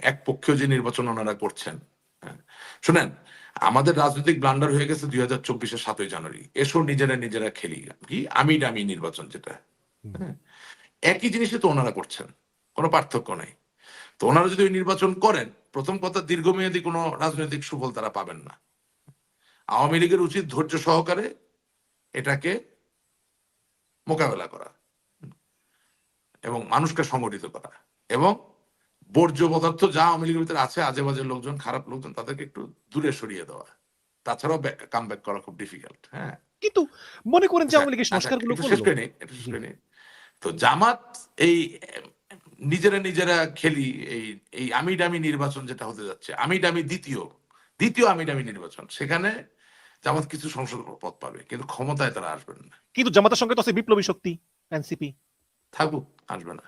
এক পক্ষীয় যে নির্বাচন ওনারা করছেন। হ্যাঁ। শুনেন, আমাদের রাজনৈতিক ব্লান্ডার হয়ে গেছে 2024-এর 7ই জানুয়ারি। এসো নিজেরা নিজেরা খেলি, কি আমি ডামি নির্বাচন যেটা। হুম। হ্যাঁ। একই জিনিসই তো ওনারা করছেন, কোনো পার্থক্য নেই। তো ওনারা যদি ওই নির্বাচন করেন, প্রথম কথা দীর্ঘমেয়াদী কোনো রাজনৈতিক সুফল তারা পাবেন না। আওয়ামী লীগের উচিত ধৈর্য সহকারে এটাকে মোকাবেলা করা এবং মানুষকে সংগঠিত করা, এবং বর্জ্য পদার্থ যা আওয়ামী লীগের ভিতরে আছে, আজে বাজে লোকজন, খারাপ লোকজন, তাদেরকে একটু দূরে সরিয়ে দেওয়া। তাছাড়াও কাম ব্যাক করা খুব ডিফিকাল্ট। হ্যাঁ। কিন্তু মনে করেন যে আচ্ছা আওয়ামী লীগের আচ্ছা, সংস্কারগুলো একটু শেষ করলো। করে নিই, একটু শেষ জি। করে নিই। তো জামাত এই নিজেরা নিজেরা খেলি, এই এই আমি ডামি নির্বাচন যেটা হতে যাচ্ছে, আমি ডামি দ্বিতীয় দ্বিতীয় আমি ডামি নির্বাচন, সেখানে জামাত কিছু সংসদ পদ পাবে, কিন্তু ক্ষমতায় তারা আসবেন না। কিন্তু জামাতের সঙ্গে তো আছে বিপ্লবী শক্তি এনসিপি। থাকুক, আসবে না।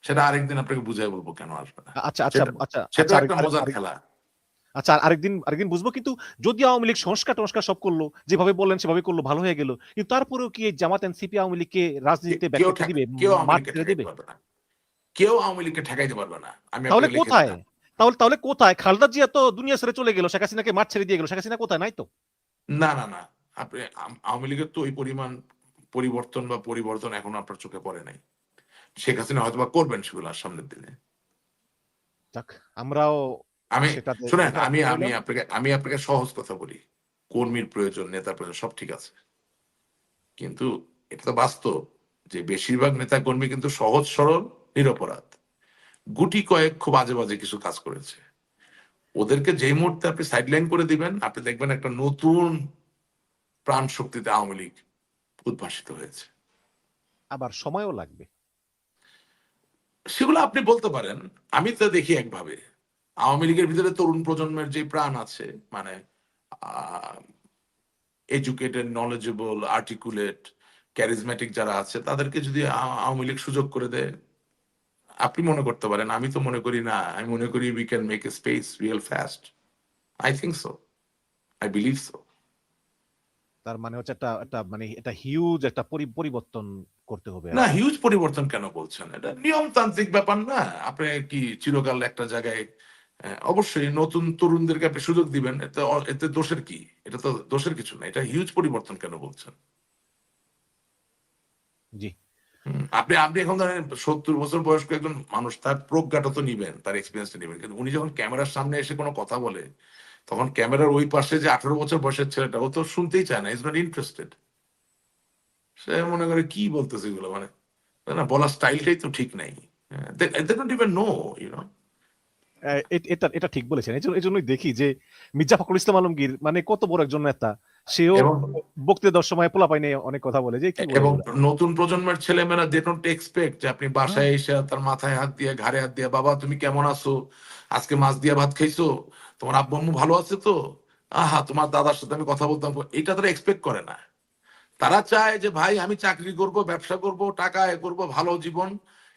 সেটা আরেকদিন আপনাকে বুঝাই বলবো কেন আসবে না। আচ্ছা আচ্ছা সেটা আচ্ছা আচ্ছা সেটাও একটা মজার খেলা। আচ্ছা, আরেকদিন বুঝবো। কিন্তু যদি আওয়ামী লীগ সংস্কার সব করলো, যেভাবে বললেন সেভাবে করলো, ভালো হয়ে গেল, কিন্তু তারপরেও কি এই জামাত এনসিপি আওয়ামী লীগকে রাজনীতিতে ব্যাক করতে দিবে, কেউ আওয়ামী মাঠ লীগকে ছেড়ে ঠেকাইতে দিবে? পারবে না। কেউ আওয়ামী লীগকে ঠেকাইতে পারবে না, আমি তাহলে আপনাকে লিখে কোথায়? দিলাম। তাহলে কোথায়? খালেদা জিয়া তো দুনিয়া ছেড়ে চলে গেল, শেখ হাসিনাকে মাঠ ছেড়ে দিয়ে গেল, শেখ হাসিনা কোথায়? নাই তো। না না না, আপনি আওয়ামী লীগের তো ওই পরিমাণ পরিবর্তন বা পরিবর্তন এখনো আপনার চোখে পড়ে নাই। শেখ হাসিনা হয়তো বা করবেন সেগুলো আর সামনের দিনে। যাক, আমরাও আমি সেটাতে শুনেন, দেখে আমি রাখতে আমি রইলাম। আপনাকে সহজ কথা বলি। কর্মীর প্রয়োজন, নেতার প্রয়োজন, সব ঠিক আছে, কিন্তু এটা তো বাস্তব যে বেশিরভাগ নেতা কর্মী কিন্তু সহজ সরল নিরপরাধ। গুটি কয়েক খুব আজে বাজে কিছু কাজ করেছে। ওদেরকে যেই মুহূর্তে আপনি সাইডলাইন করে দিবেন, আপনি দেখবেন একটা নতুন প্রাণ শক্তিতে আওয়ামী লীগ উদ্ভাসিত হয়েছে। আবার সময়ও লাগবে। সেগুলো আপনি বলতে পারেন। আমি তো দেখি একভাবে, আওয়ামী লীগের ভিতরে তরুণ প্রজন্মের যে প্রাণ আছে, মানে এডুকেটেড, নলেজেবল, আর্টিকুলেট, ক্যারিজমেটিক যারা আছে, তাদেরকে যদি আওয়ামী লীগ সুযোগ করে দেয়, আপনি মনে করতে পারেন, আমি তো মনে করি না, আমি মনে করি we can make a space real fast. I think so, I believe so. তার মানে হচ্ছে একটা একটা মানে এটা হিউজ একটা পরিবর্তন করতে হবে আর না, কি। হিউজ পরিবর্তন কেন বলছেন? এটা নিয়মতান্ত্রিক ব্যাপার না। আপনি কি চিরকাল একটা জায়গায় অবশ্যই নতুন তরুণদেরকে আপনি সুযোগ দিবেন, এতে এতে দোষের কি? এটা তো দোষের কিছু না। এটা হিউজ পরিবর্তন কেন বলছেন? জি। আপনি আপনি এখন ধরেন 70 বছর বয়স্ক একজন মানুষ, তার প্রজ্ঞাটা তো নিবেন, তার এক্সপিরিয়েন্সটা নিবেন, কিন্তু উনি যখন ক্যামেরার সামনে এসে কোনো কথা বলে, তখন ক্যামেরার ওই পাশে যে 18 বছর বয়সের ছেলেটা, ও তো শুনতেই চায় না, ইজ নট ইন্টারেস্টেড। সে মনে করে কি বলতেছে এগুলো, মানে না, বলার স্টাইলটাই তো ঠিক নাই। They don't even know, you know. এটা এটা ঠিক বলেছেন। এই জন্যই দেখি যে মির্জা ফখরুল ইসলাম আলমগীর মানে কত বড় একজন নেতা, সেও এবং বক্তৃতা দেওয়ার সময় পোলাপাই নিয়ে অনেক কথা বলে, যে কি বলে এবং এগুলা। নতুন প্রজন্মের ছেলেমেয়েরা দে ডোন্ট এক্সপেক্ট যে আপনি হ্যাঁ। বাসায় এসে তার মাথায় হাত দিয়ে, ঘাড়ে হাত দিয়ে, বাবা তুমি কেমন আছো, আজকে মাছ দিয়ে ভাত খাইছো, তোমার আব্বু আম্মু ভালো আছে তো, আহা তোমার দাদার সাথে আমি কথা বলতাম, এটা তারা এক্সপেক্ট করে না। তারা চায় যে ভাই আমি চাকরি করব, ব্যবসা করব, টাকা আয় করব, ভালো জীবন,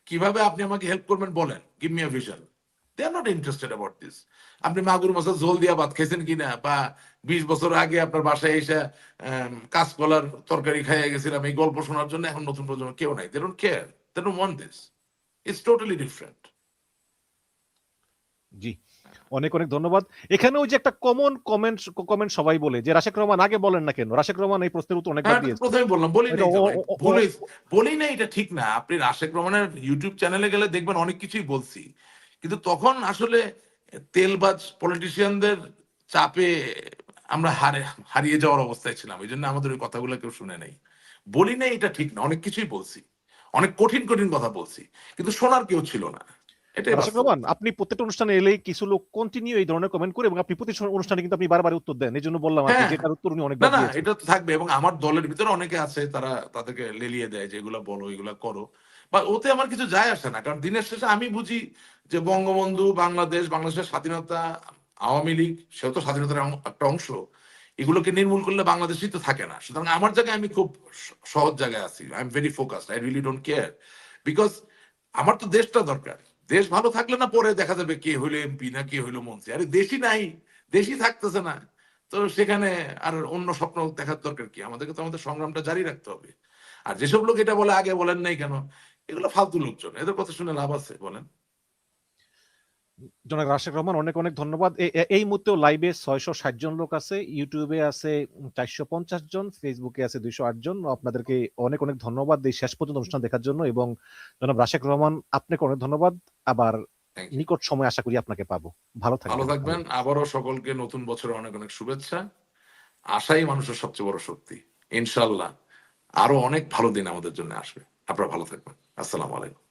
কিভাবে আপনি আমাকে হেল্প করবেন বলেন, give me a vision. They are not interested about this. আপনি মাগুর মাছের ঝোল দিয়া ভাত খাইছেন কিনা, বা 20 বছর আগে আপনার বাসায় এসে কাঁচকলার তরকারি খাইয়ে গেছিলাম, এই গল্প শোনার জন্য এখন নতুন প্রজন্ম কেউ নাই। They don't care, they don't want this. It's totally different. জি, অনেক অনেক ধন্যবাদ। এখানে ওই যে একটা কমেন্ট সবাই বলে যে রাশেক রহমান আগে বলেন না কেন? রাশেক রহমান এই প্রশ্নের উত্তর হ্যাঁ, অনেকবার এটা তো দিয়েছে। প্রথমে বললাম, বলি এটা নাই ও তো ভাই, ও- ও- বলি ও- বলি নাই, এটা ঠিক না। আপনি রাশেক রহমানের ইউটিউব চ্যানেলে গেলে দেখবেন অনেক কিছুই বলছি, কিন্তু তখন আসলে তেলবাজ পলিটিশিয়ানদের চাপে আমরা হারিয়ে যাওয়ার অবস্থায় ছিলাম, এই জন্য আমাদের ওই কথাগুলো কেউ শুনে নাই। বলি নাই এটা ঠিক না, অনেক কিছুই বলছি, অনেক কঠিন কঠিন কথা বলছি, কিন্তু শোনার কেউ ছিল না, এটাই রাশেক রহমান, বাস্তবতা। আপনি প্রত্যেকটা অনুষ্ঠানে এলেই কিছু লোক কন্টিনিউ এই ধরনের কমেন্ট করে, এবং আপনি প্রতি অনুষ্ঠানে কিন্তু আপনি বারবার উত্তর দেন। এই জন্য বললাম আর কি, হ্যাঁ, যেটার উত্তর উনি না অনেকবার না, দিয়েছেন। এটা তো থাকবে, এবং আমার দলের ভিতরে অনেকে আছে, তারা তাদেরকে লেলিয়ে দেয় যে এগুলা বলো, এগুলা করো, বা ওতে আমার কিছু যায় আসে না, কারণ দিনের শেষে আমি বুঝি যে বঙ্গবন্ধু, বাংলাদেশের স্বাধীনতা, আওয়ামী লীগ সেও তো স্বাধীনতার একটা অংশ, এগুলোকে নির্মূল করলে বাংলাদেশই তো থাকে না। সুতরাং আমার জায়গায় আমি খুব সহজ জায়গায় আছি, I am very focused, I really don't care, because আমার তো দেশটা দরকার। দেশ ভালো থাকলে না পরে দেখা যাবে কে হইলো এমপি না কে হইলো মন্ত্রী, আরে দেশই নাই, দেশই থাকতেছে না, তো সেখানে আর অন্য স্বপ্ন দেখার দরকার কি? আমাদেরকে তো আমাদের সংগ্রামটা জারি রাখতে হবে। আর যেসব লোক এটা বলে আগে বলেন নাই কেন? এগুলো ফালতু লোকজন। এদের কথা শুনে লাভ আছে বলেন? জনাব রাশেক রহমান, অনেক অনেক ধন্যবাদ। এই মুহূর্তেও লাইভে 660 জন লোক আছে, ইউটিউবে আছে 450 জন, ফেসবুকে আছে 208 জন। আপনাদেরকে অনেক অনেক ধন্যবাদ এই শেষ পর্যন্ত অনুষ্ঠান দেখার জন্য। এবং জনাব রাশেক রহমান, আপনাকে অনেক ধন্যবাদ। আবার থ্যাংক ইউ। নিকট সময় আশা করি আপনাকে পাবো। ভালো ভালো থাকবেন। থাকবেন। আবারও সকলকে নতুন বছরের অনেক অনেক শুভেচ্ছা। আশাই মানুষের সবচেয়ে বড় শক্তি। ইনশাআল্লাহ আরো অনেক ভালো দিন আমাদের জন্য আসবে। আপনারা ভালো থাকবেন। আসসালামু আলাইকুম।